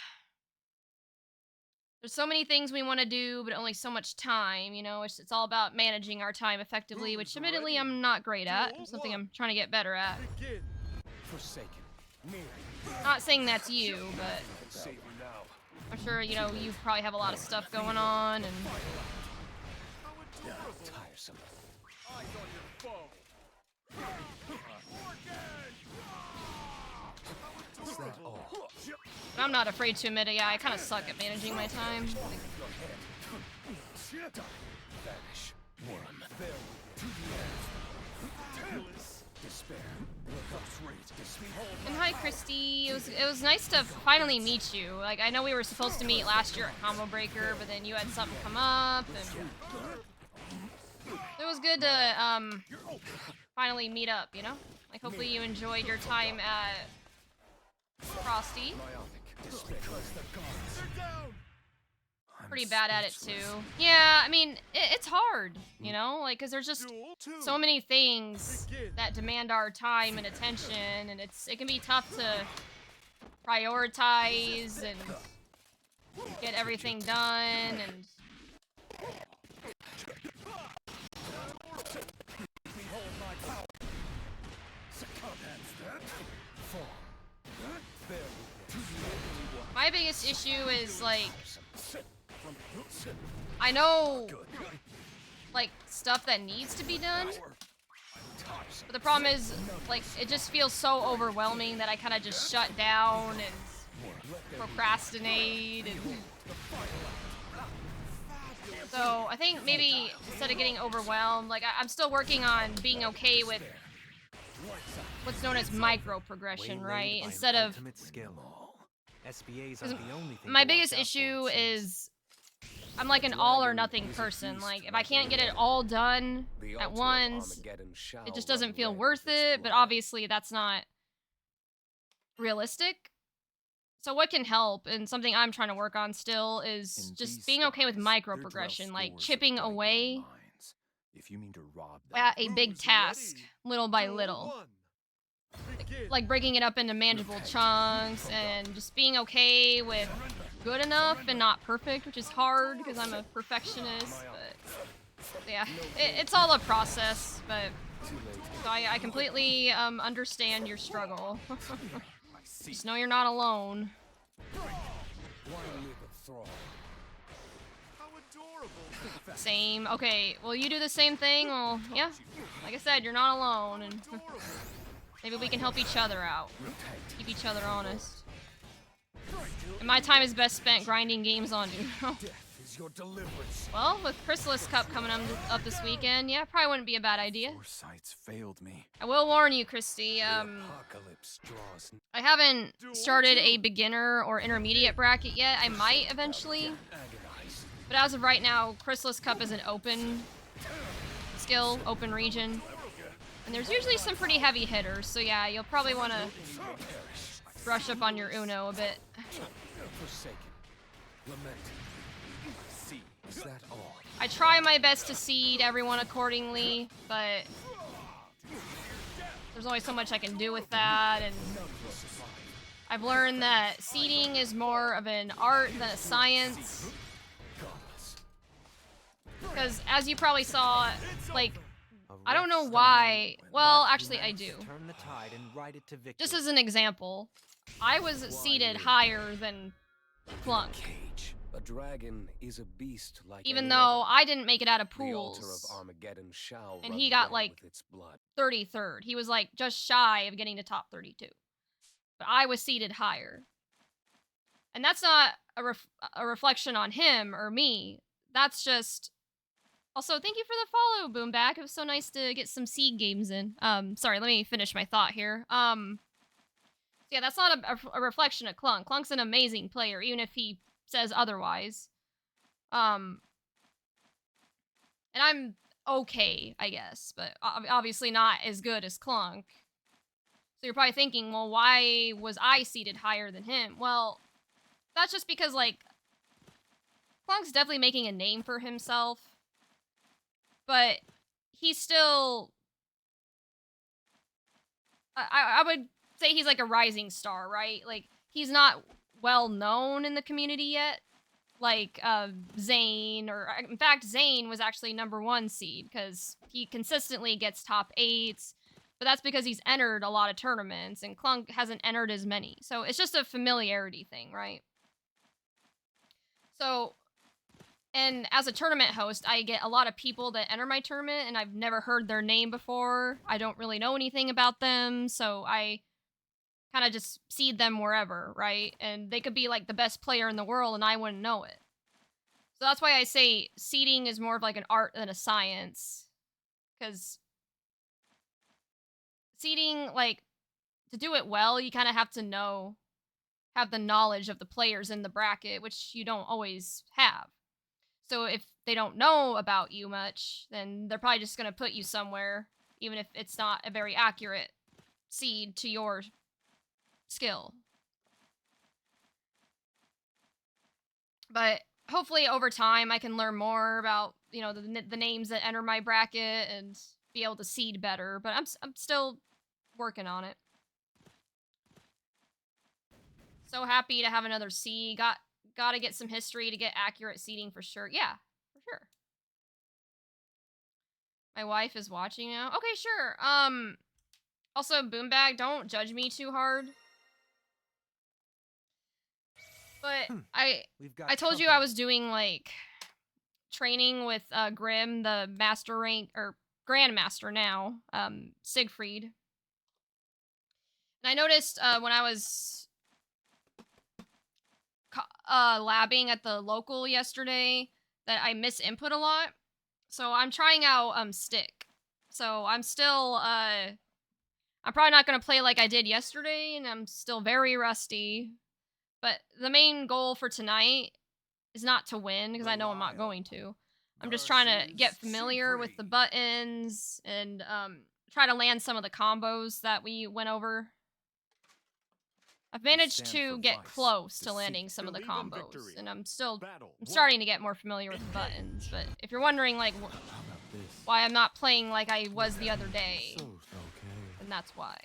there's so many things we want to do, but only so much time. You know, it's all about managing our time effectively, which admittedly I'm not great at. It's something I'm trying to get better at. Begin. Forsaken. Near. Not saying that's you, but Save you now. I'm sure you know you probably have a lot of stuff going on, and Tiresome. Eyes on your foe. Is that all? but I'm not afraid to admit it. Yeah, I kind of suck at managing my time. Vanish. Worm. Despair. And hi, Christy. It was nice to finally meet you. Like, I know we were supposed to meet last year at Combo Breaker, but then you had something come up, and it was good to finally meet up. You know, like hopefully you enjoyed your time at Frosty. Pretty bad at it too. Yeah, I mean, it's hard, you know, like, cause there's just so many things that demand our time and attention, and it can be tough to prioritize and get everything done, and my biggest issue is like, I know like stuff that needs to be done, but the problem is like it just feels so overwhelming that I kind of just shut down and procrastinate, and so I think maybe instead of getting overwhelmed, like I'm still working on being okay with what's known as micro progression, right? Instead of ultimate skill. SBAs are 'cause the only thing my to watch biggest out for, issue it seems. is I'm like an all or nothing person. Like if I can't get it all done The at altar of once, Armageddon shall it just run doesn't feel red worth with its it, but blood. obviously that's not realistic. So what can help, and something I'm trying to work on still, is In just these being okay with skies, micro there dwell progression, like scores of chipping bright young away minds. If you mean to rob them, at a big Who's task, ready? little by Duel little. one. Begin. Like breaking it up into manageable chunks, and just being okay with good enough and not perfect, which is hard because I'm a perfectionist, but yeah, it's all a process, but so I completely understand your struggle. Just know you're not alone. Why live a thrall? How adorable. Same. Okay, well, you do the same thing. Well, yeah, like I said, you're not alone, and Adorable. maybe we can help each other out. Keep each other honest. And my time is best spent grinding games on Uno. Death is your deliverance. Well, with Chrysalis Cup coming up this weekend, yeah, probably wouldn't be a bad idea. foresight's failed me. I will warn you, Christy. The apocalypse draws. I haven't started a beginner or intermediate bracket yet. I might eventually, Agonize. but as of right now, Chrysalis Cup is an open skill, open region, and there's usually some pretty heavy hitters. So yeah, you'll probably want to brush up on your Uno a bit. Forsaken. Lament. See. Is that all? I try my best to seed everyone accordingly, but there's only so much I can do with that, and I've learned that seeding is more of an art than a science. Because as you probably saw, like, I don't know why. Well, actually, I do. Turn the tide and ride it to victory. Just as an example, I was seated higher than Clunk, Cage. A dragon is a beast like even any though other. I didn't make it out of The altar pools. of Armageddon shall And run he got, red like, with its blood. 33rd. He was like just shy of getting to top 32. But I was seated higher. And that's not a reflection on him or me. That's just... Also, thank you for the follow, Boomback. It was so nice to get some seed games in. Sorry, let me finish my thought here. Yeah, that's not a reflection of Clunk. Clunk's an amazing player, even if he says otherwise. And I'm okay, I guess, but obviously not as good as Clunk. So you're probably thinking, well, why was I seated higher than him? Well, that's just because, like, Clunk's definitely making a name for himself, but he's still... I would say he's like a rising star, right? Like, he's not well known in the community yet. like Zane, or in fact, Zane was actually #1 seed because he consistently gets top 8s, but that's because he's entered a lot of tournaments, and Clunk hasn't entered as many. So it's just a familiarity thing, right? So, and as a tournament host, I get a lot of people that enter my tournament, and I've never heard their name before. I don't really know anything about them, so I kind of just seed them wherever, right? And they could be like the best player in the world, and I wouldn't know it. So that's why I say seeding is more of like an art than a science. Because seeding, like, to do it well, you kind of have to have the knowledge of the players in the bracket, which you don't always have. So if they don't know about you much, then they're probably just going to put you somewhere, even if it's not a very accurate seed to your skill. But hopefully over time I can learn more about, you know, the names that enter my bracket and be able to seed better, but I'm still working on it. So happy to have another seed. Got to get some history to get accurate seeding for sure. Yeah, for sure. My wife is watching now. Okay, sure. Also, Boombag, don't judge me too hard. But I told you I was doing like training with Grim, the master rank or grandmaster now, Siegfried. And I noticed when I was labbing at the local yesterday that I miss input a lot. So I'm trying out Stick. So I'm still I'm probably not gonna play like I did yesterday, and I'm still very rusty. But the main goal for tonight is not to win, because I know I'm not going to. I'm just trying to get familiar with the buttons and try to land some of the combos that we went over. I've managed to get close to landing some of the combos, and I'm starting to get more familiar with the buttons. But if you're wondering, like, why I'm not playing like I was the other day, then that's why.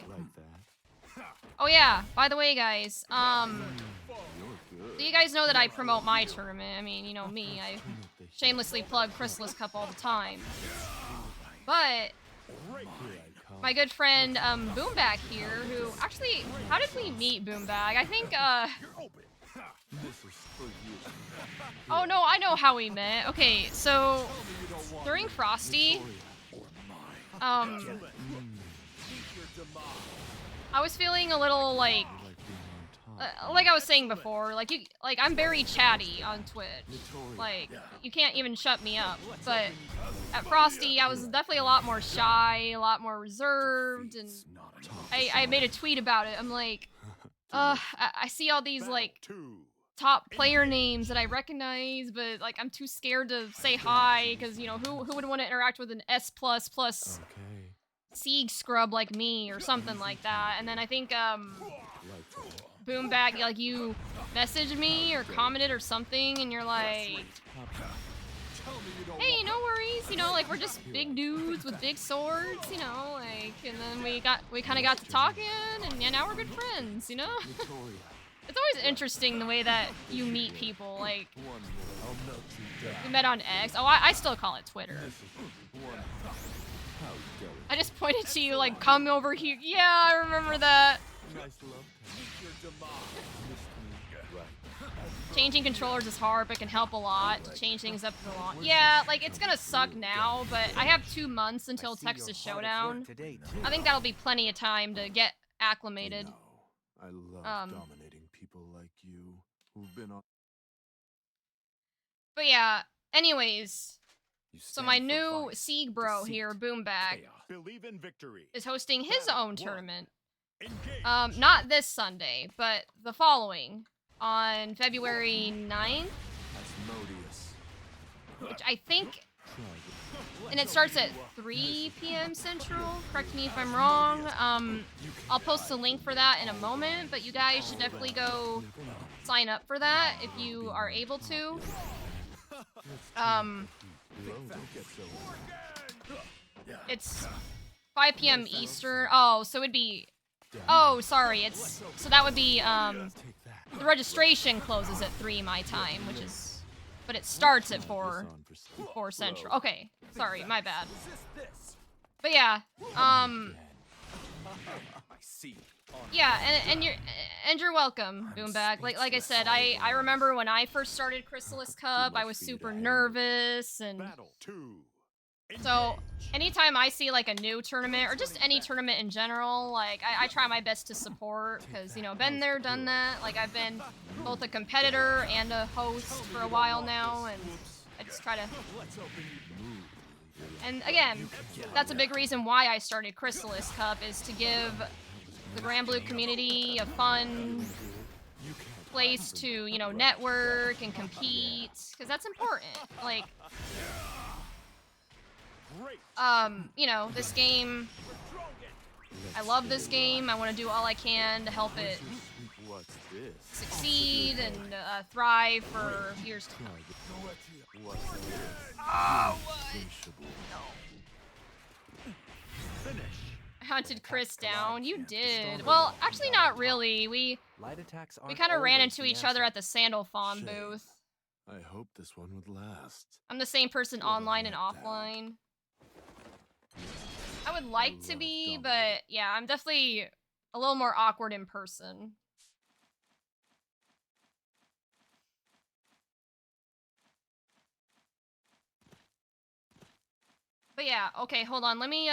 Oh yeah, by the way, guys, so you guys know that I promote my tournament. I mean, you know me, I shamelessly plug Chrysalis Cup all the time. But my good friend Boombag here, who actually, how did we meet, Boombag? I think oh no, I know how we met. Okay, so during Frosty, I was feeling a little like I was saying before, like I'm very chatty on Twitch. Like, you can't even shut me up. But at Frosty, I was definitely a lot more shy, a lot more reserved, and I made a tweet about it. I'm like, I see all these like top player names that I recognize, but like I'm too scared to say hi, because you know who would want to interact with an S++ Sieg scrub like me or something like that. And then I think Boombag, like, you messaged me or commented or something, and you're like, hey, no worries, you know, like, we're just big dudes with big swords, you know, like, and then we kind of got to talking, and yeah, now we're good friends, you know? It's always interesting the way that you meet people, like, we met on X. Oh, I still call it Twitter. I just pointed to you, like, come over here. Yeah, I remember that. Changing controllers is hard, but can help a lot to change things up for long. Yeah, like, it's gonna suck now, but I have 2 months until Texas Showdown. I think that'll be plenty of time to get acclimated. I love dominating people like you who've been on. But yeah, anyways, so my new Sieg bro here, Boombag, is hosting his own tournament. Not this Sunday, but the following, on February 9th, which I think, and it starts at 3 p.m. Central, correct me if I'm wrong. I'll post a link for that in a moment, but you guys should definitely go sign up for that if you are able to. It's 5 p.m. Eastern. Oh, so it'd be, oh, sorry, so that would be, the registration closes at 3 my time, which is but it starts at This 4 on for 4 Central. Okay, sorry, my bad. Resist this. But yeah, I see. yeah, and you're welcome, Boomback. Like I said, I remember when I first started Chrysalis Cup, I much was for you to super handle. nervous, and Battle 2. so anytime I see like a new tournament or just any tournament in general, like I try my best to support because you know been there, done that. Like I've been both a competitor and a host for a while now, and I just try to. And again, that's a big reason why I started Chrysalis Cup is to give the Grand Blue community a fun place to you know network and compete because that's important. Like. You know, this game, I love this game. I want to do all I can to help it What's this? succeed and thrive for years to come. What's this? Oh, Insatiable. I hunted Chris down. You did. Well, actually not really. We Light attacks aren't kind of ran always into the each other answer. at the Sandal Fawn Shame. booth. I hope this one would last. I'm the same person What a online and letdown. offline. I would like to love be, dominating. but yeah, I'm definitely a little more awkward in person. But yeah, okay, hold on. Let me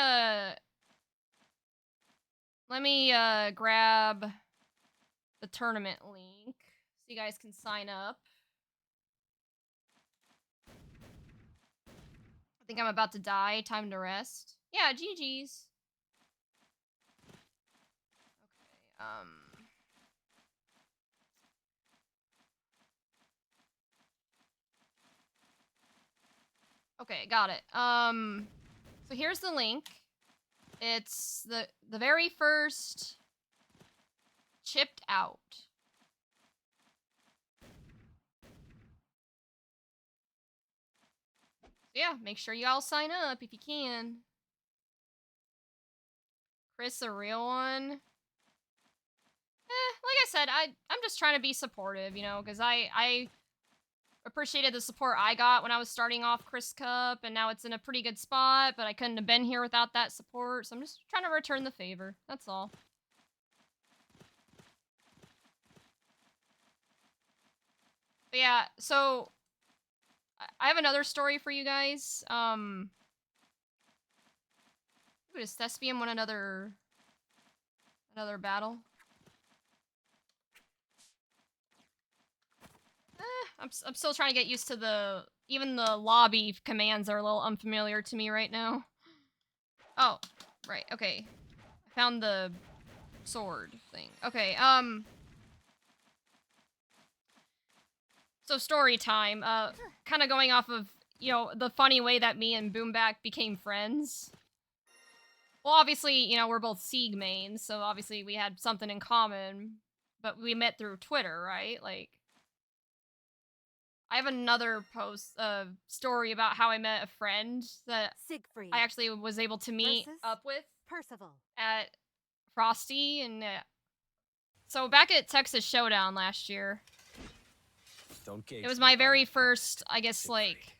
grab the tournament link so you guys can sign up. I think I'm about to die. Time to rest. Yeah, GG's. Okay, okay, got it. So here's the link. It's the very first chipped out. So yeah, make sure you all sign up if you can. Chris, a real one. Like I said, I'm just trying to be supportive, you know, because I appreciated the support I got when I was starting off Chris Cup, and now it's in a pretty good spot, but I couldn't have been here without that support, so I'm just trying to return the favor. That's all. But yeah, so I have another story for you guys. Ooh, does Thespian want another battle? I'm still trying to get used to even the lobby commands are a little unfamiliar to me right now. Oh, right, okay. I found the sword thing. Okay, so story time. Kind of going off of, you know, the funny way that me and Boomback became friends. Well, obviously, you know, we're both Sieg mains, so obviously we had something in common, but we met through Twitter, right? Like, I have another story about how I met a friend that Siegfried I actually was able to meet versus up with Percival. at Frosty, and so back at Texas Showdown last year, Don't gauge it was me my by very my first, past, I guess, Siegfried. like,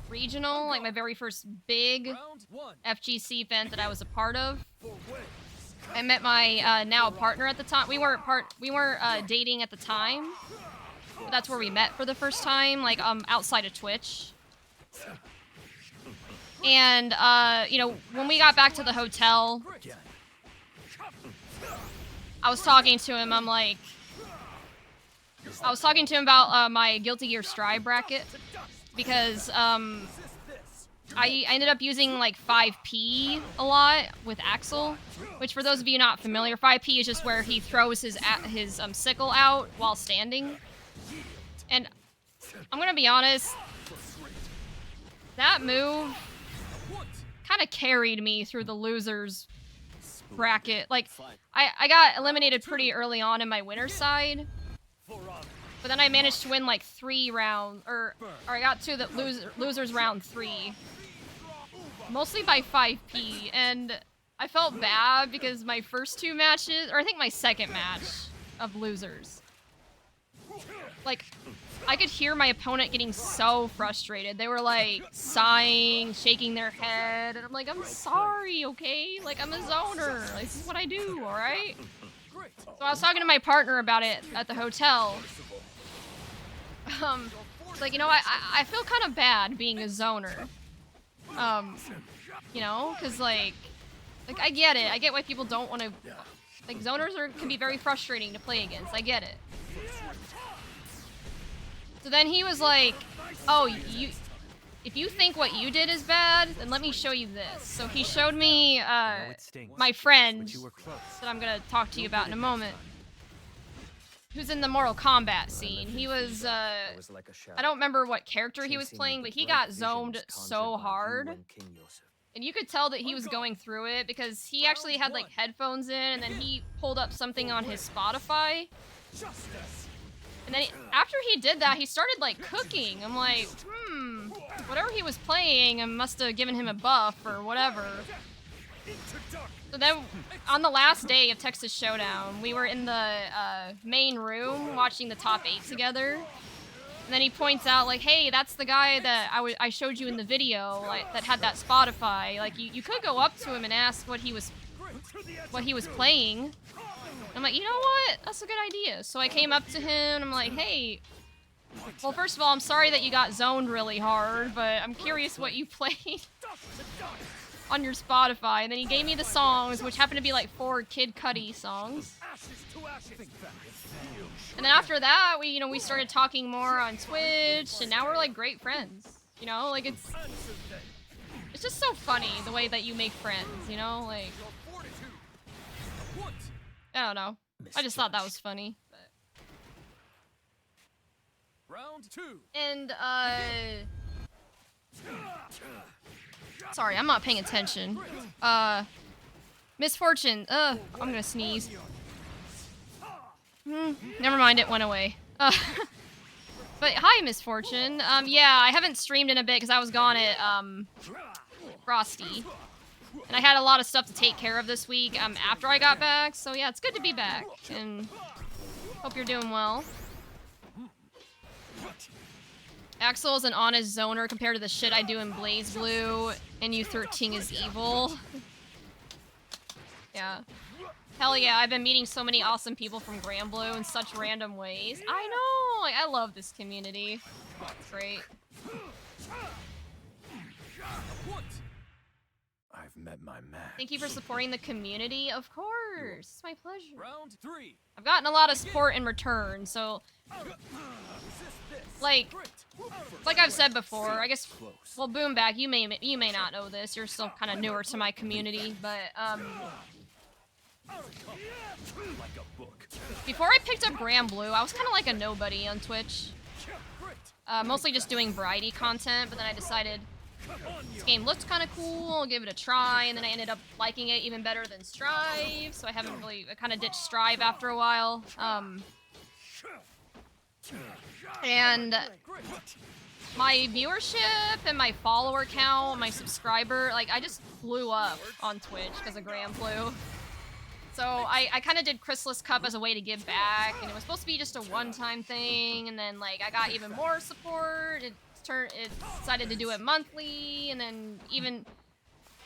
regional, like my very first big Round 1. FGC event that I was a part of. For wins. I met my now partner at the time. We weren't dating at the time, but that's where we met for the first time, like outside of Twitch. And you know, when we got back to the hotel, I was talking to him. I was talking to him about my Guilty Gear Strive bracket because I ended up using like 5P a lot with Axel, which for those of you not familiar, 5P is just where he throws his sickle out while standing. And I'm gonna be honest, that move kind of carried me through the losers bracket. Like, I got eliminated pretty early on in my winner side, but then I managed to win like 3 rounds, or I got to the losers round 3, mostly by 5P, and I felt bad because my first 2 matches, or I think my second match of losers, like, I could hear my opponent getting so frustrated. They were like sighing, shaking their head, and I'm like, I'm sorry, okay? Like, I'm a zoner. Like, this is what I do, alright? So I was talking to my partner about it at the hotel. It's like, you know, I feel kind of bad being a zoner. You know, because like I get it. I get why people don't want to. Like, zoners can be very frustrating to play against. I get it. So then he was like, "Oh, if you think what you did is bad, then let me show you this." So he showed me my friend that I'm gonna talk to you about in a moment, who's in the Mortal Kombat scene. He was I don't remember what character he was playing, but he got zoned so hard. And you could tell that he was going through it because he actually had like headphones in, and then he pulled up something on his Spotify. And then after he did that, he started like cooking. I'm like, whatever he was playing, I must have given him a buff or whatever. So then on the last day of Texas Showdown, we were in the main room watching the top 8 together. And then he points out, like, hey, that's the guy that I showed you in the video, like, that had that Spotify. Like, you could go up to him and ask what he was playing. I'm like, you know what? That's a good idea. So I came up to him, and I'm like, hey, well, first of all, I'm sorry that you got zoned really hard, but I'm curious what you played on your Spotify. And then he gave me the songs, which happened to be, like, 4 Kid Cudi songs. And then after that, we started talking more on Twitch, and now we're like great friends. You know, like it's just so funny the way that you make friends, you know? Like, I don't know. I just thought that was funny. But... Round 2. And sorry, I'm not paying attention. Misfortune. I'm gonna sneeze. Never mind, it went away. But hi, Misfortune. Yeah, I haven't streamed in a bit because I was gone at, Frosty. And I had a lot of stuff to take care of this week, after I got back. So yeah, it's good to be back, and hope you're doing well. Axel is an honest zoner compared to the shit I do in Blaze Blue, and U13 is evil. Yeah. Hell yeah, I've been meeting so many awesome people from Granblue in such random ways. I know! Like, I love this community. It's great. I've met my match. Thank you for supporting the community. Of course. It's my pleasure. Round 3. I've gotten a lot of support in return, so... Like I've said before, I guess... Well, Boomback, you may not know this. You're still kind of newer to my community, but, before I picked up Granblue, I was kind of like a nobody on Twitch. Mostly just doing variety content, but then I decided this game looked kind of cool, I'll give it a try, and then I ended up liking it even better than Strive, so I kind of ditched Strive after a while. And my viewership and my follower count, my subscriber, like, I just blew up on Twitch because of Granblue. So I kind of did Chrysalis Cup as a way to give back, and it was supposed to be just a one-time thing, and then like I got even more support. It decided to do it monthly, and then even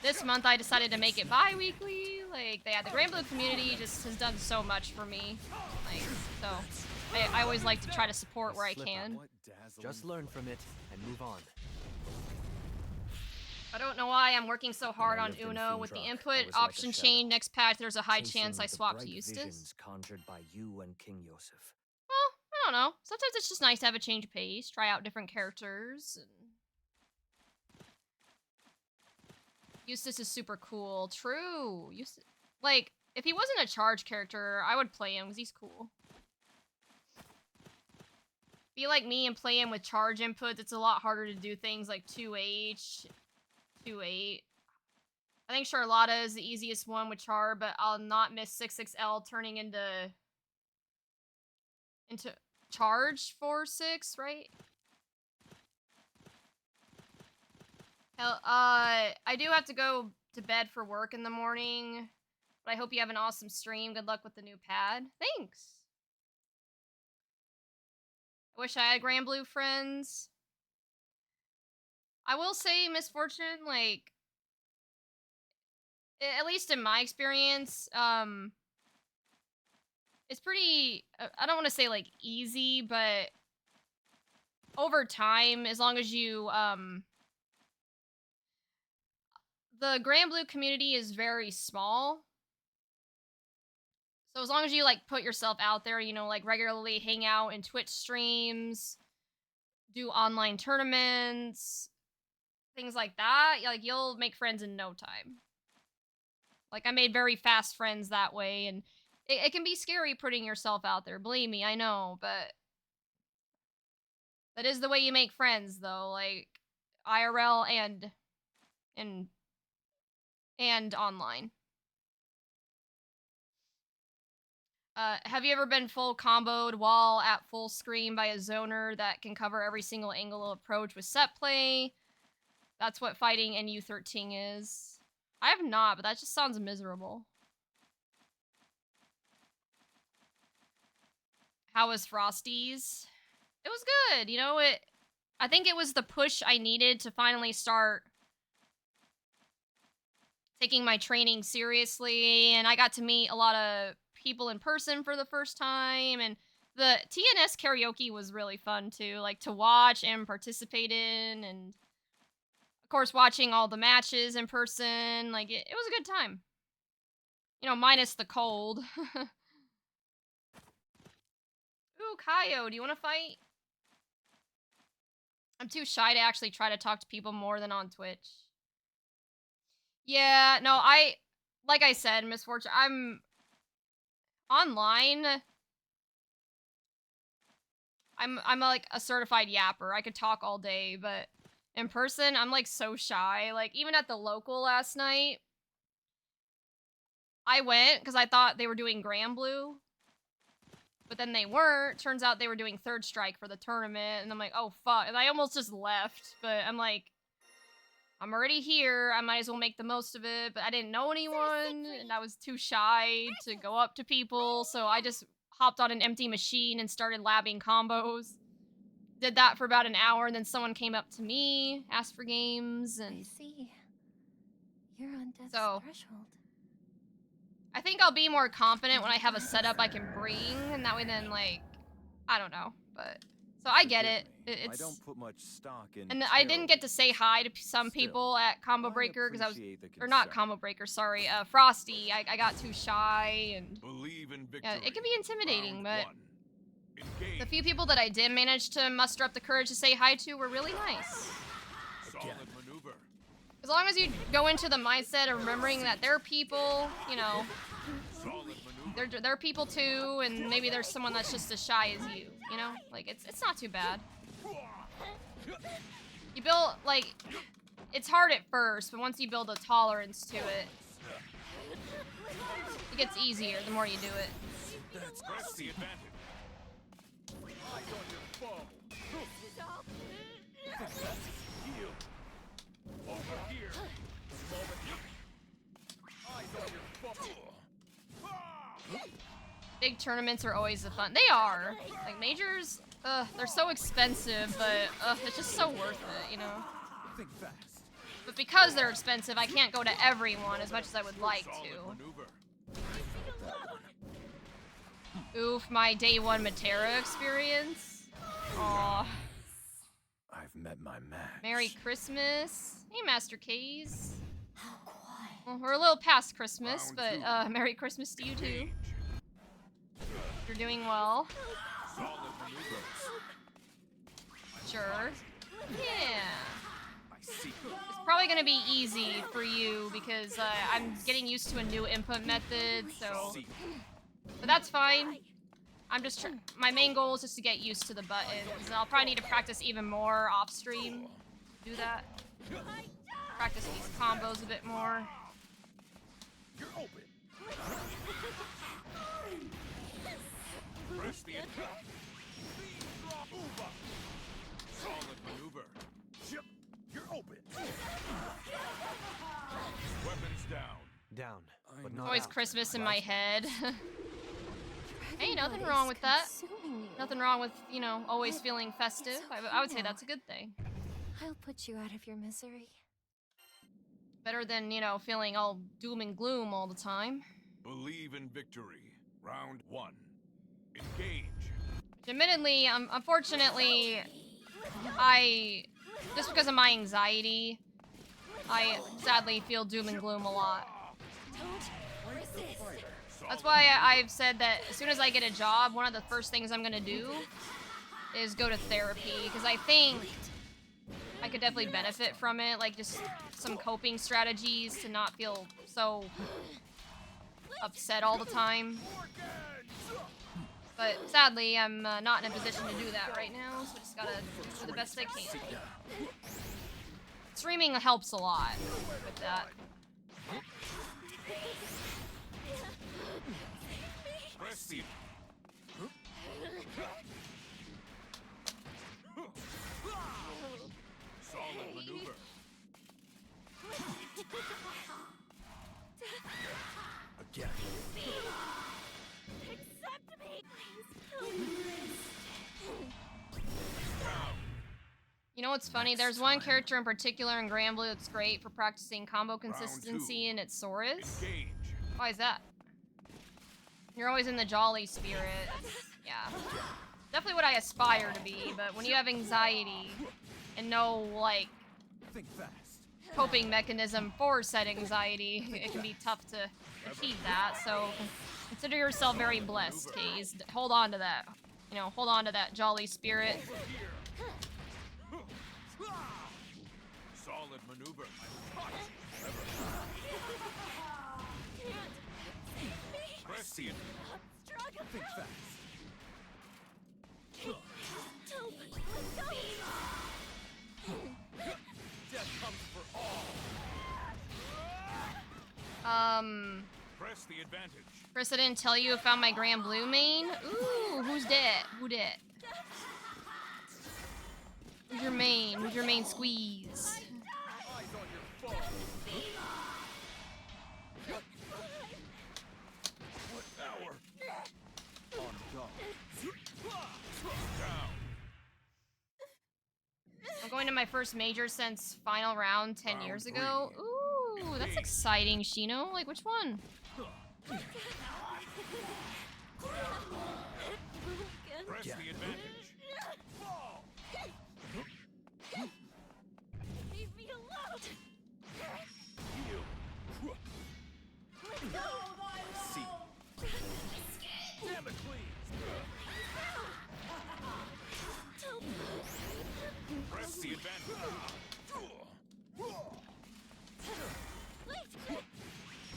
this month I decided to make it bi-weekly. Like, the Granblue community just has done so much for me. Like, so I always like to try to support where I can. Just learn from it and move on. I don't know why I'm working so hard on Uno. With the input option change next patch, there's a high chance I swap to Eustace. Conjured by you and King Yosef. Well, I don't know. Sometimes it's just nice to have a change of pace, try out different characters. And... Eustace is super cool. True. Eustace, like, if he wasn't a charge character, I would play him because he's cool. Be like me and play him with charge inputs. It's a lot harder to do things like 2H. 2-8. I think Charlotta is the easiest one with Char, but I'll not miss 6-6L turning into charge 4-6, right? Hell, I do have to go to bed for work in the morning, but I hope you have an awesome stream. Good luck with the new pad. Thanks. wish I had Grand Blue friends. I will say, Misfortune, like, at least in my experience, it's pretty, I don't want to say like easy, but over time, as long as you, the Grand Blue community is very small. So as long as you like put yourself out there, you know, like regularly hang out in Twitch streams, do online tournaments, things like that, like you'll make friends in no time. Like I made very fast friends that way, and it can be scary putting yourself out there. Believe me, I know, but that is the way you make friends, though. Like IRL and and online. Have you ever been full comboed while at full screen by a zoner that can cover every single angle of approach with set play? That's what fighting in U13 is. I have not, but that just sounds miserable. How was Frosty's? It was good, you know, I think it was the push I needed to finally start taking my training seriously, and I got to meet a lot of people in person for the first time, and the TNS karaoke was really fun too, like to watch and participate in, and of course watching all the matches in person, like it was a good time. You know, minus the cold. Ooh, Kaio, do you want to fight? I'm too shy to actually try to talk to people more than on Twitch. Yeah, no, like I said, Misfortune, I'm online. I'm like a certified yapper. I could talk all day, but in person, I'm like so shy. Like even at the local last night, I went because I thought they were doing Grand Blue, but then they weren't. Turns out they were doing Third Strike for the tournament, and I'm like, oh fuck. And I almost just left, but I'm like, I'm already here. I might as well make the most of it, but I didn't know anyone, and I was too shy to go up to people, so I just hopped on an empty machine and started labbing combos. Did that for about an hour, and then someone came up to me, asked for games, and I see. You're on death's so threshold. I think I'll be more confident when I have a setup I can bring, and that way then, like, I don't know, but... So I get it. I don't put much stock in. And I didn't get to say hi to some Still, people at Combo I Breaker, because I was... appreciate the Or not concern. Combo Breaker, sorry, Frosty. I got too shy, and... Believe in victory. Yeah, it can be intimidating, Round but... one. Engage. The few people that I did manage to muster up the courage to say hi to were really nice. Solid maneuver. As long as you go into the mindset of remembering that they're people, you know, Solid maneuver. they're people too, and maybe there's someone that's just as shy as you, you know? Like, it's not too bad. You build, like, it's hard at first, but once you build a tolerance to it, it gets easier the more you do it. That's press the advantage. Eyes on your foe. Heal. Over here. Moment here. Eyes on your foe. Big tournaments are always the fun. They are. Like, majors, they're so expensive, but, it's just so worth it, you know? Think fast. But because they're expensive, I can't go to everyone as much as I would like Solid to. maneuver. Oof, my day one Matera experience. Aw. I've met my match. Merry Christmas. Hey, Master K's. How quiet. Well, we're a little past Christmas, Round but, two. Merry Christmas to you too. Engage. You're doing well. Solid maneuvers. Sure. Yeah. I see. It's probably gonna be easy for you because, I'm getting used to a new input method, so... See. But that's fine. I'm just my main goal is just to get used to the buttons, and I'll probably need to practice even more off stream to do that. Practice these combos a bit more. You're open. Press the attack. Uva. Solid maneuver. Chip. You're open. Weapons down. Down, but not Always out. Christmas in my head. Hey, nothing Everybody's wrong with that. consuming you. Nothing wrong with, you know, always But feeling festive. it's I would say okay that's now. a good thing. I'll put you out of your misery. Better than, you know, feeling all doom and gloom all the time. Believe in victory. Round 1. Engage. Admittedly, unfortunately, just because of my anxiety, I sadly feel doom and gloom a lot. That's why I've said that as soon as I get a job, one of the first things I'm gonna do is go to therapy, because I think I could definitely benefit from it, like just some coping strategies to not feel so upset all the time. But sadly, I'm not in a position to do that right now, so I just gotta do the best I can. Streaming helps a lot with that. Frosty. Solid maneuver. Again. Accept me, please. You know what's funny? There's one character in particular in Granblue that's great for practicing combo consistency, and it's Saurus. Engage. Why is that? You're always in the jolly spirit. Yeah. Definitely what I aspire to be, but when you have anxiety and no, like, Think fast. coping mechanism for said anxiety, it can be tough to achieve that, so consider yourself very blessed, Kaze. Hold on to that. You know, hold on to that jolly spirit. Solid maneuver. Frosty. Think fast. Death comes for all. Press the advantage. Chris, I didn't tell you I found my Granblue main. Ooh, who's that? Who dat? Who's your main? Who's your main squeeze? Eyes on your foe. What power? On guard. Down. I'm going to my first major since final round 10 Round years 3. ago. Ooh, that's exciting, Shino. Like, which one? Press the advantage. Fall. Leave me alone. See. Damocles. Press the advantage.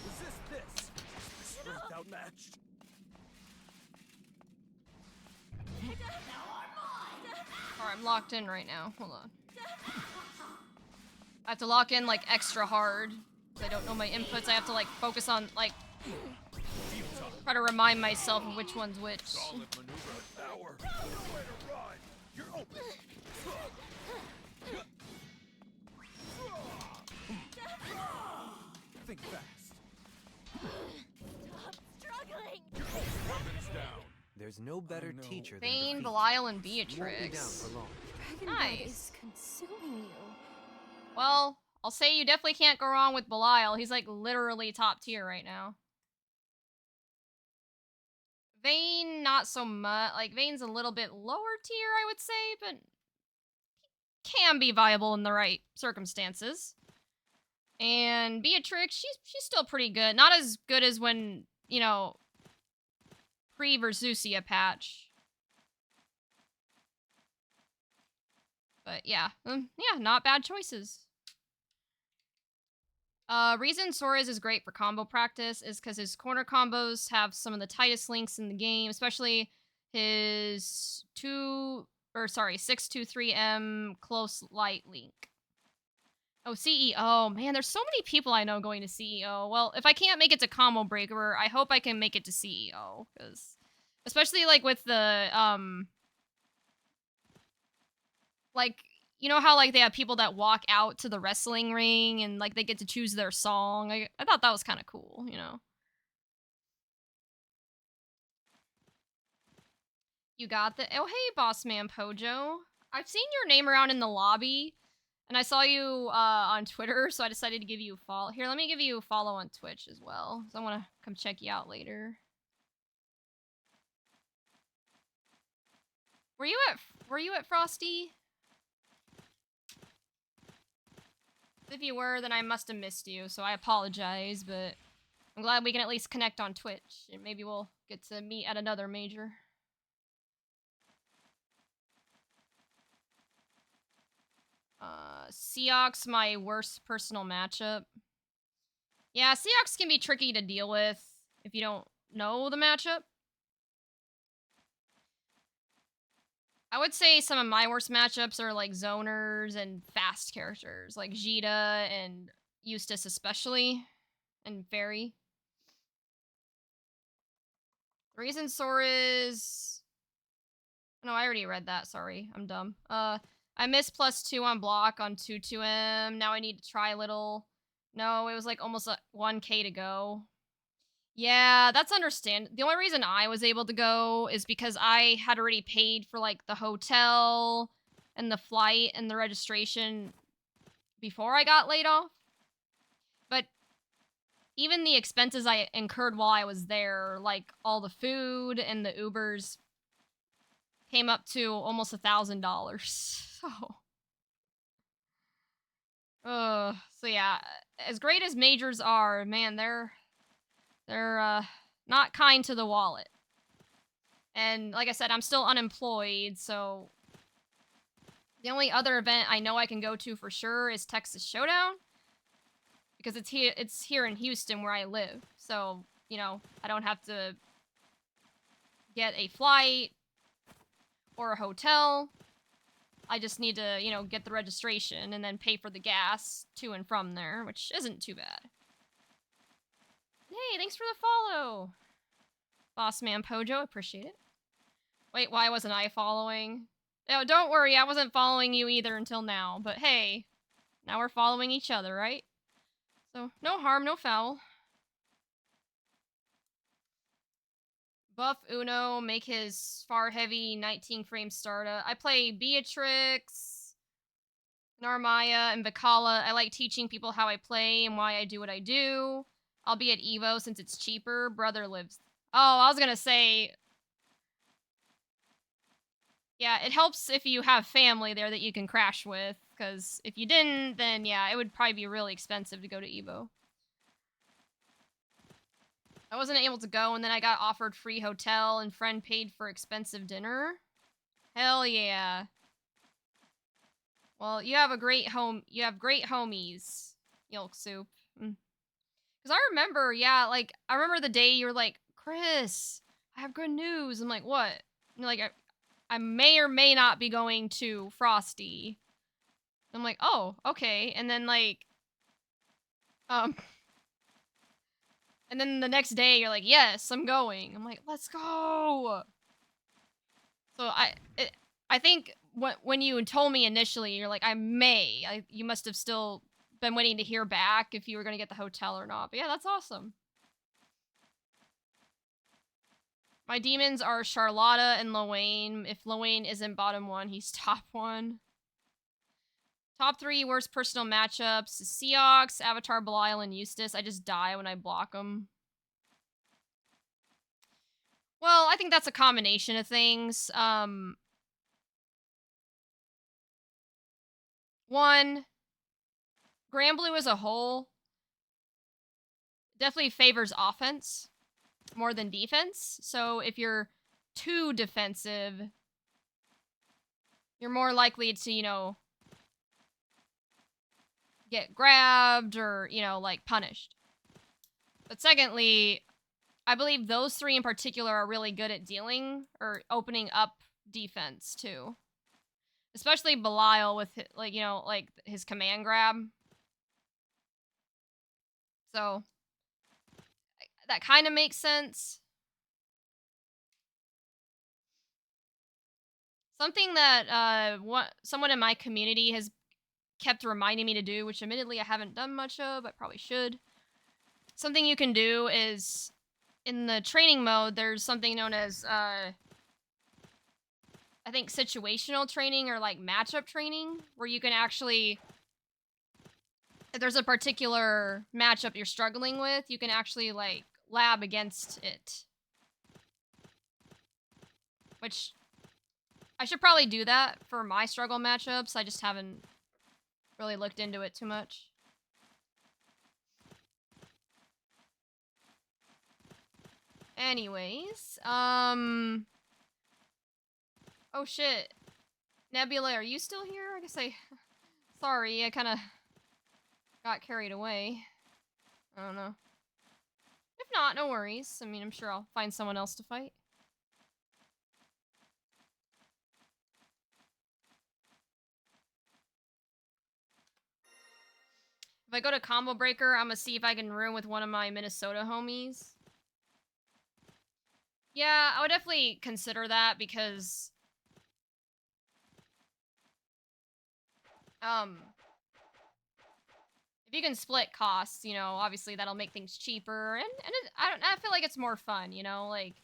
Resist this. Strength outmatched. Alright, I'm locked in right now. Hold on. I have to lock in, like, extra hard. 'Cause I don't know my inputs. I have to, like, focus on, like, try to remind myself of which one's which. Solid maneuver. Power. Nowhere to run. You're open. Think fast. Struggling. Weapons down. There's no better know. teacher than Vayne, defeat. Belial, and You won't be down Beatrix. for long. Dragon blood Nice. is consuming you. Well, I'll say you definitely can't go wrong with Belial. He's, like, literally top tier right now. Vayne, not so much. Like, Vayne's a little bit lower tier, I would say, but can be viable in the right circumstances. And Beatrix, she's still pretty good. Not as good as when, you know, pre-Versusia patch. But yeah, yeah, not bad choices. Reason Soares is great for combo practice is because his corner combos have some of the tightest links in the game, especially his 623M close light link. Oh, CEO. Man, there's so many people I know going to CEO. Well, if I can't make it to Combo Breaker, I hope I can make it to CEO. Because, especially, like, with the, like, you know how, like, they have people that walk out to the wrestling ring and, like, they get to choose their song? I thought that was kind of cool, you know? You got the... Oh, hey, Boss Man Pojo. I've seen your name around in the lobby, and I saw you on Twitter, so I decided to give you a follow. Here, let me give you a follow on Twitch as well, so I want to come check you out later. Were you at Frosty? If you were, then I must have missed you, so I apologize, but I'm glad we can at least connect on Twitch, and maybe we'll get to meet at another major. Seahawks, my worst personal matchup. Yeah, Seahawks can be tricky to deal with if you don't know the matchup. I would say some of my worst matchups are like zoners and fast characters, like Jita and Eustace especially, and Fairy. The reason Sore is... No, I already read that, sorry. I'm dumb. I missed +2 on block on 2-2M. Now I need to try a little. No, it was like almost 1k to go. Yeah, that's understandable. The only reason I was able to go is because I had already paid for like the hotel and the flight and the registration before I got laid off. But even the expenses I incurred while I was there, like all the food and the Ubers, came up to almost $1,000. So yeah, as great as majors are, man, they're not kind to the wallet. And like I said, I'm still unemployed, so the only other event I know I can go to for sure is Texas Showdown, because it's here in Houston where I live. So, you know, I don't have to get a flight or a hotel. I just need to, you know, get the registration and then pay for the gas to and from there, which isn't too bad. Hey, thanks for the follow, Boss Man Pojo. Appreciate it. Wait, why wasn't I following? Oh, don't worry, I wasn't following you either until now. But hey, now we're following each other, right? So, no harm, no foul. Buff Uno, make his far heavy 19 frame starter. I play Beatrix, Narmaya, and Bakala. I like teaching people how I play and why I do what I do. I'll be at Evo since it's cheaper. Brother lives... Oh, I was gonna say... Yeah, it helps if you have family there that you can crash with, because if you didn't, then yeah, it would probably be really expensive to go to Evo. I wasn't able to go, and then I got offered free hotel, and friend paid for expensive dinner. Hell yeah. Well, you have a great you have great homies, Yolk Soup. Because I remember, yeah, like, I remember the day you were like, Chris, I have good news. I'm like, what? And you're like, I may or may not be going to Frosty. I'm like, oh, okay. And then, like, and then the next day you're like, yes, I'm going. I'm like, let's go. So I think when you told me initially, you're like, you must have still been waiting to hear back if you were going to get the hotel or not. But yeah, that's awesome. My demons are Charlotta and Lowain. If Lowain isn't bottom 1, he's top 1. Top 3 worst personal matchups: Seahawks, Avatar, Belial, and Eustace. I just die when I block them. Well, I think that's a combination of things. One, Granblue as a whole definitely favors offense more than defense. So if you're too defensive, you're more likely to, you know, get grabbed or, you know, like, punished. But secondly, I believe those 3 in particular are really good at dealing or opening up defense, too. Especially Belial with, like, you know, like, his command grab. So, that kind of makes sense. Something that someone in my community has kept reminding me to do, which admittedly I haven't done much of, I probably should. Something you can do is, in the training mode, there's something known as I think, situational training or like matchup training, where you can actually, if there's a particular matchup you're struggling with, you can actually like lab against it. Which I should probably do that for my struggle matchups. I just haven't really looked into it too much. Anyways, oh shit. Nebula, are you still here? I guess sorry, I kind of got carried away. I don't know. If not, no worries. I mean, I'm sure I'll find someone else to fight. If I go to Combo Breaker, I'm gonna see if I can room with one of my Minnesota homies. Yeah, I would definitely consider that because if you can split costs, you know, obviously that'll make things cheaper, and I feel like it's more fun, you know, like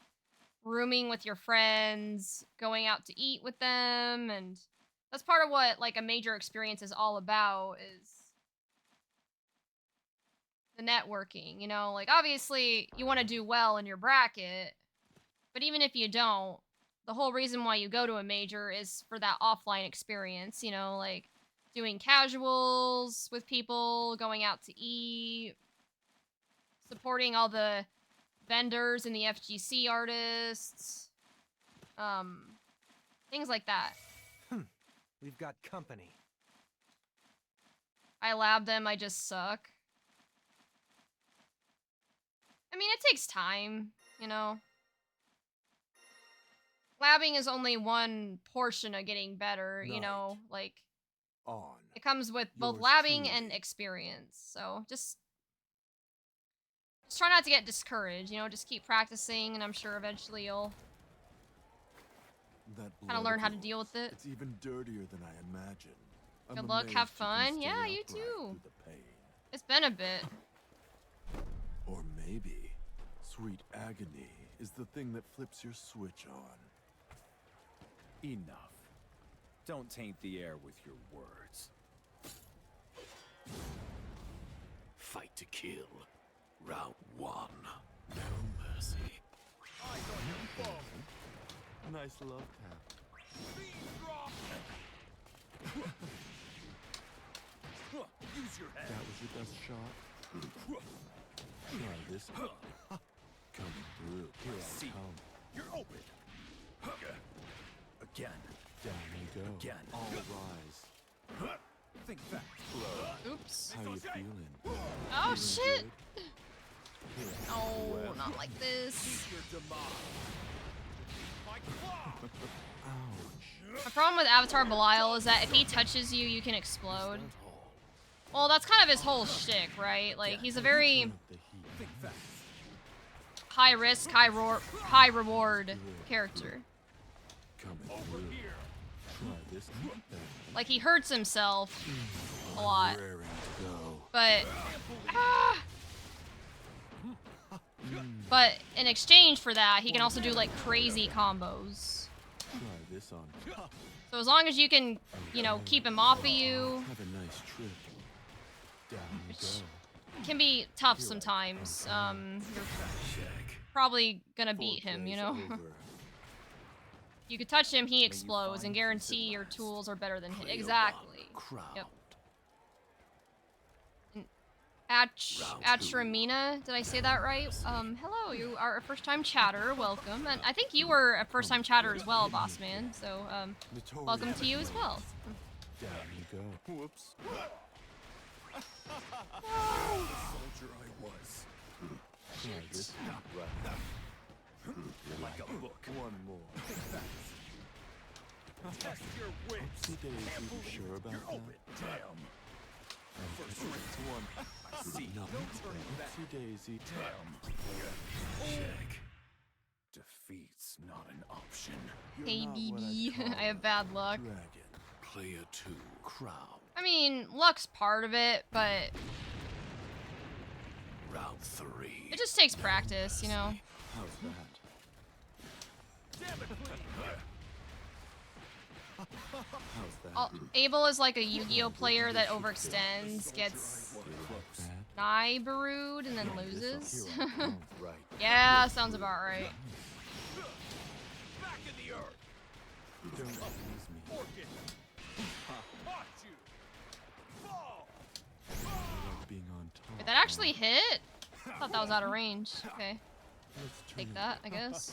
rooming with your friends, going out to eat with them, and that's part of what like a major experience is all about, is the networking, you know, like obviously you want to do well in your bracket, but even if you don't, the whole reason why you go to a major is for that offline experience, you know, like doing casuals with people, going out to eat, supporting all the vendors and the FGC artists, things like that. We've got company. I lab them, I just suck. I mean, it takes time, you know. Labbing is only one portion of getting better, you know, like On. it comes with both Yours labbing truly. and experience. So just try not to get discouraged, you know, just keep practicing, and I'm sure eventually you'll That kind of blood learn how to yours, deal with it. It's even dirtier than I imagined. I'm Good luck, have amazed you can fun. stay Yeah, you upright too. through the pain. It's been a bit. Or maybe sweet agony is the thing that flips your switch on. Enough. Don't taint the air with your words. Fight to kill. Round 1. No mercy. Eyes on your foe. Nice love tap. Use your head. That was your best shot. Try this. Coming through. Here I See. come. You're open. Again. Down you go. Again. All rise. Think fast. Oops. How you feeling? Oh, Feeling shit. good? Here, Oh, well. not like this. Your demise. My claw. Ouch. The problem with Avatar Belial is that if he touches you, you can explode. Well, that's kind of his whole shtick, right? Like, he's a very Turn up the heat. Think fast. high risk, high reward character. Coming through. Try this. Like, he hurts himself a lot, Raring to go. but but in exchange for that, he can also do like crazy combos. Try this on. So as long as you can, you know, keep him off of you, Have a nice trip. Down you go. it can be tough sometimes. You're probably gonna beat him, you know. Foreplay's over. You could touch him, he explodes, and guarantee your tools are better than his. Exactly. Yep. Atramina, did I say that right? Hello, you are a first-time chatter. Welcome, and I think you were a first-time chatter as well, boss man. So, Notorious welcome to you as well. Down you go. Whoops. Soldier I was. Try this. You're like a book. One more. Test your wits. Oopsie daisy, you sure about You're that? open. Damn. First one. I see. No. No turning back. Oopsie daisy. Damn. Check. Defeat's not an option. Hey, Not what BB, I'd call I have a bad luck. Dragon. Player 2. Crown. I mean, luck's part of it, but Round 3. it just takes practice, you know. How's that? Damn it, please. How's that? Abel is like a Yu-Gi-Oh player that overextends, gets Nibiru'd, and then loses. Right. Yeah, sounds about right. Back in the earth. Don't tease me. Fork it. Caught you. Fall. I like being on top. Wait, that actually hit? I thought that was out of range. Okay, Let's turn take it that, I guess.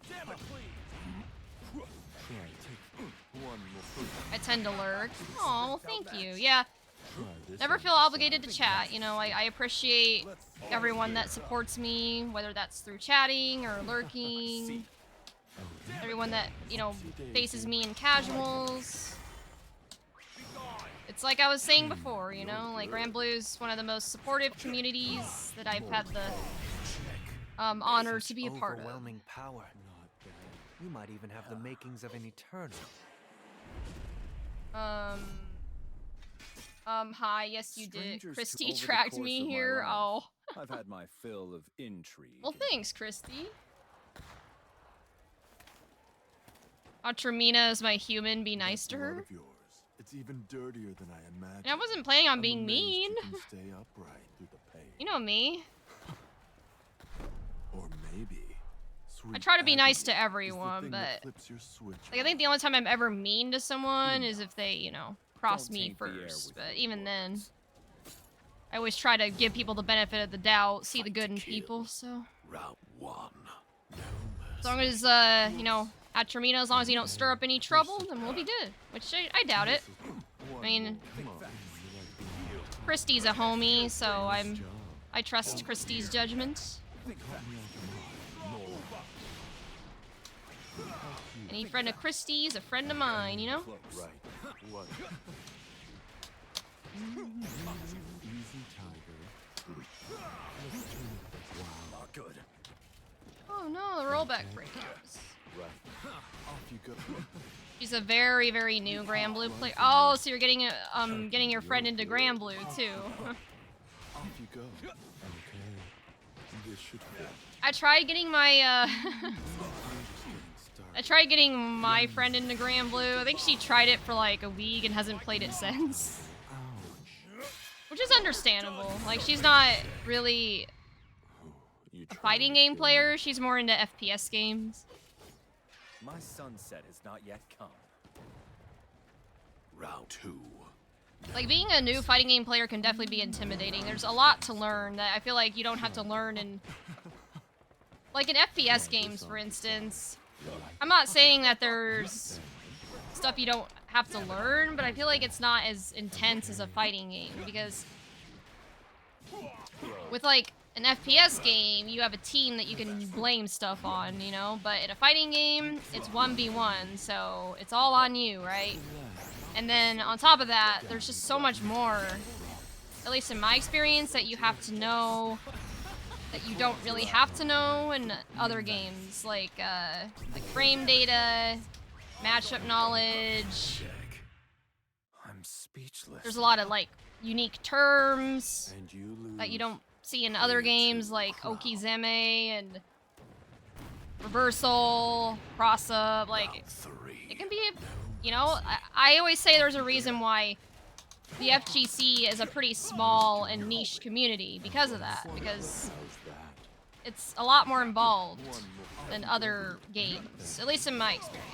Damn it, please. Try, take one more foot. I tend to lurk. Oh, well, thank you. Yeah, Try this never on feel the obligated to side. chat. You know, I appreciate everyone that supports me, whether that's through chatting or lurking. Oh, Everyone that, you know, faces me in casuals. It's like I was saying before, you know, like Granblue's one of the most supportive communities that I've had the honor to be a part of. Overwhelming power. not bad. You might even have the makings of an eternal. Hi, yes you did. Strangers to Christy over the tracked course me of my here. life, Oh. I've had my fill of intrigue. Well, thanks, Christy. Tremina is my human, be nice to That blood her. of yours. It's even dirtier than I imagined. I wasn't planning on I'm being amazed mean. You can stay upright through the pain. You know me. Or maybe. I try to be nice sweet to agony is the everyone, thing but that flips your switch like I think on. the only time I'm ever mean to someone is if they, you know, cross Don't me taint the air first. with But your even then, words. I always try to give people the benefit of the doubt, see the good in people. So Route 1. as long as you know, at Termina, as long as you don't stir up any trouble, then we'll be good. Which I doubt it. I mean, Christy's a homie, so I trust Christy's judgment. Any friend of Christy's a friend of mine, you know? Right. What? Easy, tiger. Let's turn it. Wow. Not good. Oh no, the rollback breakouts. Right. Off you go. She's a very, very new Granblue player. Oh, so you're getting getting your friend into Granblue too. Off you go. Okay. This should fit. I tried getting my I'm just getting started. I tried getting my friend into Granblue. I think she tried it for like a week and hasn't played it since. Ouch. Which is understandable. Like she's not really You a tried fighting to game kill player, me. she's more into FPS games. My sunset has not yet come. Round 2. Like being a new fighting game player can definitely be intimidating. There's a lot to learn that I feel like you don't have to learn in like in FPS games, for instance. I'm not saying that there's stuff you don't have to learn, but I feel like it's not as intense as a fighting game because with like an FPS game, you have a team that you can blame stuff on, you know? But in a fighting game, it's 1v1, so it's all on you, right? And then on top of that, there's just so much more, at least in my experience, that you have to know that you don't really have to know in other games, like frame data, matchup knowledge. I'm speechless. There's a lot of like unique terms And you lose. that you don't see in other games, like Okizeme and reversal, cross up. Like it can be, you know. I always say there's a reason why the FGC is a pretty small and niche community because of that. Because How's that? it's a lot more involved One more. than other games, at least in my experience.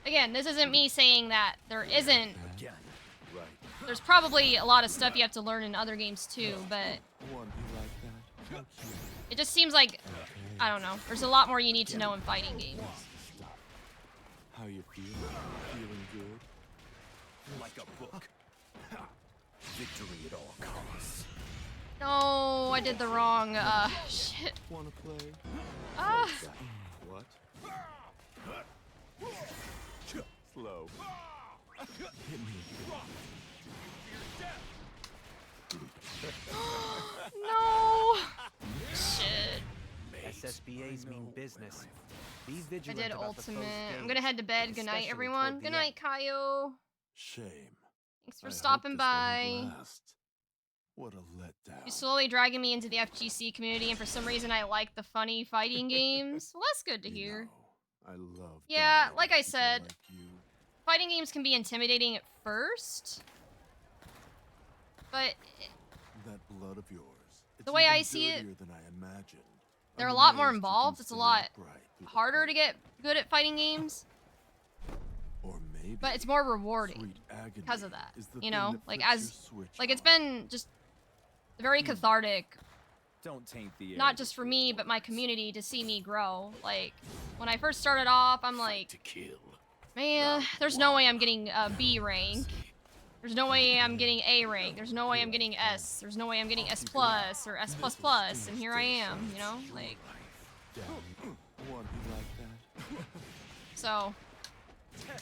Again, this isn't me saying that there isn't. Again. Right. There's probably a lot of stuff you have to learn in other games too, but One who like that. How cute. it just seems like, I don't know, there's a lot more you need to know in fighting games. Stop. How you feeling? Feeling good? Like a book. Victory at all costs. No, I did the wrong, shit. Wanna play? Ah, What? Slow. Hit me. no. Shit. SSBAs mean business. Be I vigilant did about the foe's ultimate. I'm gaze, gonna head to bed. Good night, especially everyone. toward Good the night, Kaio. Shame. Thanks for I hope stopping this one by. would last. What a letdown. You're slowly dragging me into the FGC community, and for some reason I like the funny fighting games. Well, that's good to You hear. know, I love. Yeah, dominating like I people said, like you. fighting games can be intimidating at first, but That blood of yours. It's the way I even see it, dirtier than I imagined. they're I'm a lot more amazed you can involved. It's a stay lot upright through the harder to pain. get good at fighting games, Or maybe. but it's more rewarding Sweet agony because of that. is the You thing know, that like flips as your switch like it's on. been just very cathartic, Don't taint the air not with just for your me, but my words. community to see me grow. Like when I first started off, I'm like, To kill. man, there's no way I'm getting a B rank. There's no way I'm getting A rank. There's no way I'm getting S. There's no way I'm getting S plus or S plus plus. And here I am, you know, like. Damn, one who like that. So,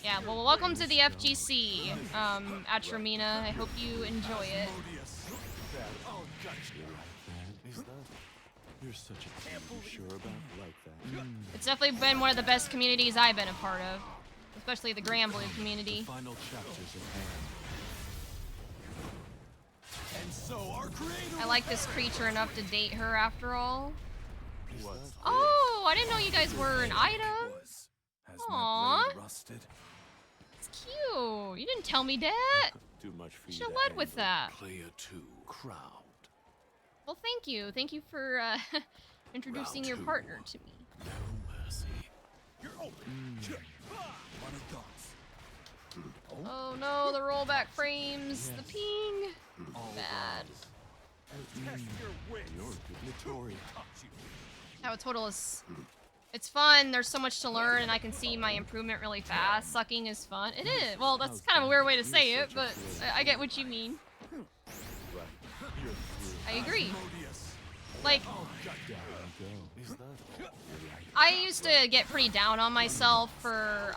yeah. Well, welcome to the FGC, Atramina. I hope you enjoy it. Is that? You're such a kid. You sure about like that? It's definitely been one of the best communities I've been a part of, especially the Granblue community. Final chapters at hand. And so our creator. I like this creature enough to date her after all. What's Oh, I didn't know you guys were an item. Has Aw. my blade rusted? It's cute. You didn't tell me that. too much for You you should have to led with handle? that. Player 2 crowned. Well, thank you. Thank you for introducing your partner to me. No mercy. You're open. What are thoughts? Oh no, the rollback frames, the ping. All Bad. Test your wits. You're notorious. How a total is. It's fun. There's so much to learn, and I can see my improvement really fast. Sucking is fun. It is. Well, that's kind of a weird way to say it, but I get what you mean. Right. You're through. I agree. Odious. Like, Down you go. Is that? I used to get pretty down on myself for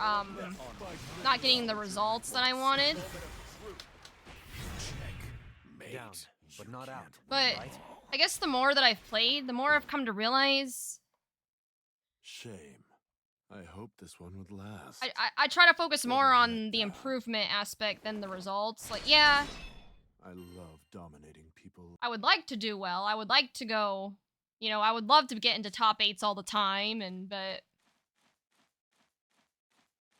not getting the results that I wanted. Down, but not out. But Right? I guess the more that I've played, the more I've come to realize Shame. I hope this one would last. I try to focus more on the improvement aspect than the results. Like, yeah, I love dominating people. I would like to do well. I would like to go, you know, I would love to get into top 8s all the time, but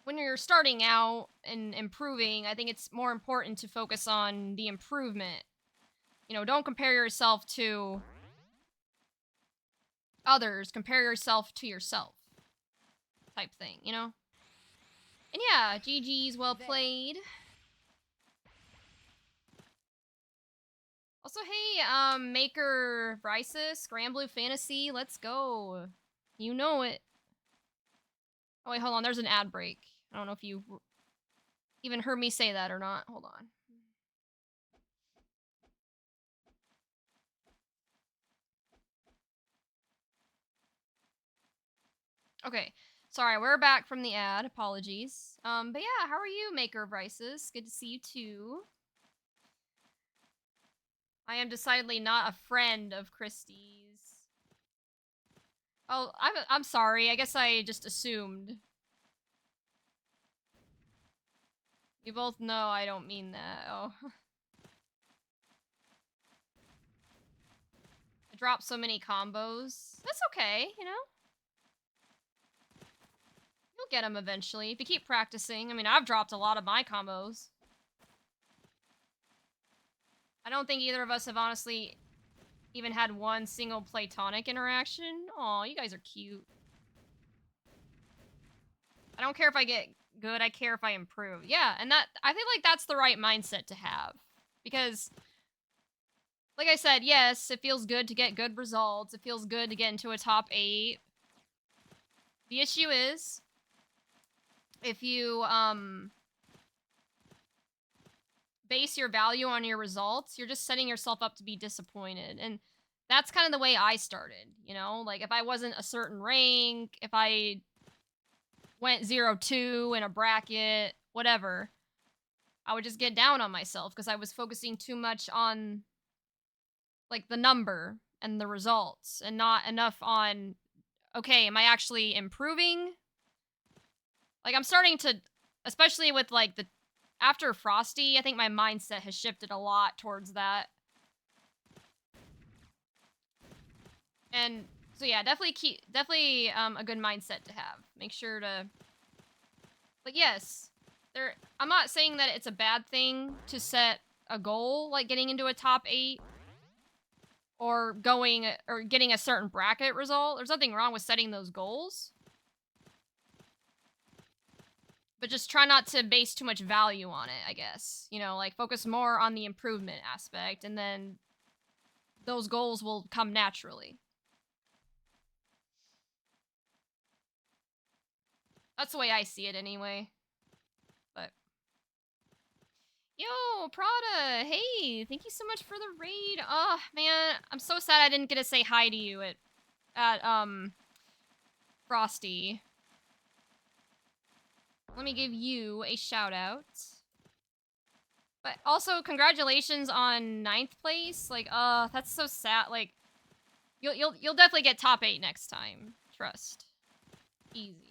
when you're starting out and improving, I think it's more important to focus on the improvement. You know, don't compare yourself to others, compare yourself to yourself. Type thing, you know? And yeah, GG's, well played. Also, hey, Maker Brysis, Granblue Fantasy, let's go. You know it. Oh, wait, hold on, there's an ad break. I don't know if you even heard me say that or not. Hold on. Okay, sorry, we're back from the ad. Apologies. But yeah, how are you, Maker Bryces? Good to see you too. I am decidedly not a friend of Christie's. Oh, I'm sorry. I guess I just assumed. You both know I don't mean that. Oh. I dropped so many combos. That's okay, you know? You'll get them eventually if you keep practicing. I mean, I've dropped a lot of my combos. I don't think either of us have honestly even had one single platonic interaction. Aw, you guys are cute. I don't care if I get good, I care if I improve. Yeah, and that I feel like that's the right mindset to have. Because, like I said, yes, it feels good to get good results. It feels good to get into a top 8. The issue is, if you, base your value on your results, you're just setting yourself up to be disappointed. And that's kind of the way I started, you know? Like, if I wasn't a certain rank, if I went 0-2 in a bracket, whatever, I would just get down on myself because I was focusing too much on, like, the number and the results and not enough on, okay, am I actually improving? Like, I'm starting to, especially with, like, after Frosty, I think my mindset has shifted a lot towards that. And So yeah, definitely a good mindset to have. Make sure to, but yes, I'm not saying that it's a bad thing to set a goal, like getting into a top 8 or getting a certain bracket result. There's nothing wrong with setting those goals. But just try not to base too much value on it, I guess. You know, like focus more on the improvement aspect, and then those goals will come naturally. That's the way I see it anyway. But yo, Prada, hey, thank you so much for the raid. Oh man, I'm so sad I didn't get to say hi to you at Frosty. Let me give you a shout out. But also congratulations on 9th place. Like, that's so sad. Like, you'll definitely get top 8 next time. Trust. Easy.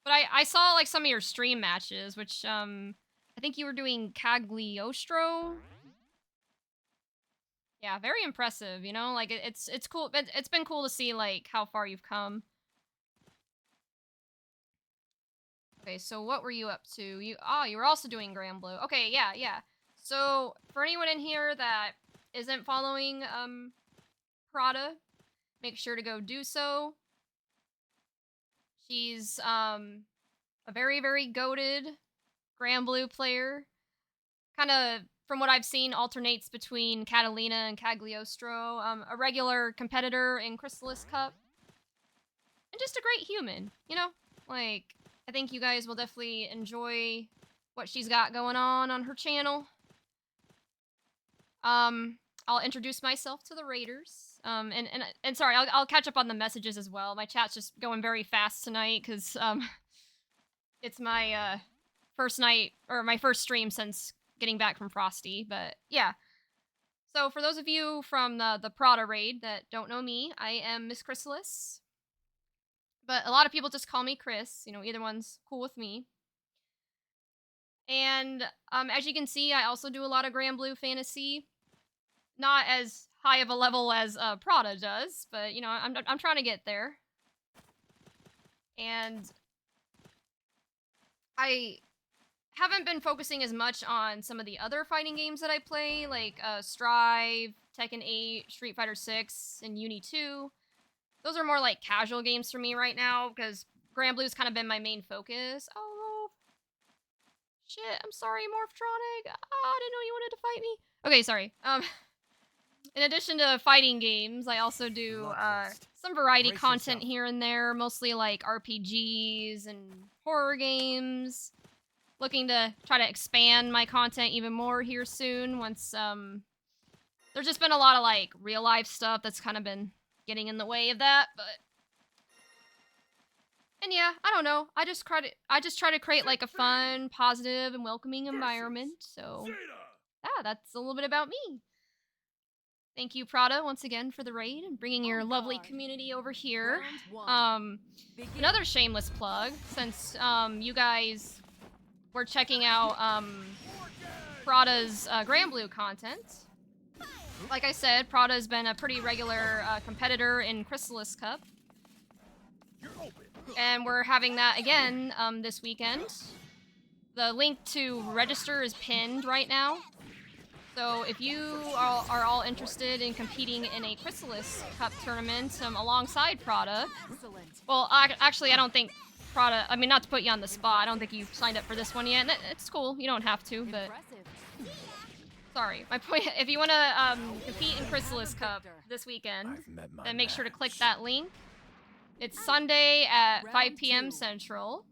But I saw like some of your stream matches, which I think you were doing Cagliostro. Yeah, very impressive, you know? Like it's cool. It's been cool to see like how far you've come. Okay, so what were you up to? You were also doing Grand Blue. Okay, yeah. So for anyone in here that isn't following Prada, make sure to go do so. She's a very, very goated Grand Blue player. Kind of, from what I've seen, alternates between Catalina and Cagliostro. A regular competitor in Chrysalis Cup. And just a great human, you know? Like, I think you guys will definitely enjoy what she's got going on her channel. I'll introduce myself to the Raiders. And sorry, I'll catch up on the messages as well. My chat's just going very fast tonight because it's my first night or my first stream since getting back from Frosty. But yeah. So for those of you from the Prada raid that don't know me, I am Miss Chrysalis. But a lot of people just call me Chris. You know, either one's cool with me. And as you can see, I also do a lot of Grand Blue Fantasy. Not as high of a level as Prada does, but you know, I'm trying to get there. And I haven't been focusing as much on some of the other fighting games that I play, like Strive, Tekken 8, Street Fighter 6, and Uni 2. Those are more like casual games for me right now, because Grand Blue's kind of been my main focus. Oh, shit, I'm sorry, Morphtronic. I didn't know you wanted to fight me. Okay, sorry. In addition to fighting games, I also do some variety content here and there, mostly like RPGs and horror games. Looking to try to expand my content even more here soon once there's just been a lot of like real life stuff that's kind of been getting in the way of that, but and yeah, I don't know. I just try to create like a fun, positive, and welcoming environment. So yeah, that's a little bit about me. Thank you, Prada, once again for the raid and bringing your lovely community over here. Another shameless plug, since you guys were checking out Prada's Grand Blue content. Like I said, Prada's been a pretty regular competitor in Chrysalis Cup. And we're having that again this weekend. The link to register is pinned right now. So if you are all interested in competing in a Chrysalis Cup tournament alongside Prada, well, actually, I don't think Prada, I mean, not to put you on the spot, I don't think you've signed up for this one yet. And it's cool, you don't have to, but sorry. My point, if you want to compete in Chrysalis Cup this weekend, then make sure to click that link. It's Sunday at 5 p.m. Central.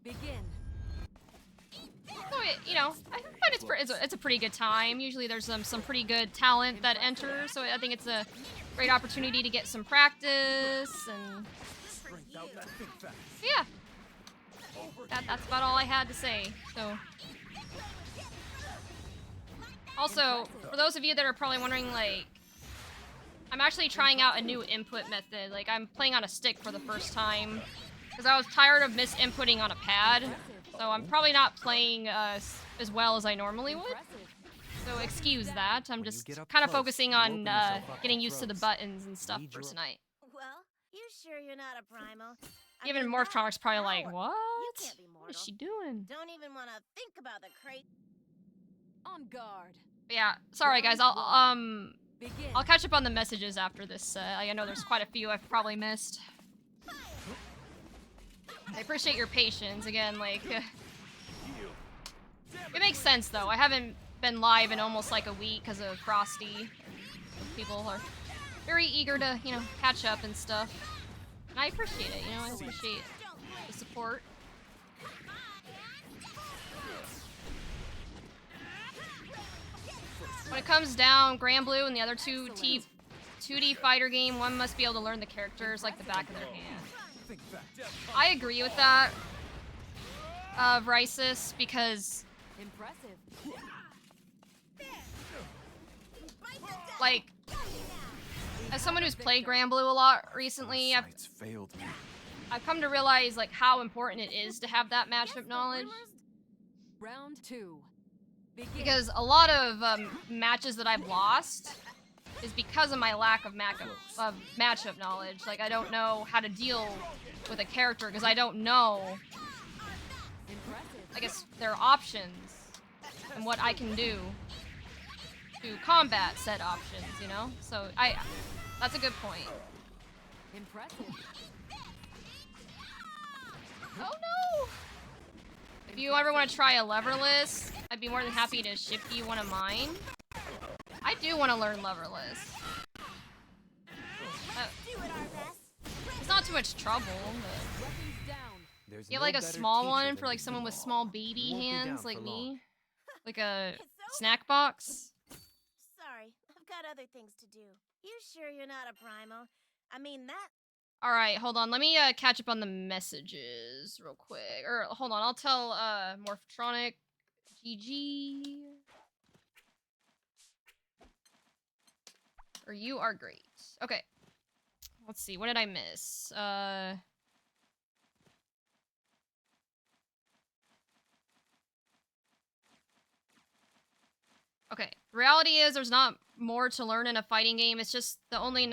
So, you know, I find it's a pretty good time. Usually there's some pretty good talent that enters, so I think it's a great opportunity to get some practice, and yeah. That's about all I had to say, so. Also, for those of you that are probably wondering, like, I'm actually trying out a new input method. Like, I'm playing on a stick for the first time, because I was tired of misinputting on a pad. So I'm probably not playing as well as I normally would. So excuse that. I'm When you just get up kind of close, focusing you on open yourself up getting to used to the throws. buttons and stuff Need for your- tonight. Well, you sure you're not a primal? I Even mean, Morph that Tronic's probably like, power. what? You can't be What is mortal. she doing? Don't even want to think about the crate. On guard. But yeah, sorry guys. Round I'll one. Begin. I'll catch up on the messages after this. I know there's quite a few I've probably missed. I appreciate your patience again. Like, it makes sense though. I haven't been live in almost like a week because of Frosty. People are very eager to, you know, catch up and stuff. And I appreciate it. You know, I appreciate the support. When it comes down, Granblue and the other 2D fighter game, one must be able to learn the characters like the back of their hand. I agree with that, Rysis, because, Impressive. like, as someone who's played Granblue a lot recently, Sights failed me. I've come to realize, like, how important it is to have that matchup knowledge. Round two. Begin. Because a lot of matches that I've lost is because of my lack of matchup knowledge. Like, I don't know how to deal with a character because I don't know, Impressive. I guess, their options and what I can do to combat said options, you know? So, that's a good point. Impressive. Oh no! If you ever want to try a leverless, I'd be more than happy to ship you one of mine. I do want to learn leverless. It's not too much trouble, but Weapons down. There's you have no like a better small teacher one than for like the someone with king. small baby You won't be down hands for like long. me? Like a snack box? Sorry, I've got other things to do. You sure you're not a primal? I mean, that. Alright, hold on. Let me catch up on the messages real quick. Or hold on, I'll tell Morphotronic GG. Or you are great. Okay. Let's see, what did I miss? Okay. Reality is there's not more to learn in a fighting game. It's just the only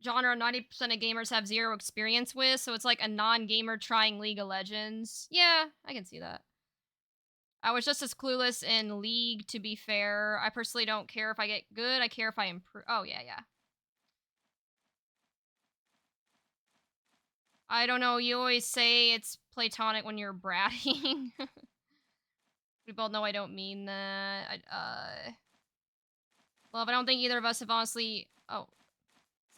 genre 90% of gamers have zero experience with, so it's like a non-gamer trying League of Legends. Yeah, I can see that. I was just as clueless in League, to be fair. I personally don't care if I get good, I care if I improve. Oh, yeah, yeah. I don't know, you always say it's platonic when you're bratting. We both know I don't mean that. Love, I don't think either of us have honestly... Oh.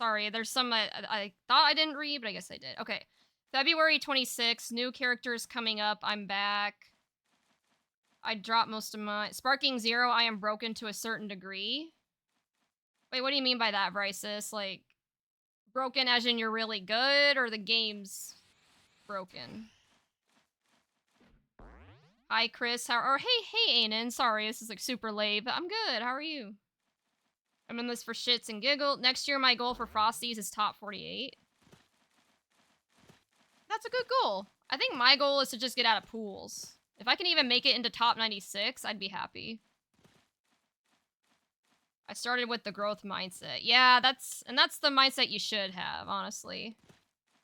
Sorry, there's some I thought I didn't read, but I guess I did. Okay. February 26th, new characters coming up. I'm back. I dropped most of my... Sparking Zero, I am broken to a certain degree. Wait, what do you mean by that, Brysis? Like, broken as in you're really good, or the game's broken? Hi, Chris. Hey, Anan. Sorry, this is like super late, but I'm good. How are you? I'm in this for shits and giggles. Next year, my goal for Frosties is top 48. That's a good goal. I think my goal is to just get out of pools. If I can even make it into top 96, I'd be happy. I started with the growth mindset. Yeah, that's the mindset you should have, honestly.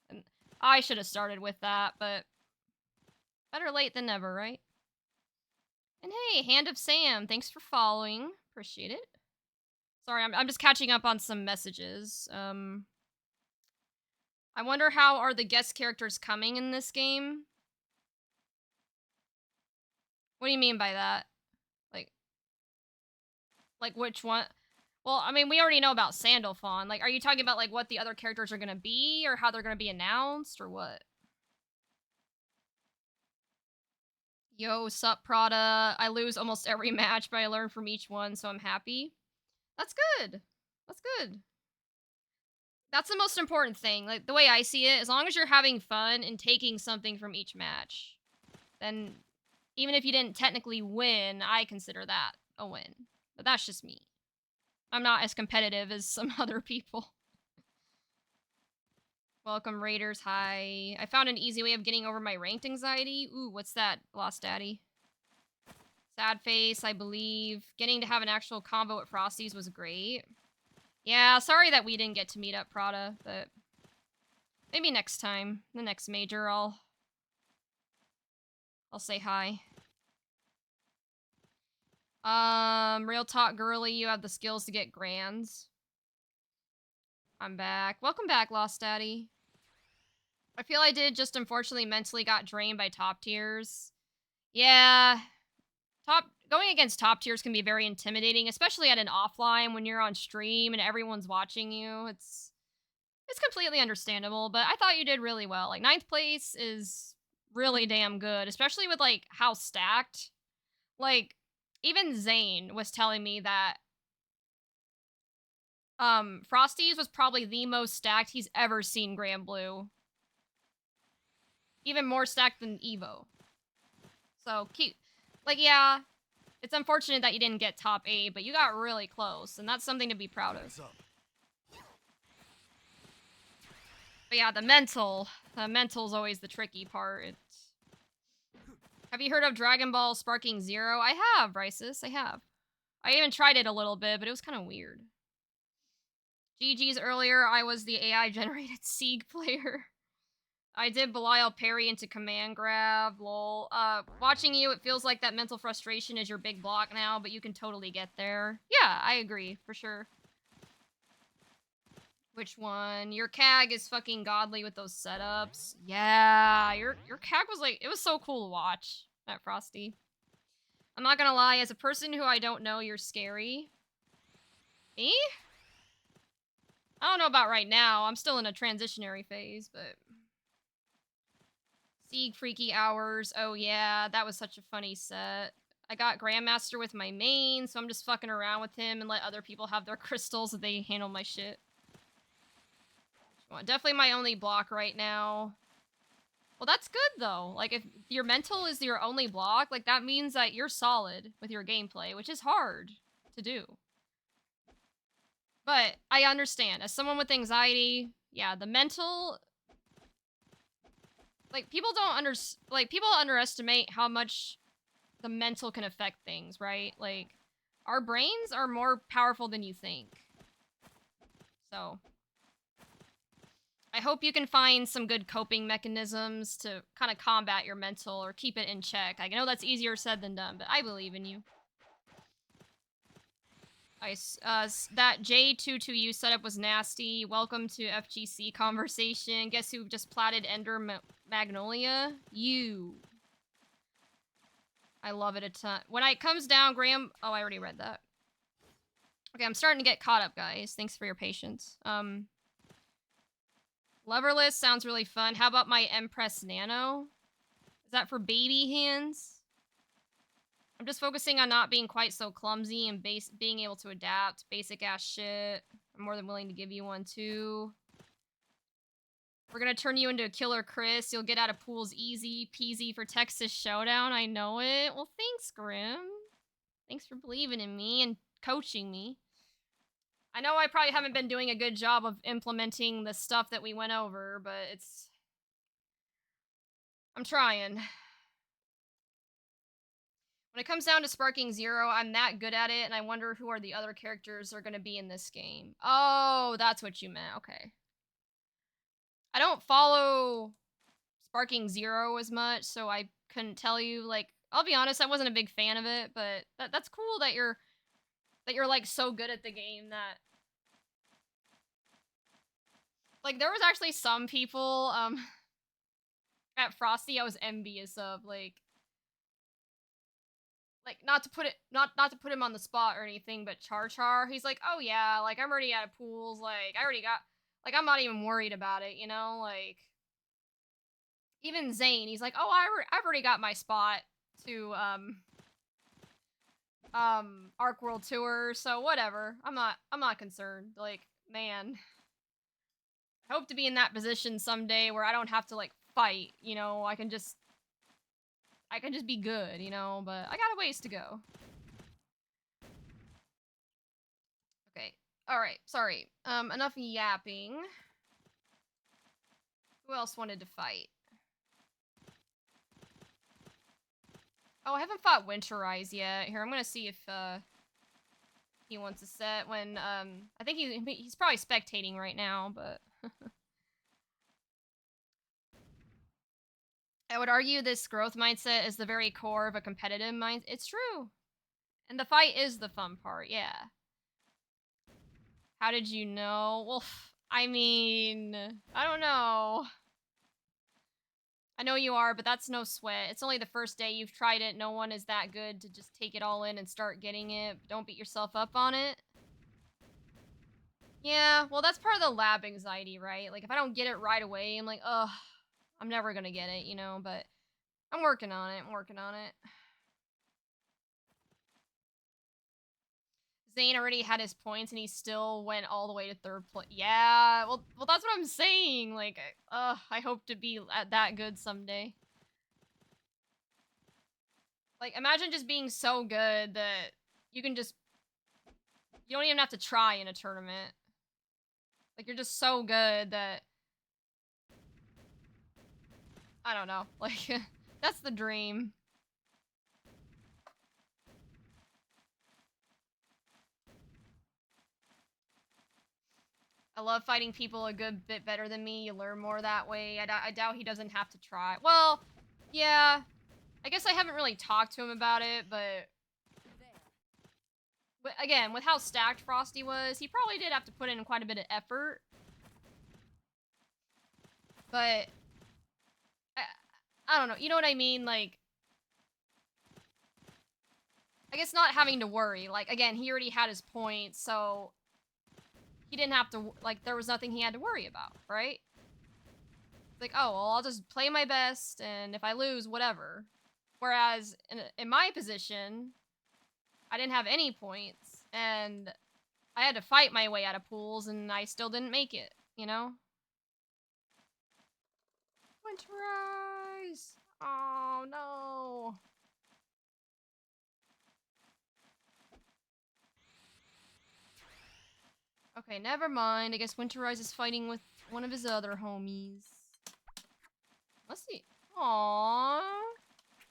And I should have started with that, but better late than never, right? And hey, Hand of Sam, thanks for following. Appreciate it. Sorry, I'm just catching up on some messages. I wonder how are the guest characters coming in this game? What do you mean by that? Like which one? Well, I mean, we already know about Sandalphon. Like, are you talking about like what the other characters are gonna be, or how they're gonna be announced, or what? Yo, sup, Prada. I lose almost every match, but I learn from each one, so I'm happy. That's good. That's good. That's the most important thing. Like, the way I see it, as long as you're having fun and taking something from each match, then even if you didn't technically win, I consider that a win. But that's just me. I'm not as competitive as some other people. Welcome, Raiders. Hi. I found an easy way of getting over my ranked anxiety. Ooh, what's that, Lost Daddy? Sad face, I believe. Getting to have an actual combo at Frosty's was great. Yeah, sorry that we didn't get to meet up, Prada, but maybe next time. The next major, I'll say hi. Real talk girly, you have the skills to get grands. I'm back. Welcome back, Lost Daddy. I feel I did just unfortunately mentally got drained by top tiers. Yeah. Going against top tiers can be very intimidating, especially at an offline when you're on stream and everyone's watching you. It's completely understandable, but I thought you did really well. Like, 9th place is really damn good, especially with, like, how stacked. Like, even Zane was telling me that Frosty's was probably the most stacked he's ever seen Grand Blue. Even more stacked than Evo. So, cute. Like, yeah, it's unfortunate that you didn't get top 8, but you got really close, and that's something to be proud of. But yeah, the mental's always the tricky part. Have you heard of Dragon Ball Sparking Zero? I have, Brysis, I have. I even tried it a little bit, but it was kind of weird. GG's earlier, I was the AI-generated Sieg player. I did Belial parry into command grab, lol. Watching you, it feels like that mental frustration is your big block now, but you can totally get there. Yeah, I agree, for sure. Which one? Your CAG is fucking godly with those setups. Yeah, your CAG was like, it was so cool to watch, that Frosty. I'm not gonna lie, as a person who I don't know, you're scary. Me? I don't know about right now. I'm still in a transitionary phase, but... Sieg Freaky Hours. Oh yeah, that was such a funny set. I got Grandmaster with my main, so I'm just fucking around with him and let other people have their crystals so they handle my shit. Well, definitely my only block right now. Well, that's good though. Like, if your mental is your only block, like, that means that you're solid with your gameplay, which is hard to do. But I understand. As someone with anxiety, yeah, the mental... Like, people underestimate how much the mental can affect things, right? Like, our brains are more powerful than you think. So, I hope you can find some good coping mechanisms to kind of combat your mental or keep it in check. I know that's easier said than done, but I believe in you. That J22U setup was nasty. Welcome to FGC conversation. Guess who just platted Ender Magnolia? You. I love it a ton. When it comes down, Graham... Oh, I already read that. Okay, I'm starting to get caught up, guys. Thanks for your patience. Leverless sounds really fun. How about my Empress Nano? Is that for baby hands? I'm just focusing on not being quite so clumsy and being able to adapt. Basic ass shit. I'm more than willing to give you one too. We're gonna turn you into a killer Chris. You'll get out of pools easy peasy for Texas Showdown. I know it. Well, thanks, Grim. Thanks for believing in me and coaching me. I know I probably haven't been doing a good job of implementing the stuff that we went over, but I'm trying. When it comes down to Sparking Zero, I'm that good at it, and I wonder who are the other characters are going to be in this game. Oh, that's what you meant. Okay. I don't follow Sparking Zero as much, so I couldn't tell you. Like, I'll be honest, I wasn't a big fan of it, but that's cool that you're like so good at the game that... Like, there was actually some people at Frosty I was envious of, like not to put him on the spot or anything, but Char, he's like, oh yeah, like, I'm already out of pools, like, I already got, like, I'm not even worried about it, you know, like, even Zane, he's like, oh, I've already got my spot to, Arc World Tour, so whatever, I'm not concerned, like, man, I hope to be in that position someday where I don't have to, like, fight, you know, I can just be good, you know, but I got a ways to go. Okay. Alright, sorry. Enough yapping. Who else wanted to fight? Oh, I haven't fought Winterize yet. Here, I'm gonna see if he wants a set when I think he's probably spectating right now, but I would argue this growth mindset is the very core of a competitive mind. It's true. And the fight is the fun part, yeah. How did you know? Well, I mean, I don't know. I know you are, but that's no sweat. It's only the first day you've tried it. No one is that good to just take it all in and start getting it. Don't beat yourself up on it. Yeah, well, that's part of the lab anxiety, right? Like, if I don't get it right away, I'm like, ugh, I'm never gonna get it, you know? But I'm working on it. I'm working on it. Zane already had his points and he still went all the way to third place. Yeah, well, that's what I'm saying. Like, I hope to be at that good someday. Like, imagine just being so good that you can just, you don't even have to try in a tournament. Like, you're just so good that, I don't know. Like, that's the dream. I love fighting people a good bit better than me. You learn more that way. I doubt he doesn't have to try. Well, yeah. I guess I haven't really talked to him about it, but again, with how stacked Frosty was, he probably did have to put in quite a bit of effort. But I don't know. You know what I mean? Like, I guess not having to worry. Like, again, he already had his points, so he didn't have to, like, there was nothing he had to worry about, right? It's like, oh, well, I'll just play my best, and if I lose, whatever. Whereas, in my position, I didn't have any points, and I had to fight my way out of pools, and I still didn't make it, you know? Winterize! Oh, no. Okay, never mind. I guess Winterize is fighting with one of his other homies. Let's see. Aww.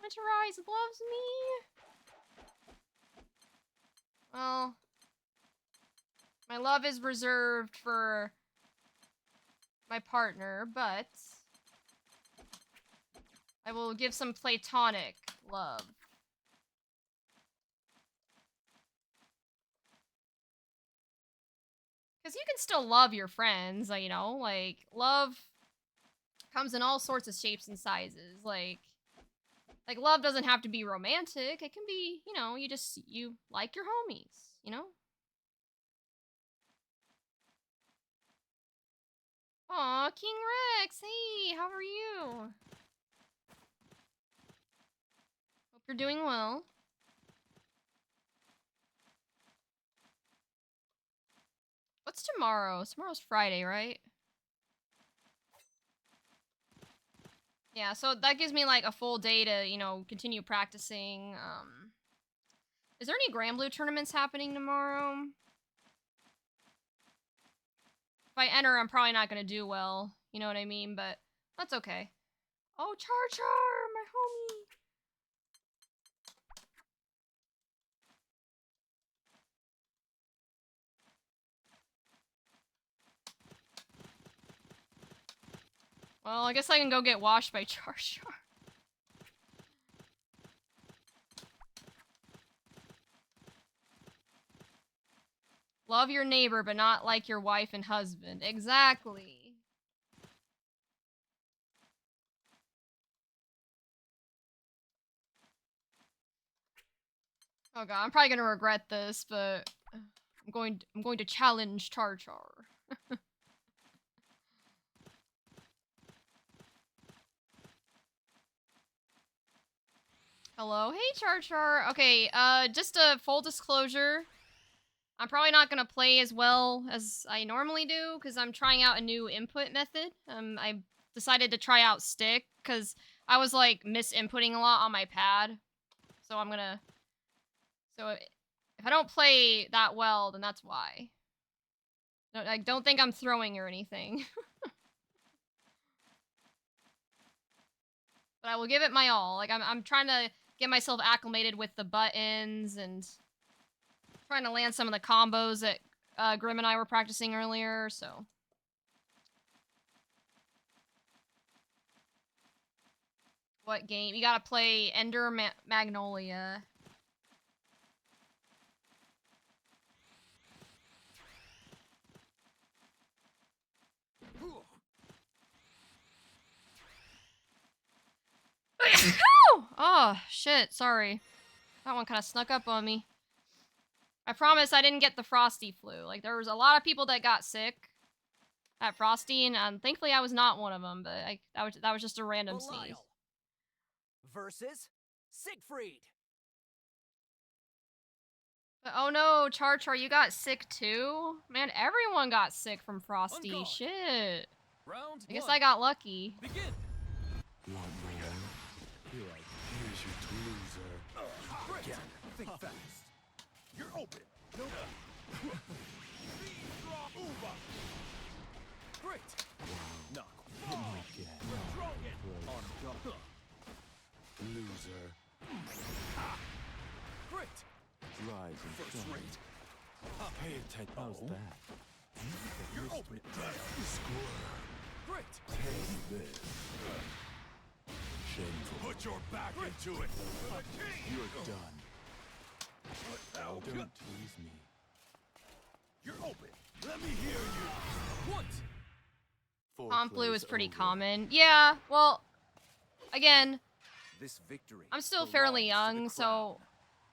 Winterize loves me. Well, my love is reserved for my partner, but I will give some platonic love. Because you can still love your friends, you know? Like, love comes in all sorts of shapes and sizes. Like love doesn't have to be romantic. It can be, you know, you like your homies, you know? Aw, King Rex, hey, how are you? Hope you're doing well. What's tomorrow? Tomorrow's Friday, right? Yeah, so that gives me like a full day to, you know, continue practicing. Is there any Grand Blue tournaments happening tomorrow? If I enter, I'm probably not gonna do well. You know what I mean? But that's okay. Oh, Char Char, my homie. Well, I guess I can go get washed by Char Char. Love your neighbor, but not like your wife and husband. Exactly. Oh god, I'm probably gonna regret this, but I'm going to challenge Char Char. Hello, hey Char Char. Okay, just a full disclosure. I'm probably not gonna play as well as I normally do because I'm trying out a new input method. I decided to try out stick because I was like misinputting a lot on my pad. So if I don't play that well, then that's why. Like, don't think I'm throwing or anything. But I will give it my all. Like, I'm trying to get myself acclimated with the buttons and trying to land some of the combos that Grim and I were practicing earlier, so. What game? You gotta play Ender Magnolia. Oh, shit, sorry. That one kind of snuck up on me. I promise I didn't get the Frosty flu. Like, there was a lot of people that got sick at Frosty, and thankfully I was not one of them, but that was just a random sneeze. Belial versus Siegfried. But oh no, Char, you got sick too? Man, everyone got sick from Frosty. On guard. Shit. Round I guess one. I got lucky. Begin. Want more? Here's your loser. Again, think fast. You're open. No. Great. Knock. Again. Throw it. On guard. Loser. Great. Rise and First shine. rate. Pay attention. How's that? You're open. Great. Take this. Shameful. Put your back into it. You're done. Oh, don't tease me. You're open. Let me hear you. Once. Comp Blue Foreplay is pretty over. common. Yeah, well, again, This victory. I'm still fairly belongs to the young, so crown.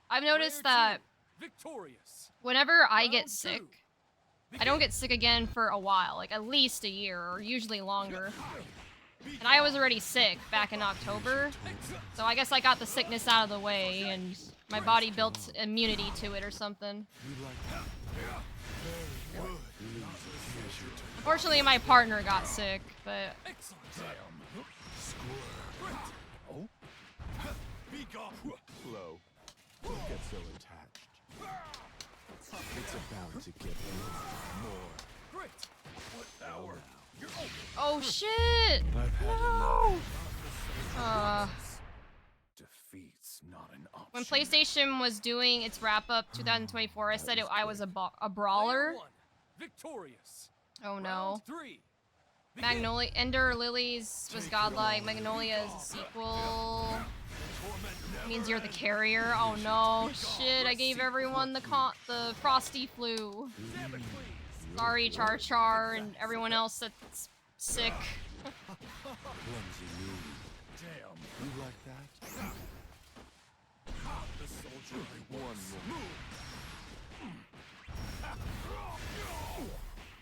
I've noticed Player that two, victorious. whenever I Round get two. sick, I don't get sick again for a while, like at least a year, or usually longer. And I was already sick back in October, so I guess I got the sickness out of the way, and my body built immunity to it or something. You like that? Very good. Loser. Here's your turn. Unfortunately, my partner got sick, but Excellent. Square. Oh? Be gone. Slow. Don't get so attached. It's about to get more. Great. What hour? You're open. oh shit! I've had No! enough. Defeat's not an option. When PlayStation was doing its wrap-up 2024, I said I was a brawler. Player one, victorious. Oh no. Round three. Begin. Magnolia, Ender Lilies was godlike. Magnolia is a sequel. Torment never Means you're the ends. carrier. Oh no, shit! I gave everyone the Frosty flu. Damn it, please. Sorry, Char, and everyone else that's sick. Clumsy move. Damn. You like that? The soldier One more.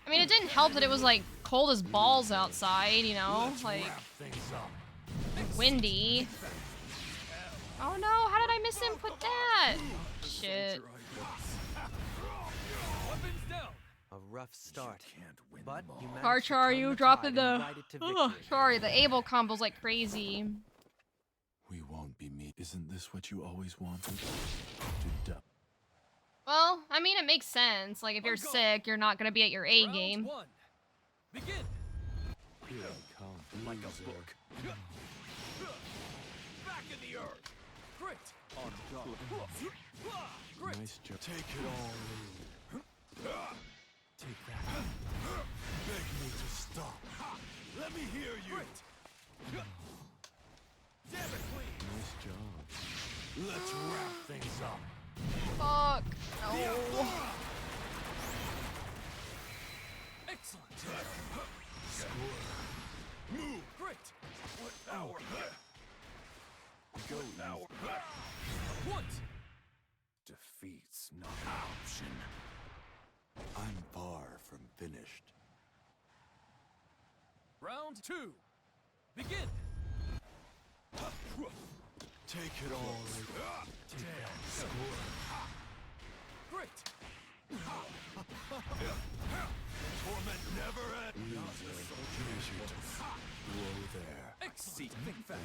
I mean, it didn't help that it was like cold as balls outside, you know, like things up. windy. Oh no, how did I misinput that? Shit. Weapons down. A rough start, Can't win but them you all. managed to Char, turn you the dropping tide and the. ride it to Oh, victory. sorry, the Abel combo's like crazy. We won't be meet. Isn't this what you always wanted? To dump. Well, I mean, it makes sense. Like, if you're sick, you're not gonna be at your A Round game. one. Begin. Here I come. Like loser. a book. Back in the earth. Great. On guard. Great. Nice job. Take it all. Take that. Beg me to stop. Let me hear you. Great. Damn it, please. Nice job. Let's wrap things up. Fuck. No. Excellent. Move. Great. What hour? Go Hour. easy. Once. Defeat's not an option. I'm far from finished. Round two. Begin. Take it all. Take that. Score. Great. Torment never ends. Loser. Here's your turn. Whoa there. Excellent. Think fast.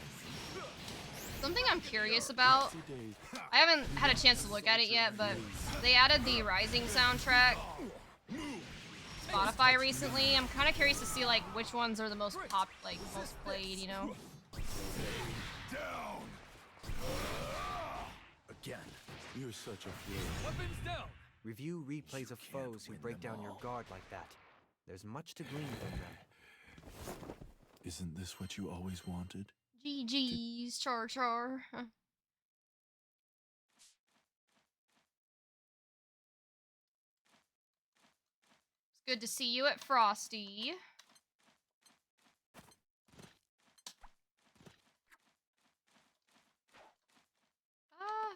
Something I'm curious about. 2 days. I haven't had a chance to look at it yet, but they added the Rising soundtrack to Spotify recently. I'm kind of curious to see like which ones are the most most played, you know. Down. again. You're such a flirt. Weapons down! Review replays of can't foes who win break them down your all. guard like that. There's much to glean from them. Isn't this what you always wanted? GG's, Char Char. It's good to see you at Frosty.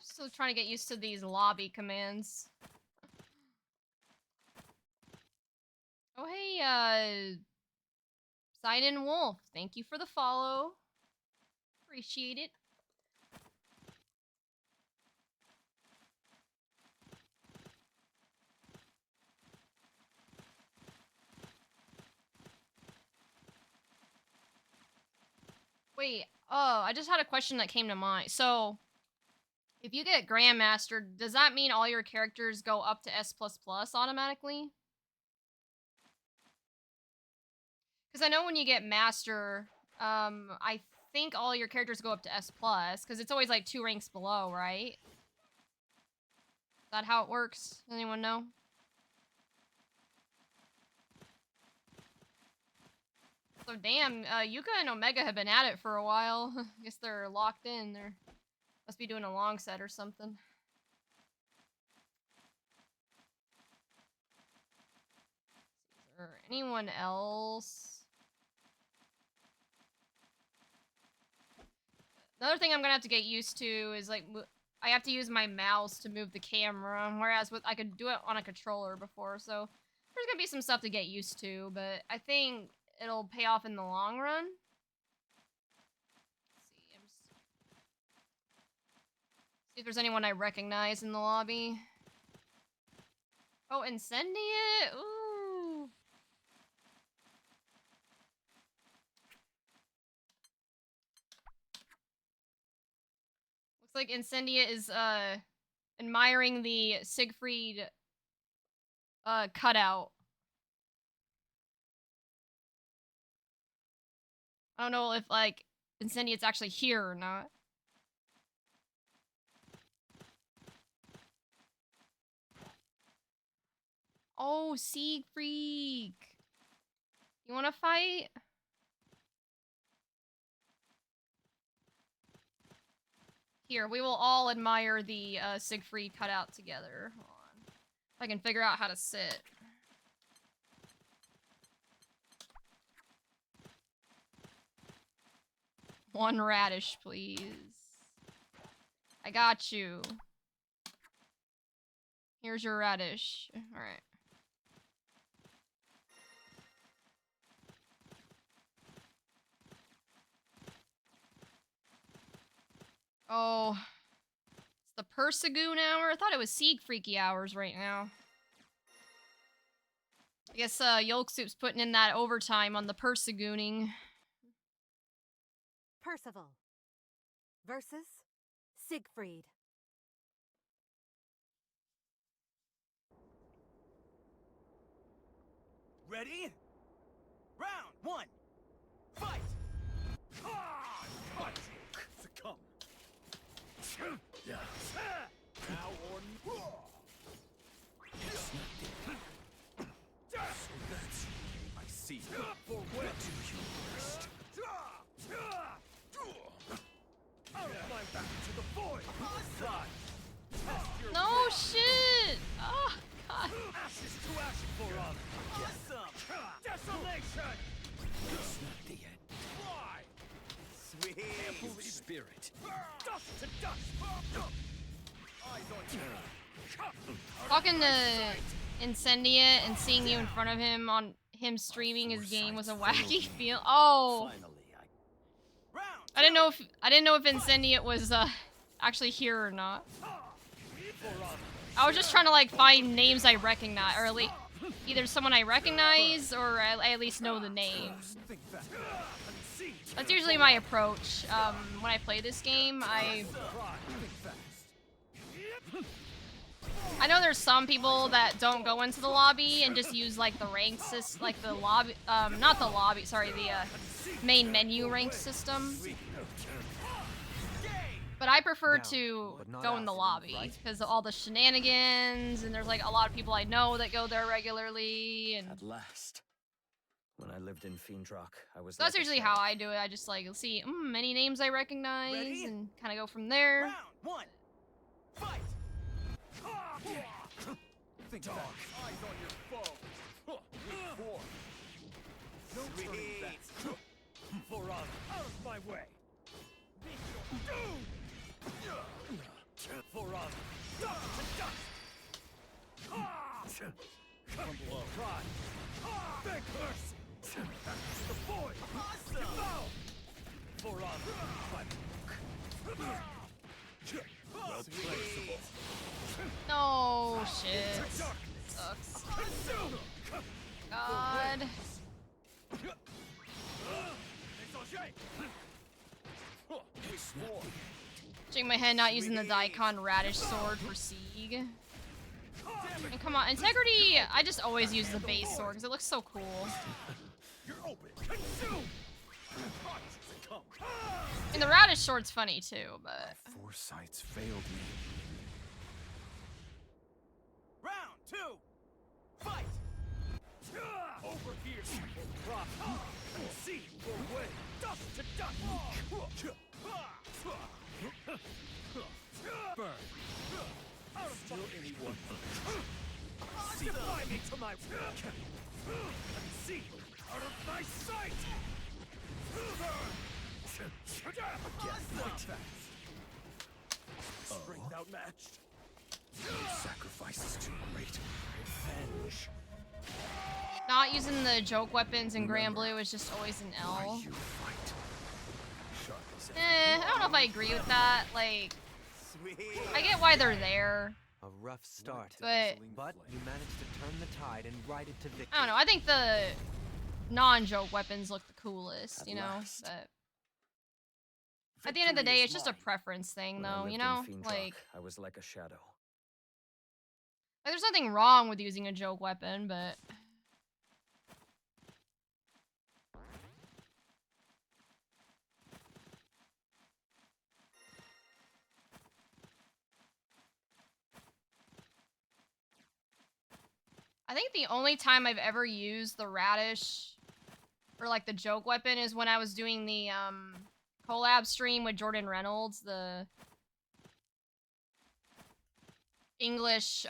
Still trying to get used to these lobby commands. Oh, hey, Sign In Wolf. Thank you for the follow. Appreciate it. Wait, oh, I just had a question that came to mind. So, if you get Grandmaster, does that mean all your characters go up to S++ automatically? Because I know when you get Master, I think all your characters go up to S+, because it's always like 2 ranks below, right? Is that how it works? Anyone know? So damn, Yuka and Omega have been at it for a while. I guess they're locked in. They must be doing a long set or something. Is there anyone else? Another thing I'm gonna have to get used to is like I have to use my mouse to move the camera, whereas I could do it on a controller before. So there's gonna be some stuff to get used to, but I think it'll pay off in the long run. Let's see, see if there's anyone I recognize in the lobby. Oh, Incendiate! Ooh! Looks like Incendiate is, admiring the Siegfried, cutout. I don't know if, like, Incendiate's actually here or not. Oh, Siegfried! You wanna fight? Here, we will all admire the, Siegfried cutout together. Hold on. If I can figure out how to sit. One radish, please. I got you. Here's your radish. Alright. Oh. It's the Persigoon hour? I thought it was Siegfreaky hours right now. I guess, Yolk Soup's putting in that overtime on the Persigooning. Percival versus Siegfried. Ready? Round 1. Fight! Ah, punch! Succumb. Yeah. Now or I see. for what? Out of my back to the void! Rod, test your No will. shit! Oh, God. Ashes to ash for us! Awesome! Desolation! It's not the end. Fly! Sweet! Evil spirit. Dust to dust! Eyes on you! Talking to Incendiate and seeing you in front of him on him streaming his game was a wacky feel. Oh, Finally, I didn't know if Incendiate was actually here or not. I was just trying to like find names I recognize, or at least either someone I recognize or I at least know the name. That's usually my approach when I play this game. I know there's some people that don't go into the lobby and just use like the ranked system, like the lobby, not the lobby, sorry, the main menu ranked system. But I prefer Down, to but not go in the out, lobby right? because of all the shenanigans, and there's like a lot of people I know that go there regularly, and At last. When I lived in Fiendrock, I was that's like a usually shadow. how I do it. I just like see many names I recognize Ready? and kind of go from there. Round one. Fight. Think Dog. back. Eyes on your foe. Weak form. No turning back. For out of my way. For out. Dust to dust. Come below. Try. Beg mercy. The boy. Awesome. For out. Well played. No shit. Sucks. God. Shake my head not using the Daikon Radish sword for Sieg. And come on, Integrity, I just always use the base sword because it looks so cool. You're open. Consume. And the Radish sword's funny too, but... Foresights failed me. Round two. Fight. Over here. Drop. See your way. Dust to dust. Burn. Still anyone. Defy me to my will. See out of my sight. Strength outmatched. Sacrifice is too great. Revenge. Not using the joke weapons in Grand Blue is just always an L. You fight. Sharp as I don't know if I agree with that. Like, Sweet. I get why they're there, A rough start, but but you managed to turn the tide and ride it to victory. I don't know. I think the non-joke weapons look the coolest, you know? last. But at the end of the day, it's just a preference thing, When I though, lived you in know? Fiendrock, Like, I was like a shadow. there's nothing wrong with using a joke weapon, but... I think the only time I've ever used the Radish, or like the joke weapon, is when I was doing the, collab stream with Jordan Reynolds, the English,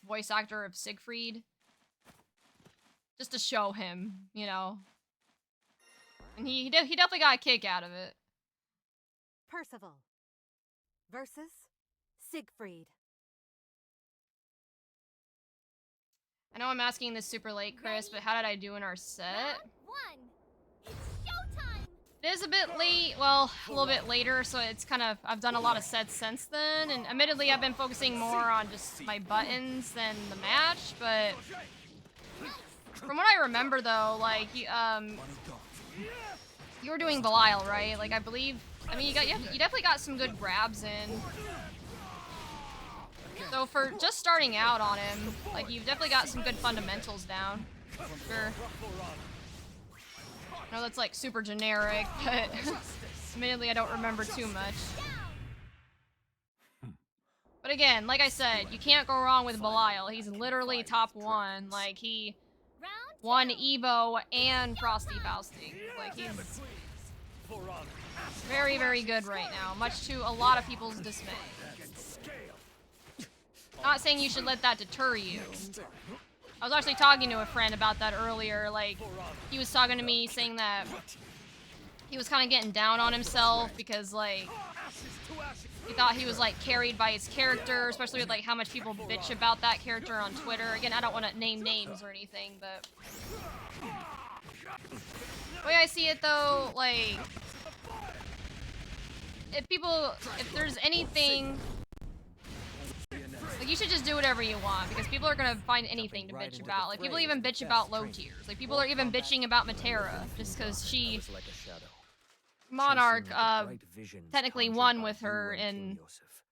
voice actor of Siegfried. Just to show him, you know. And he definitely got a kick out of it. Percival versus Siegfried. I know I'm asking this super late, Chris, but how did I do in our set? Round one. It's showtime. It is a bit late, well, a little bit later, so it's kind of, I've done a lot of sets since then, and admittedly I've been focusing more on just my buttons than the match, but from what I remember though, like, you were doing Belial, right? Like, I believe, I mean, you definitely got some good grabs in. So for just starting out on him, like, you've definitely got some good fundamentals down. Sure. I know that's like super generic, but admittedly I don't remember too much. But again, like I said, you can't go wrong with Belial. He's literally top one. Like, he Round won Evo and Frosty Faustings. Like, he's very, very good right now, much to a lot of people's dismay. Not saying you should let that deter you. I was actually talking to a friend about that earlier. Like, he was talking to me saying that he was kind of getting down on himself because, like, he thought he was, like, carried by his character, especially with, like, how much people bitch about that character on Twitter. Again, I don't want to name names or anything, but the way I see it, though, like, if there's anything, like, you should just do whatever you want, because people are gonna find anything to bitch about. Like, people even bitch about low tiers. Like, people are even bitching about Matera, just because she, Was like a shadow, Monarch, chasing the bright visions technically conjured won by with you her and in King Yosef.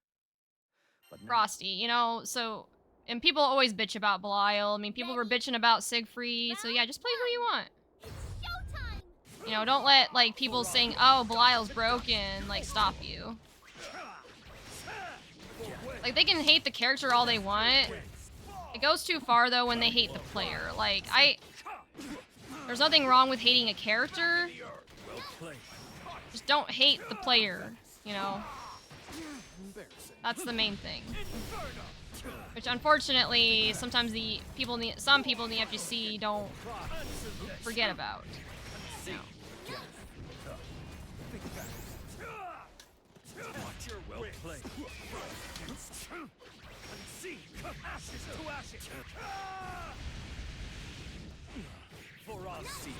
But now, Frosty, you know? So, and people always bitch about Belial. I mean, people were bitching about Siegfried, so yeah, just play who you want. It's showtime. You know, don't let, like, people saying, oh, Belial's broken, like, stop you. Like, they can hate the character all they want. It goes too far, though, when they hate the player. Like, there's nothing wrong with hating a character. Just don't hate the player, you know? That's the main thing. Which, unfortunately, sometimes some people in the FGC don't forget about. You know. Well played. See, ashes to ashes. For our seat.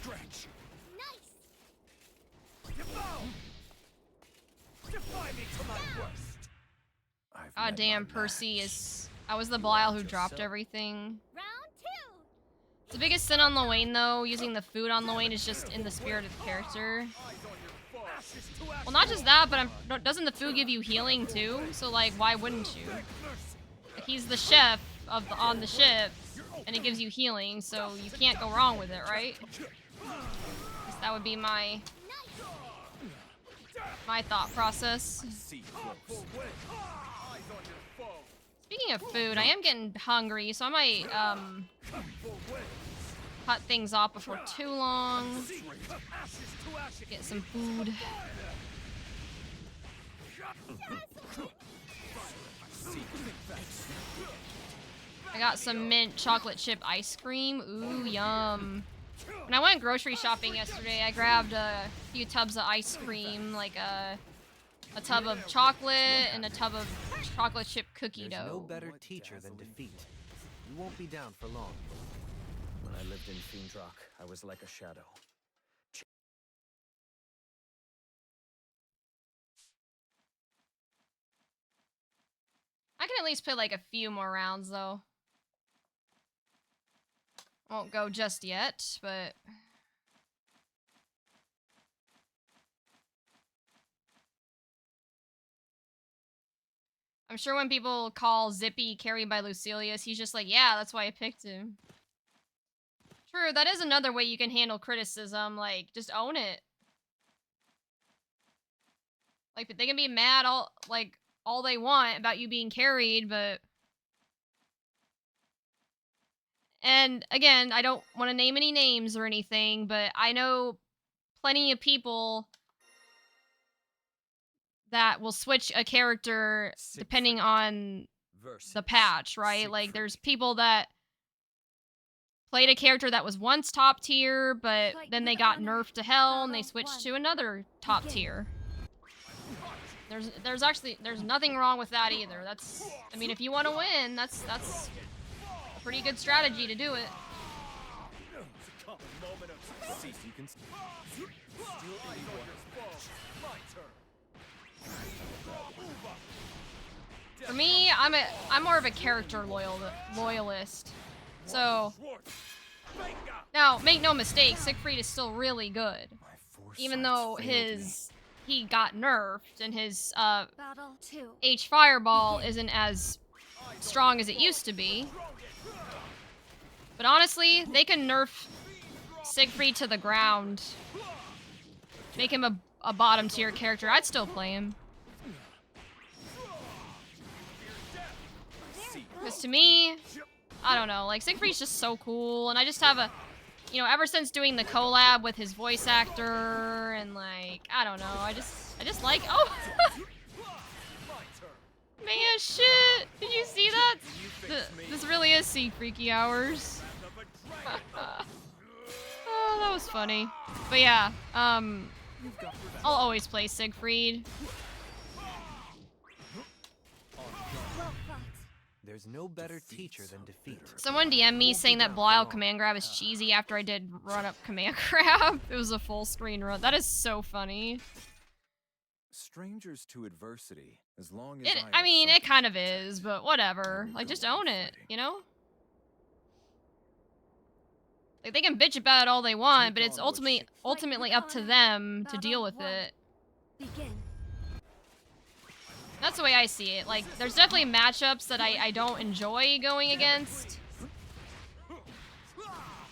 Stretch. Nice. Defy me to my worst. Ah, damn, Percy is... I was the Belial who dropped everything. Round 2. The biggest sin on Luane, though, using the food on Luane is just in the spirit of the character. Well, not just that, but doesn't the food give you healing, too? So, like, why wouldn't you? Like, he's the chef on the ship, and it gives you healing, so you can't go wrong with it, right? Guess that would be my thought process. Speaking of food, I am getting hungry, so I might, cut things off before too long. Get some food. I got some mint chocolate chip ice cream. Ooh, yum. When I went grocery shopping yesterday, I grabbed a few tubs of ice cream, like a tub of chocolate and a tub of chocolate chip cookie There's no dough. better teacher than defeat. You won't be down for long. When I lived in Fiendrock, I was like a shadow. I can at least play like a few more rounds, though. Won't go just yet, but... I'm sure when people call Zippy carried by Lucilius, he's just like, yeah, that's why I picked him. True, that is another way you can handle criticism, like, just own it. Like, they can be mad all they want about you being carried, but... And, again, I don't want to name any names or anything, but I know plenty of people that will switch a character depending on the patch, right? Like, there's people that played a character that was once top tier, but then they got nerfed to hell and they switched to another top tier. There's nothing wrong with that either. I mean, if you want to win, that's a pretty good strategy to do it. For me, I'm more of a character loyalist. So now, make no mistake, Siegfried is still really good. Even though he got nerfed and his Battle 2. H Fireball isn't as strong as it used to be. But honestly, they can nerf Siegfried to the ground. Make him a bottom tier character. I'd still play him. Because to me, I don't know, like, Siegfried's just so cool, and I just have ever since doing the collab with his voice actor, and, like, I don't know, I just like, oh! Man, shit! Did you see that? This really is Siegfriedy hours. Oh, that was funny. But yeah, I'll always play Siegfried. There's no better teacher than defeat. Someone DM'd me saying that Belial command grab is cheesy after I did run up command grab. It was a full screen run. That is so funny. Strangers to adversity, as long as I mean, it kind of is, but whatever. Like, just own it, you know? Like, they can bitch about it all they want, but it's ultimately up to them to deal with it. Begin. That's the way I see it. Like, there's definitely matchups that I don't enjoy going against.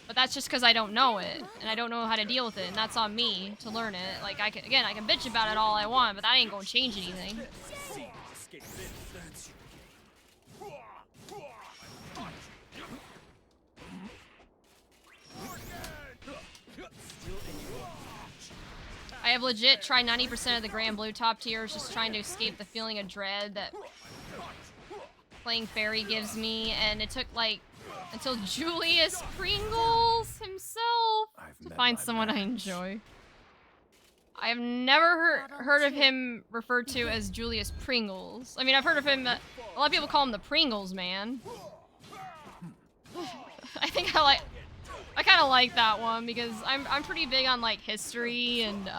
But But that's just because I don't know it, and I don't know how to deal with it, and that's on me to learn it. Like, I can bitch about it all I want, but that ain't gonna change anything. I have legit tried 90% of the Grand Blue top tiers, just trying to escape the feeling of dread that playing Fairy gives me, and it took, like, until Julius Pringles himself to find someone I enjoy. I have never heard of him referred to as Julius Pringles. I mean, I've heard of him, a lot of people call him the Pringles Man. I think I kind of like that one because I'm pretty big on like history and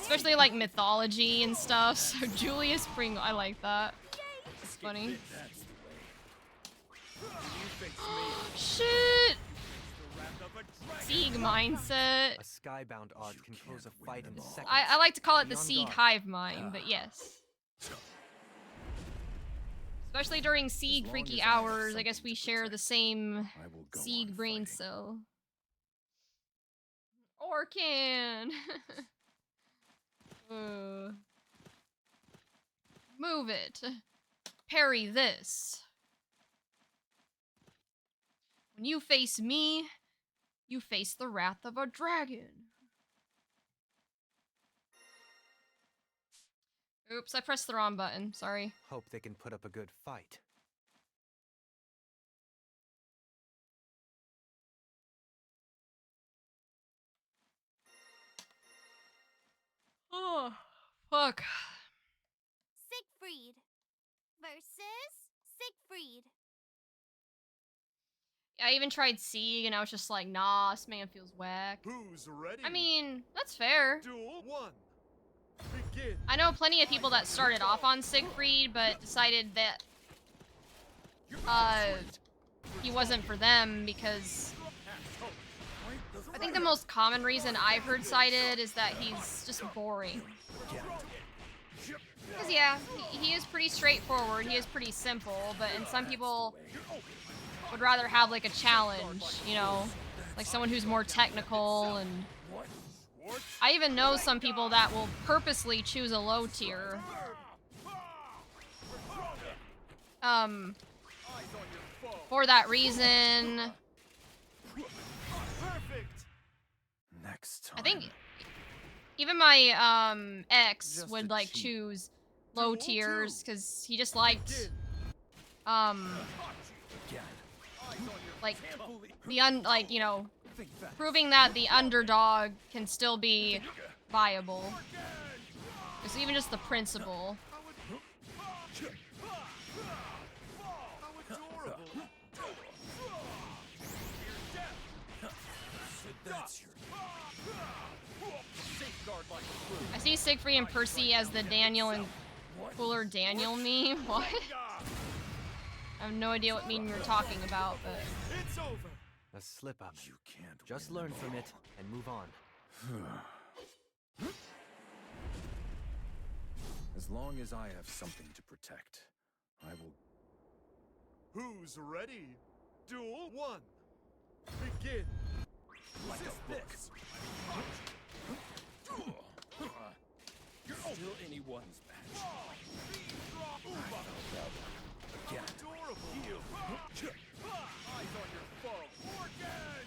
especially like mythology and stuff. So Julius Pringle, I like that. It's funny. Shit. Sieg mindset. A skybound art can close a fight in seconds. I like to call it the Sieg hive mind, but yes. Especially during Sieg freaky hours, I guess we share the same Sieg brain cell. Orcan! Move it. Parry this. When you face me, you face the wrath of a dragon. Oops, I pressed the wrong button. Sorry. Hope they can put up a good fight. Oh, fuck. Siegfried versus Siegfried. I even tried Sieg and I was just like, nah, this man feels whack. Who's ready? I mean, that's fair. Duel 1. Begin. I know plenty of people that started off on Siegfried, but decided that he wasn't for them because I think the most common reason I've heard cited is that he's just boring. Because yeah, he is pretty straightforward, he is pretty simple, and some people would rather have like a challenge, you know? Like someone who's more technical, and I even know some people that will purposely choose a low tier. For that reason. Next time. I think even my ex would like choose low tiers because he just liked like you know, proving that the underdog can still be viable. It's even just the principle. I see Siegfried and Percy as the Daniel and Cooler Daniel meme. What? I have no idea what meme you're talking about, but It's over. A slip up. You can't Just win learn them from all. it and move on. As long as I have something to protect, I will. Who's ready? Duel 1. Begin. Like a book. You're still anyone's match. Again. Adorable. Eyes on your foe. Organ.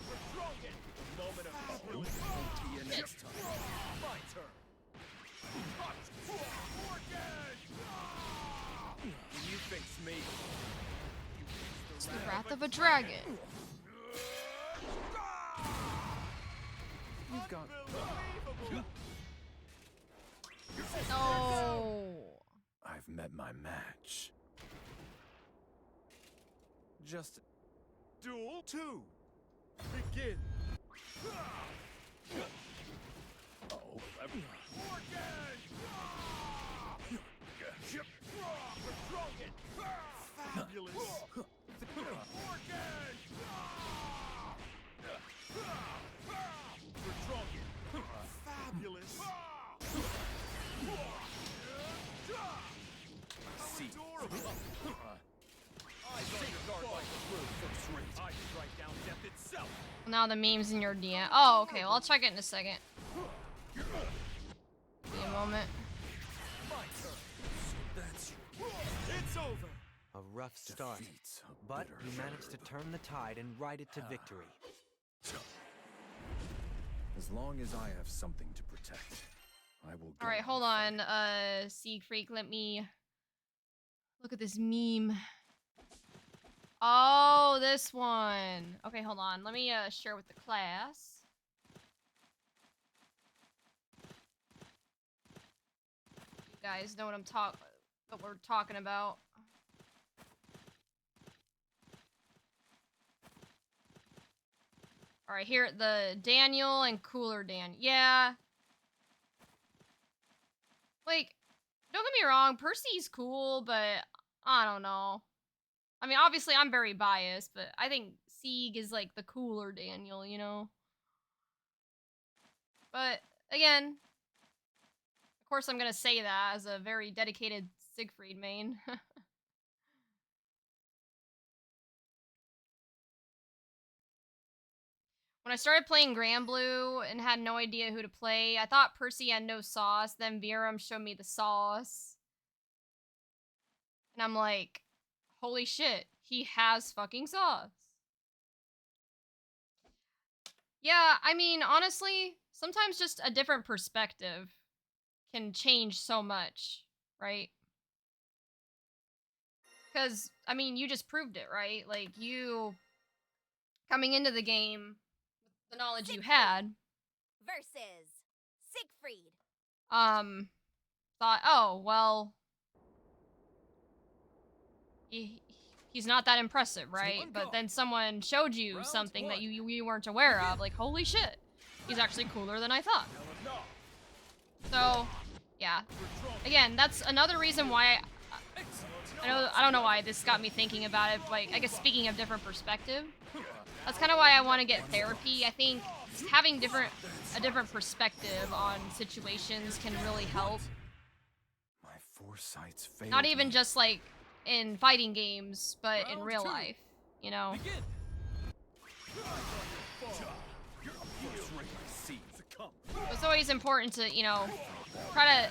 Betrogen. The moment of truth. See you next time. My turn. Organ. When you face me, you it's face the wrath of a dragon. You've got. Unbelievable. No. I've met my match. Just. Duel 2. Begin. Oh. Organ. Betrogen. Fabulous. Organ. Betrogen. Fabulous. See. Adorable. Now the meme's in your DM. Oh, okay. Well, I'll check it in a second. Give me a moment. It's over. A rough start, Defeat's a but bitter you managed to word. turn the tide and ride it to victory. As long as I have something to protect, I will go. All right, hold on. Seed Freak, let me look at this meme. Oh, this one. Okay, hold on. Let me share with the class. You guys know what we're talking about. All right, here the Daniel and Cooler Dan. Yeah. Like, don't get me wrong, Percy's cool, but I don't know. I mean, obviously I'm very biased, but I think Sieg is like the cooler Daniel, you know? But again, of course I'm gonna say that as a very dedicated Siegfried main. When I started playing Granblue and had no idea who to play, I thought Percy had no sauce, then Virum showed me the sauce. And I'm like, holy shit, he has fucking sauce. Yeah, I mean, honestly, sometimes just a different perspective can change so much, right? Because, I mean, you just proved it, right? Like, you coming into the game with the knowledge you had, Versus Siegfried. thought, oh, well, he's not that impressive, right? But then someone showed you something that you weren't aware of, like, holy shit, he's actually cooler than I thought. So, yeah. Again, that's another reason why I don't know why this got me thinking about it, like, I guess speaking of different perspective, that's kind of why I want to get therapy. I think just having a different perspective on situations can really help. My foresight's failed Not even me. just like in fighting games, but in real life, you know? It's always important to, you know, try to,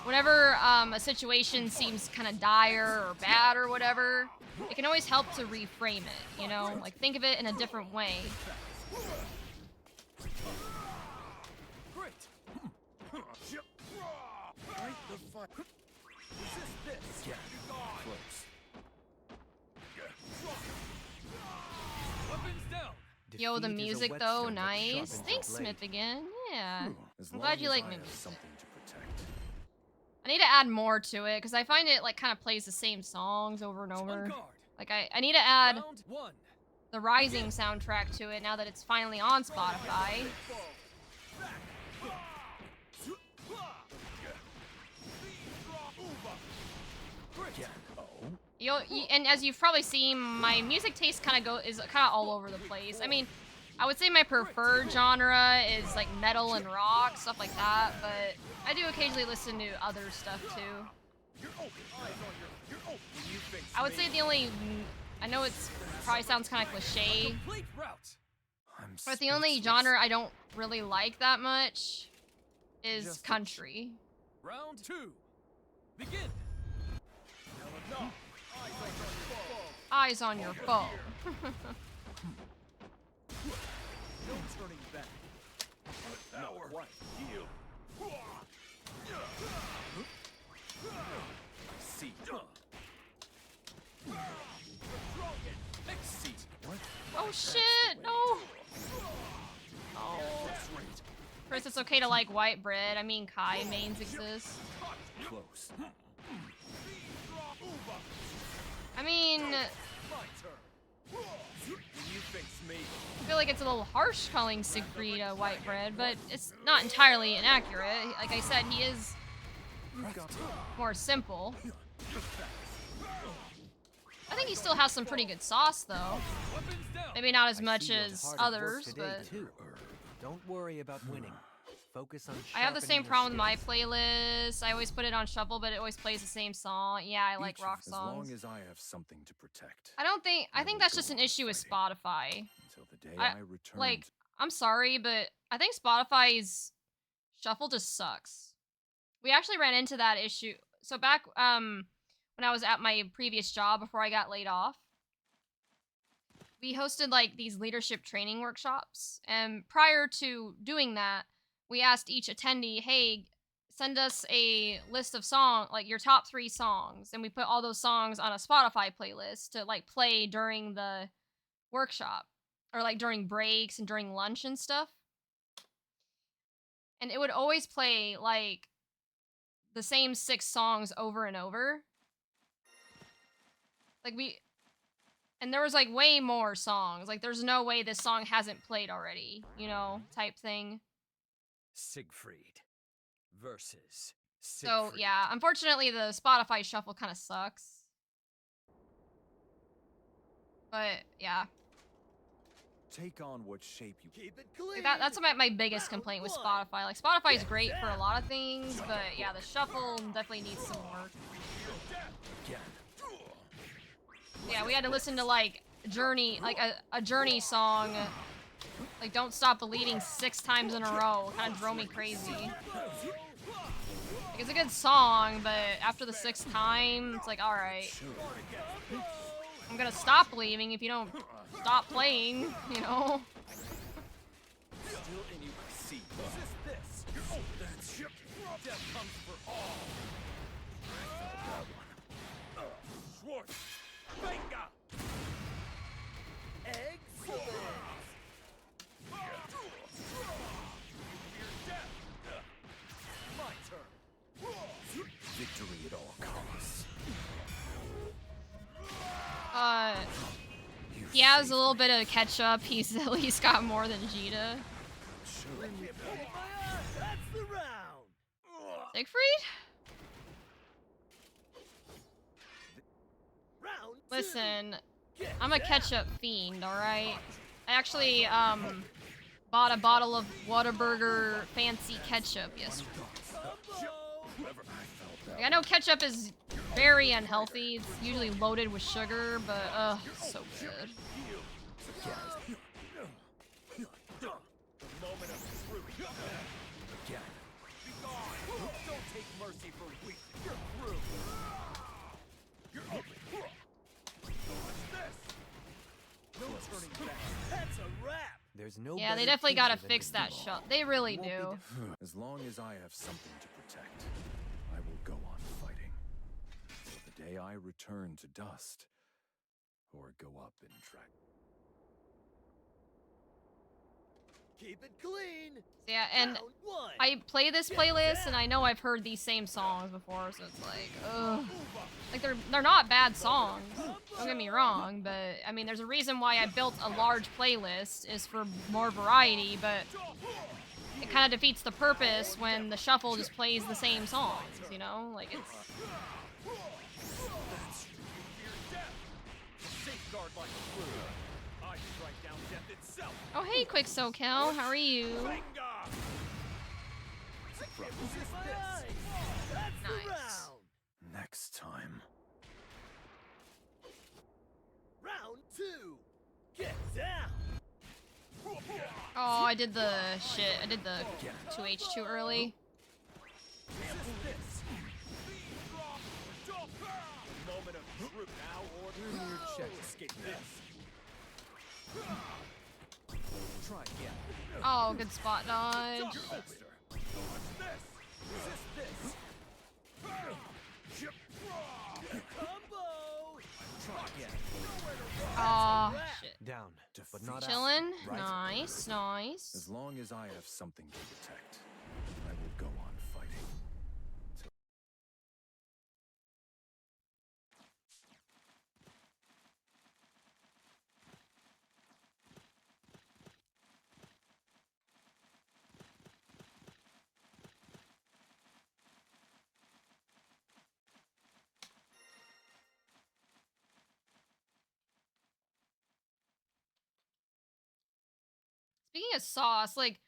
whenever a situation seems kind of dire or bad or whatever, it can always help to reframe it, you know? Like, think of it in a different way. Great. Right the fuck. Resist this. Yeah, close. Weapons down. Yo, the Defeat is a music though, whetstone that nice. sharpens your Thanks, blade. Smith again. Yeah. As I'm long glad you as like I my have music. something to protect. I need to add more to it because I find it like kind of plays the same songs over and over. On guard. Like I need to add Round one. the Rising soundtrack to it now that it's finally on Spotify. And as you've probably seen, my music taste is kind of all over the place. I mean, I would say my preferred genre is like metal and rock, stuff like that, but I do occasionally listen to other stuff too. I would say the only, I know it's probably sounds kind of cliche, Complete route. but the only genre I don't really like that much is country. Round two. Begin. Eyes on your foe. No turning back. Not quite. Heal. See. Exceed. What? Oh shit, no. Oh. Chris, it's okay to like white bread. I mean, Kai mains exist. Close. I mean, My turn. When you face me. I feel like it's a little harsh calling Siegfried white bread, but it's not entirely inaccurate. Like I said, he is more simple. I think he still has some pretty good sauce, though. Weapons down. Maybe not as I much see you've as hard at work others, today, but too. Don't worry about winning. Focus on I have the same sharpening your problem with my skills. playlist. I always put it on shuffle, but it always plays the same song. Yeah, I like rock As long songs. as I have something to protect. I think that's just an issue with Spotify. till the day I I return. like I'm sorry, but I think Spotify's shuffle just sucks. We actually ran into that issue. So back when I was at my previous job before I got laid off, we hosted like these leadership training workshops. And prior to doing that, we asked each attendee, "Hey, send us a list of like your top 3 songs." And we put all those songs on a Spotify playlist to like play during the workshop or like during breaks and during lunch and stuff. And it would always play like the same 6 songs over and over. Like and there was like way more songs. Like there's no way this song hasn't played already, type thing. Siegfried versus So, Siegfried. yeah, unfortunately the Spotify shuffle kind of sucks. But, yeah. Take on what shape you Keep it clean. Like that's my biggest complaint with Spotify. Like Spotify is great for a lot of things, but yeah, the shuffle definitely needs some work. Yeah, we had to listen to like Journey, like a Journey song, like Don't Stop Believing 6 times in a row. Kind of drove me crazy. Like, it's a good song, but after the 6th time, it's like, alright. I'm gonna stop believing if you don't stop playing, Still in you, I see. Resist this. Oh, that's death comes for all. Schwartz. Venga. Excellent. My turn. Victory at all costs. He has a little bit of catch-up. He's at least got more than Vegeta. That's the round. Siegfried? Round 2. Listen, I'm a ketchup fiend, alright? I actually, bought a bottle of Whataburger fancy ketchup yesterday. Like, I know ketchup is very unhealthy. It's usually loaded with sugar, but, so good. Moment of truth. Again. Be gone. Don't take mercy for weakness. You're through. What's this? No turning back. That's a wrap. There's no Yeah, they better definitely gotta teacher than fix the that law. shot. They really Won't be do. As long as I have something to protect, I will go on fighting. Till the day I return to dust, or go up in track. Keep it clean. Yeah, and Round 1. I play this playlist, and I know I've heard these same songs before, so it's like, ugh. Like, they're not bad songs, don't get me wrong, but, I mean, there's a reason why I built a large playlist, is for more variety, but it kind of defeats the purpose when the shuffle just plays the same songs, Like, it's... Safeguard like a crew. I strike down death itself. Oh, hey, Quick SoCal, how are you? Venga. Resist this. That's the Nice. round. Next time. Round 2. Get down. Oh, I did the shit. I did the 2H too early. Resist this. Moment of truth. Now order. Check. Escape this. Try again. Oh, good spot dodge. What's this? Resist this. Combo. Try again. Oh, shit. Down, but not out. Chillin'. Right. Nice, nice. As long as I have something to protect, I will go on fighting. Speaking of sauce, like,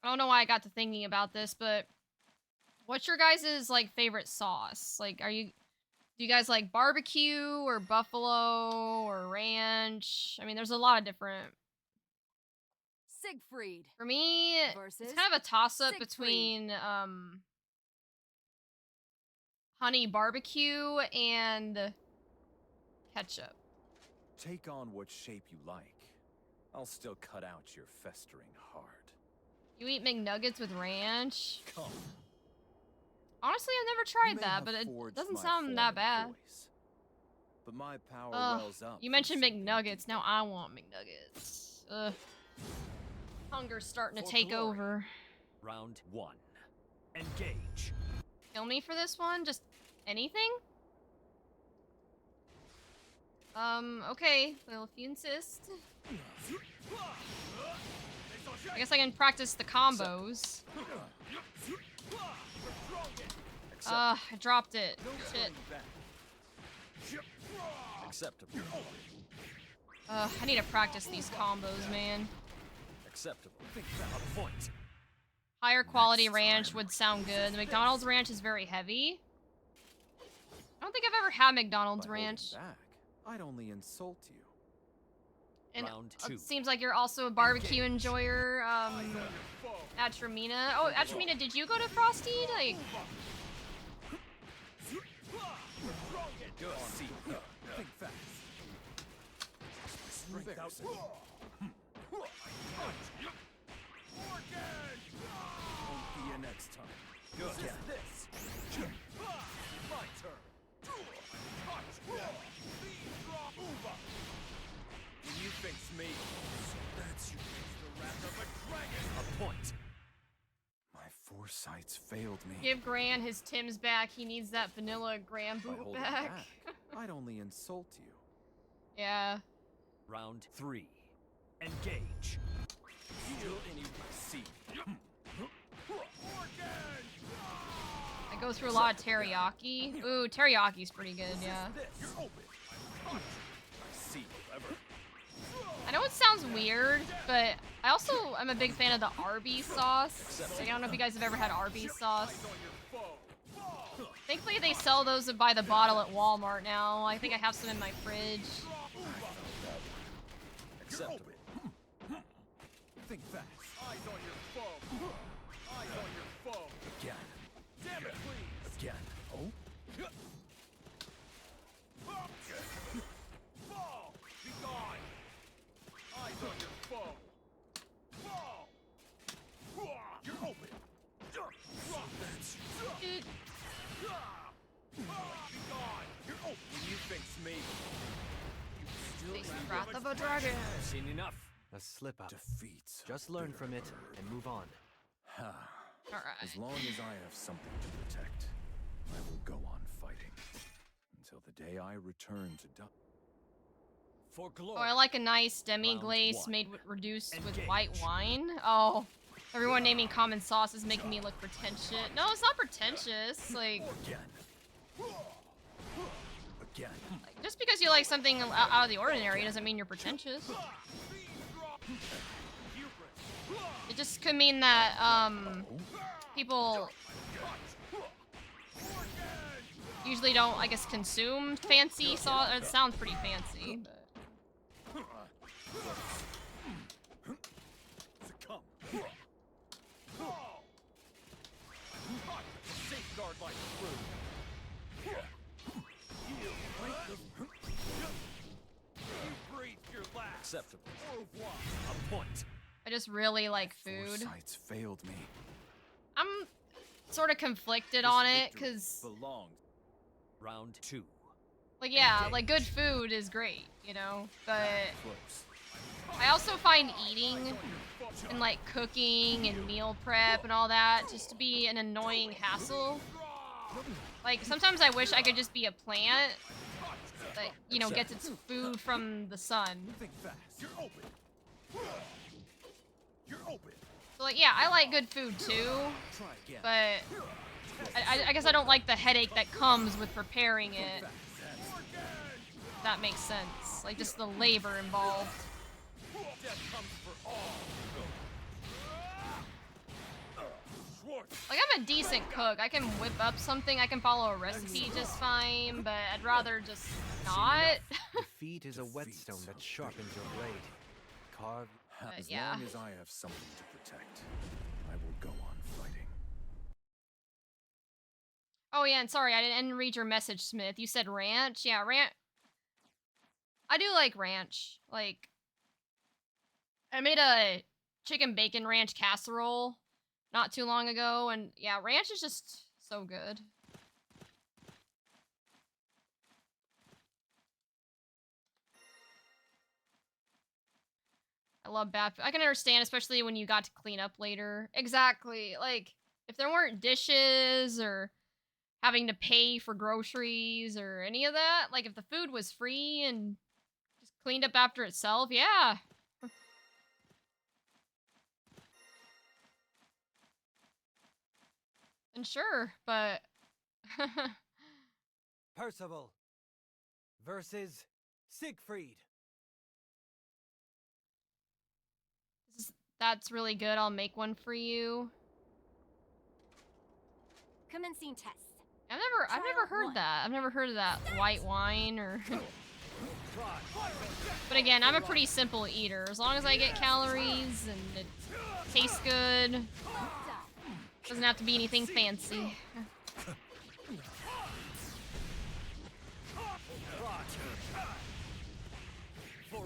I don't know why I got to thinking about this, but what's your guys' like favorite sauce? Like, do you guys like barbecue or buffalo or ranch? I mean, there's a lot of different Siegfried For me, versus it's kind of a toss-up Siegfried. between honey barbecue and ketchup. Take on what shape you like. I'll still cut out your festering heart. You eat McNuggets with ranch? Come. Honestly, I've never You tried may that, have but it forged doesn't my sound form that and bad. voice, but my power Ugh, wells up you from mentioned something McNuggets. deeper. Now I want McNuggets. Ugh. Hunger's starting to For take glory. over. Round 1. Engage. Kill me for this one? Just anything? Okay. Well, if you insist. I guess I can practice the combos. I dropped it. Shit. Acceptable. I need to practice these combos, man. Acceptable. A point. Higher quality Next ranch time. would sound good. The McDonald's ranch is very heavy. I don't think I've ever had McDonald's By holding ranch. back, I'd only insult you. And Round 2. it seems like you're also a barbecue enjoyer, at Tramina. Oh, at Tramina, did you go to Frosty? Like, Good. See. Think fast. Strength out. Won't be you next time. Good. My turn. When you face me, That's you. the wrath of a dragon. A point. My foresights failed me. give Gran his Tim's back. He needs that vanilla Gran By boot holding back. I'd only insult you. Yeah. Round 3. Engage. Still any see. I go through a lot of teriyaki. Ooh, teriyaki's pretty good, yeah. You're open. I see forever. I know it sounds weird, but I also am a big fan of the Arby's sauce. Like, I don't know if you guys have ever had Arby's sauce. Thankfully, they sell those by the bottle at Walmart now. I think I have some in my fridge. Acceptable. Think fast. Eyes on your foe. Eyes on your foe. Again. Damn it, please. Again. Oh? Fall. Be gone. Eyes on your foe. Fall. You're open. That's Dude, Be gone. You're open. When you face me, face the wrath of a dragon. seen enough. A slip up. defeats. Just learn from it and move on. As Alright. long as I have something to protect, I will go on fighting. Until the day I return to dust. For glory. Oh, I like a nice demi-glace Round 1. made reduced with Engage. white wine. Oh, everyone naming common sauce is making me look pretentious. No, it's not pretentious. Like, Again. Again. just because you like something out of the ordinary doesn't mean you're pretentious. It just could mean that, people usually don't, I guess, consume fancy sauce. It sounds pretty fancy, but... Succumb. Safeguard my crew. You breathed your last. Acceptable. Au revoir. A point. I just really like food. Foresights failed me. I'm sort of conflicted This on it, victory because, belongs. Round 2. like, yeah, like, good food is great, you know? But Close. I also find eating and, like, cooking and meal prep and all that just to be an annoying hassle. Like, sometimes I wish I could just be a plant that, you know, gets its food from the sun. Think fast. You're open. You're open. So, like, yeah, I like good food, too, Try again. but I guess I don't like the headache that comes with preparing it. If that makes sense. Like, just the labor involved. Death comes for all. Schwartz. Like, I'm a decent cook. I can whip up something. I can follow a recipe just fine, but I'd rather just not. Defeat is a whetstone that sharpens your blade. Carve As yeah. long as I have something to protect, I will go on fighting. Oh yeah, and sorry, I didn't read your message, Smith. You said ranch? Yeah, ranch. I do like ranch. Like, I made a chicken bacon ranch casserole not too long ago, and yeah, ranch is just so good. I love bad food. I can understand, especially when you got to clean up later. Exactly. Like, if there weren't dishes or having to pay for groceries or any of that, like if the food was free and just cleaned up after itself, yeah. And sure, but Percival versus Siegfried. that's really good. I'll make one for you. Commencing test. I've never heard that. I've never heard of that white wine or But again, I'm a pretty simple eater. As long as I get calories and it tastes good. Doesn't have to be anything fancy.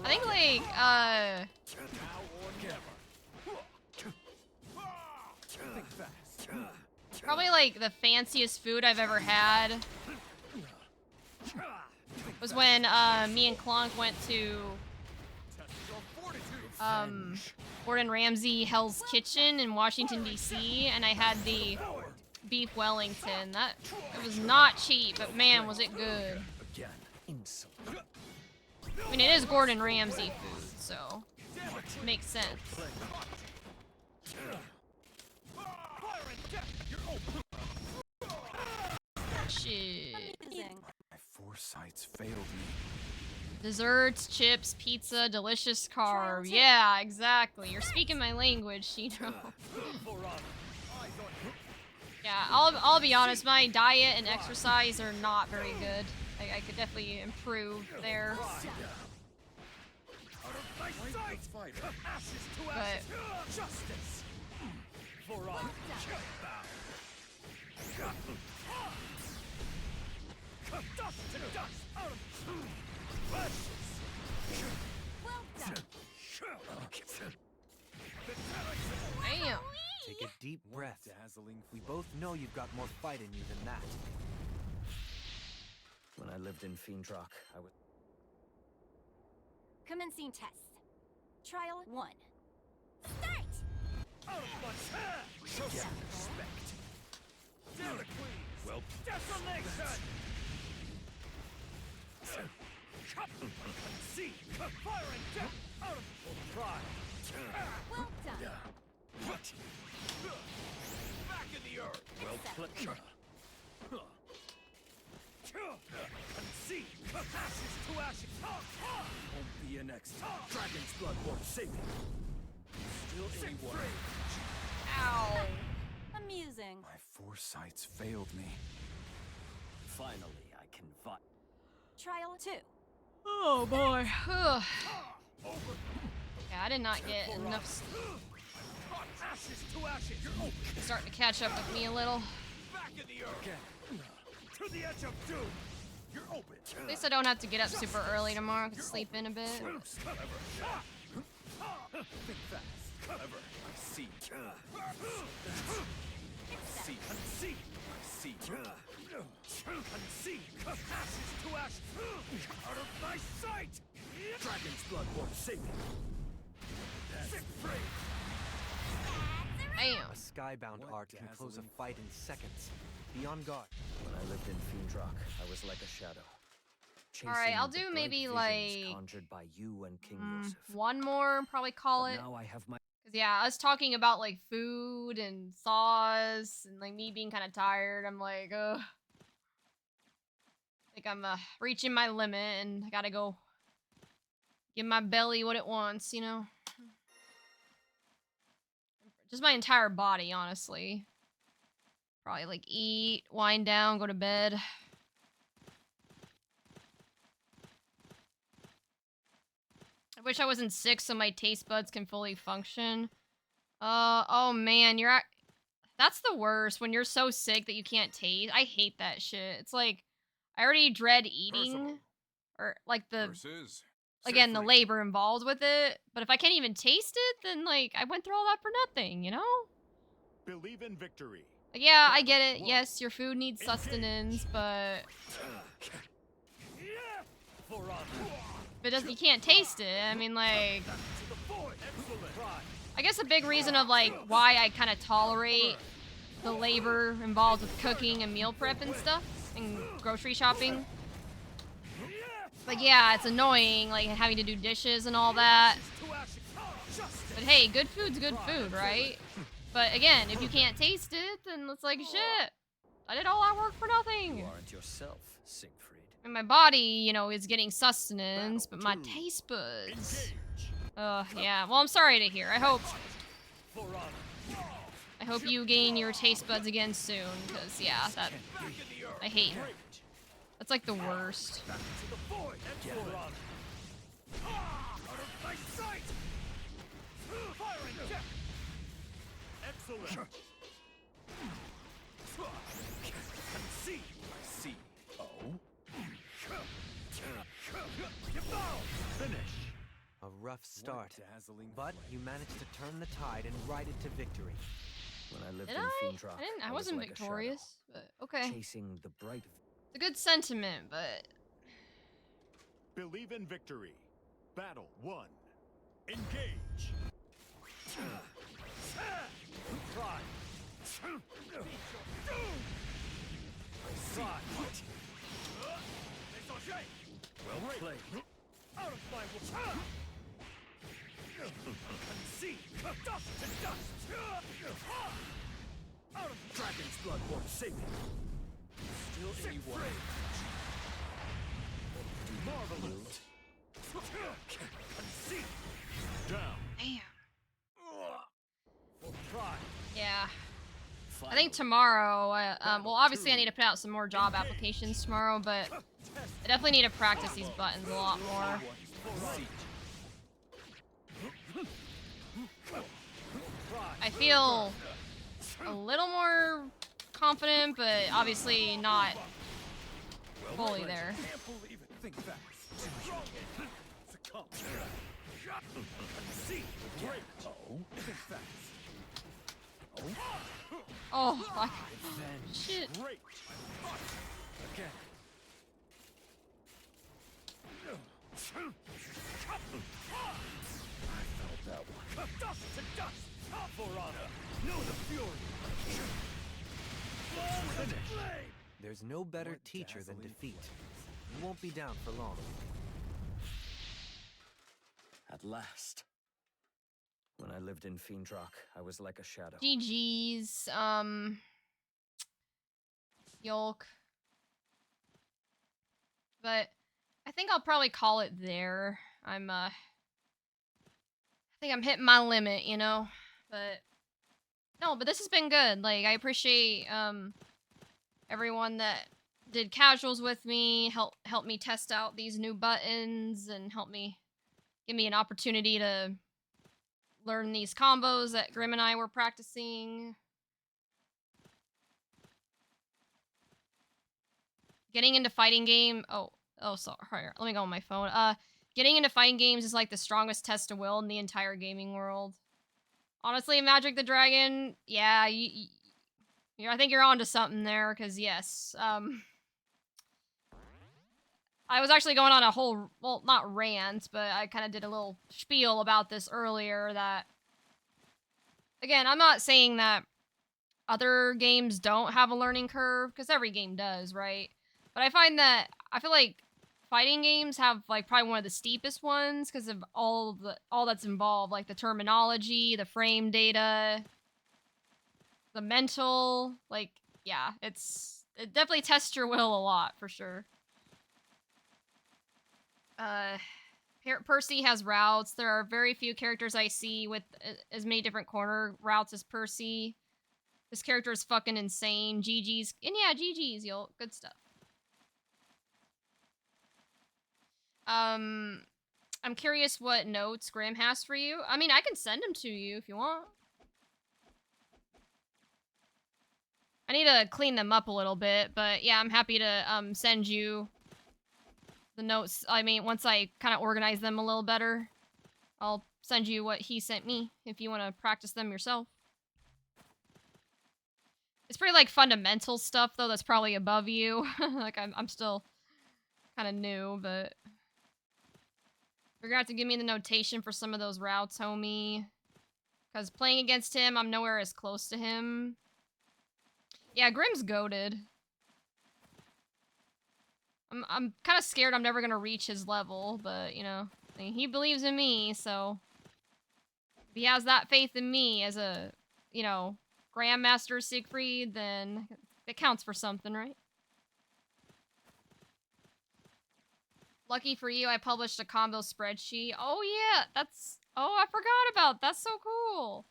I think like probably like the fanciest food I've ever had was when me and Clonk went to Gordon Ramsay Hell's Kitchen in Washington DC, and I had the beef Wellington. That it was not cheap, but man, was it good. Again, insult. I mean, it is Gordon Ramsay food, so it makes sense. Shit. My foresights failed me. Desserts, chips, pizza, delicious carb. Yeah, exactly. You're speaking my language, Shino. Yeah, I'll be honest. My diet and exercise are not very good. I could definitely improve there. But Justice. For all. Dust to dust. Out of Well done. damn. Take a deep breath. Dazzling. We both know you've got more fight in you than that. When I lived in Fiendrock, I was... Commencing test. Trial 1. Start! out of my hand. Show some respect. Damocles. Well, desolation. See, fire and death out of pride. Well done. What? Back in the earth. Well played. See, ashes to ashes. Won't be an next. Dragon's blood won't save me. Still anyone. Ow. Amusing. My foresights failed me. Finally, I can fight. Trial 2. Oh boy. Ugh. Yeah, I did not get enough Ashes to ashes. You're open. It's starting to catch up with me a little. Back in the earth. To the edge of doom. You're open. At least I don't have to get up super early tomorrow. I can sleep in a bit. Think fast. Clever. I see. See. See. See. See. Ashes to ashes. Out of my sight. Dragon's blood won't save me. Sick free. Damn. A skybound What art can close a dazzling fight in seconds. Be on guard. When I lived in Fiendrock, I was like a shadow. Alright, I'll chasing the do bright maybe visions like conjured by you and King Yosef. one more, probably call But it. now I have my... Cause yeah, us talking about like food and sauce and like me being kind of tired. I'm like, ugh. Like I'm reaching my limit and I gotta go give my belly what it wants, you know? Just my entire body, honestly. Probably like eat, wind down, go to bed. I wish I wasn't sick so my taste buds can fully function. Oh man, that's the worst when you're so sick that you can't taste. I hate that shit. It's like I already dread eating or like Versus again the Siegfried. labor involved with it, but if I can't even taste it, then like I went through all that for nothing, you know? Believe in victory. Like, yeah, I Battle get it. one. Yes, your food needs Engage. sustenance, but For honor. if it doesn't, you can't taste it. I mean, like, To the void. Excellent. Pride. I guess a big reason of like why I kind of tolerate the labor involved with cooking and meal prep and stuff and grocery shopping. Like, yeah, it's annoying, like having to do dishes and all that. To ashes. Justice. But hey, good food's good food, right? But again, if you can't taste it, then it's like shit. I did all that work for nothing. You aren't yourself, Siegfried. And my body, you know, is getting sustenance, but my taste buds. Engage. Yeah. Well, I'm sorry to hear. For honor. I hope you gain your taste buds again soon, because yeah, Back in the earth. I hate. Great. That's like the worst. Back to the void. Excellent. For honor. Out of my sight. Firing death. Excellent. Concede. I see. Oh? Finish. A rough start, Dazzling but you managed to turn the tide and ride it to victory. When I lived Did in I? Fiendrock, I was wasn't like a shadow, victorious, but okay. chasing the bright. It's a good sentiment, but Believe in victory. Battle 1. Engage. Try. Well played. Out of my way. Concede. Dust to dust. Out of dragon's blood won't save me. Still anyone. Marvelous. Concede. Down. damn. For pride. Yeah. I think tomorrow, well, obviously I need to put out some more job applications tomorrow, but I definitely need to practice these buttons a lot more. I feel a little more confident, but obviously not fully there. Can't believe it. Think fast. Succumb. Concede. Great. Think fast. Oh, shit. Great. Again. Dust to dust. For honor. Know the fury. Finish. There's no better teacher than defeat. You won't be down for long. At last. When I lived in Fiendrock, I was like a shadow. GG's, Yolk. But I think I'll probably call it there. I think I'm hitting my limit, you know? But no, but this has been good. Like, I appreciate everyone that did casuals with me, help me test out these new buttons and give me an opportunity to learn these combos that Grim and I were practicing. Getting into fighting game. Oh, sorry. Let me go on my phone. Getting into fighting games is like the strongest test of will in the entire gaming world. Honestly, Magic the Dragon, yeah, I think you're onto something there, because yes, I was actually going on a whole, well, not rant, but I kind of did a little spiel about this earlier that, again, I'm not saying that other games don't have a learning curve, because every game does, right? But I feel like fighting games have like probably one of the steepest ones because of all that's involved, like the terminology, the frame data, the mental, like, yeah, it definitely tests your will a lot for sure. Percy has routes. There are very few characters I see with as many different corner routes as Percy. This character is fucking insane. GG's. And yeah, GG's, yo. Good stuff. I'm curious what notes Grim has for you. I mean, I can send them to you if you want. I need to clean them up a little bit, but yeah, I'm happy to send you the notes. I mean, once I kind of organize them a little better, I'll send you what he sent me if you want to practice them yourself. It's pretty like fundamental stuff though. That's probably above you. Like I'm still kind of new, but you're gonna have to give me the notation for some of those routes, homie. Because playing against him, I'm nowhere as close to him. Yeah, Grim's goated. I'm kind of scared I'm never gonna reach his level, but you know, I mean, he believes in me, so if he has that faith in me as a, you know, Grandmaster Siegfried, then it counts for something, right? Lucky for you, I published a combo spreadsheet. Oh yeah, I forgot about. That's so cool.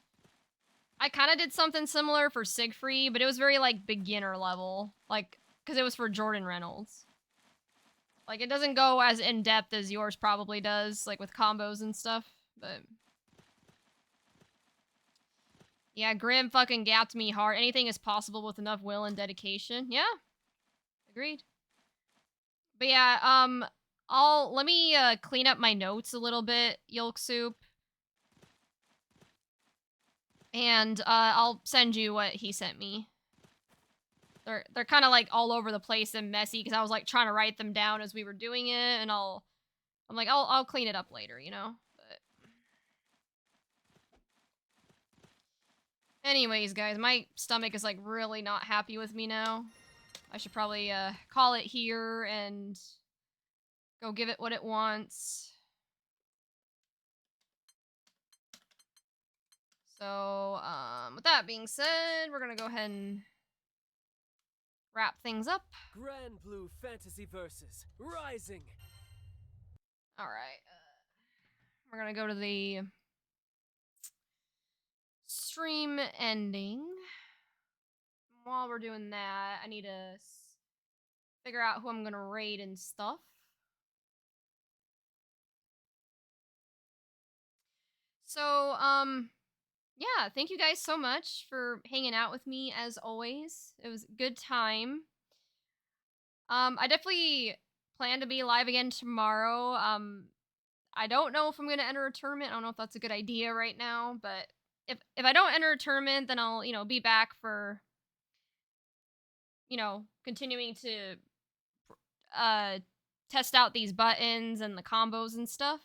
I kind of did something similar for Siegfried, but it was very like beginner level, like because it was for Jordan Reynolds. Like, it doesn't go as in-depth as yours probably does, like, with combos and stuff, but... Yeah, Grim fucking gapped me hard. Anything is possible with enough will and dedication. Yeah. Agreed. But yeah, let me, clean up my notes a little bit, Yolk Soup. And, I'll send you what he sent me. They're kind of, like, all over the place and messy, because I was, like, trying to write them down as we were doing it, and I'm like, I'll clean it up later, you know? But... Anyways, guys, my stomach is, like, really not happy with me now. I should probably, call it here and go give it what it wants. So, with that being said, we're gonna go ahead and wrap things up. Grand Blue Fantasy Versus Rising. Alright, we're gonna go to the stream ending. While we're doing that, I need to figure out who I'm gonna raid and stuff. So, yeah, thank you guys so much for hanging out with me as always. It was a good time. I definitely plan to be live again tomorrow. I don't know if I'm gonna enter a tournament. I don't know if that's a good idea right now, but if I don't enter a tournament, then I'll, you know, be back for, you know, continuing to uh test out these buttons and the combos and stuff.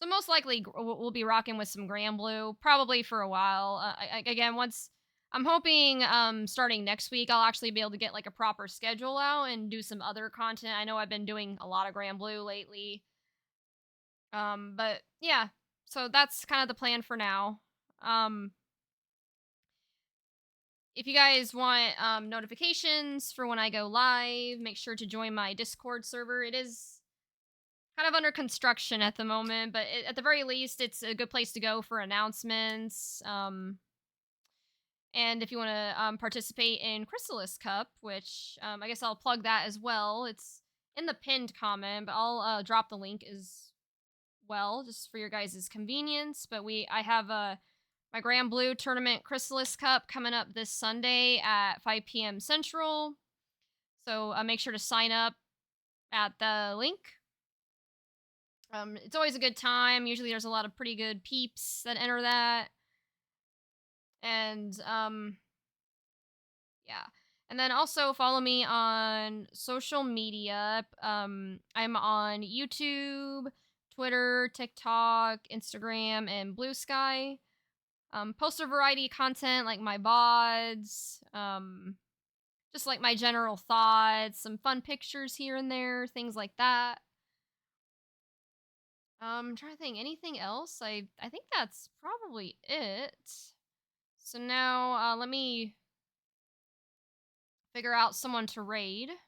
So most likely we'll be rocking with some Grand Blue probably for a while. Again, once I'm hoping starting next week I'll actually be able to get like a proper schedule out and do some other content. I know I've been doing a lot of Grand Blue lately. But yeah, so that's kind of the plan for now. If you guys want notifications for when I go live, make sure to join my Discord server. It is kind of under construction at the moment, but at the very least, it's a good place to go for announcements. And if you want to participate in Chrysalis Cup, which I guess I'll plug that as well. It's in the pinned comment, but I'll drop the link as well, just for your guys' convenience. But I have my Grand Blue Tournament Chrysalis Cup coming up this Sunday at 5 p.m. Central. So make sure to sign up at the link. It's always a good time. Usually there's a lot of pretty good peeps that enter that. And, yeah. And then also follow me on social media. I'm on YouTube, Twitter, TikTok, Instagram, and Blue Sky. Post a variety of content like my VODs, just like my general thoughts, some fun pictures here and there, things like that. I'm trying to think, anything else? I think that's probably it. So now, let me figure out someone to raid. It's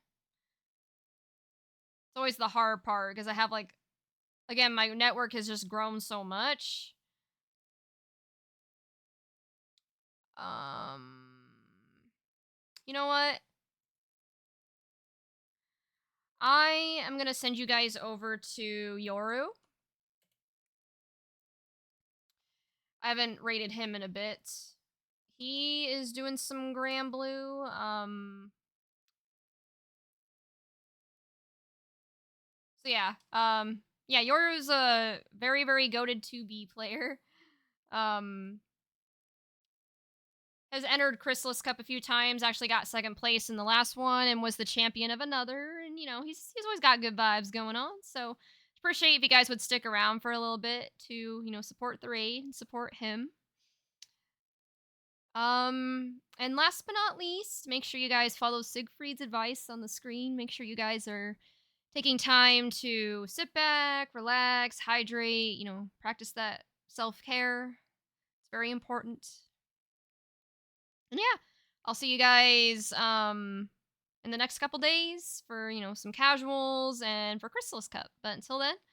always the hard part, because I have, like, again, my network has just grown so much. You know what? I am gonna send you guys over to Yoru. I haven't rated him in a bit. He is doing some Grand Blue. So yeah. Yeah, Yoru's a very, very goated 2B player. Um has entered Chrysalis Cup a few times, actually got second place in the last one and was the champion of another. And he's always got good vibes going on. So appreciate if you guys would stick around for a little bit to, support the raid and support him. And last but not least, make sure you guys follow Siegfried's advice on the screen. Make sure you guys are taking time to sit back, relax, hydrate, practice that self-care. It's very important. And yeah, I'll see you guys in the next couple days for, some casuals and for Chrysalis Cup. But until then,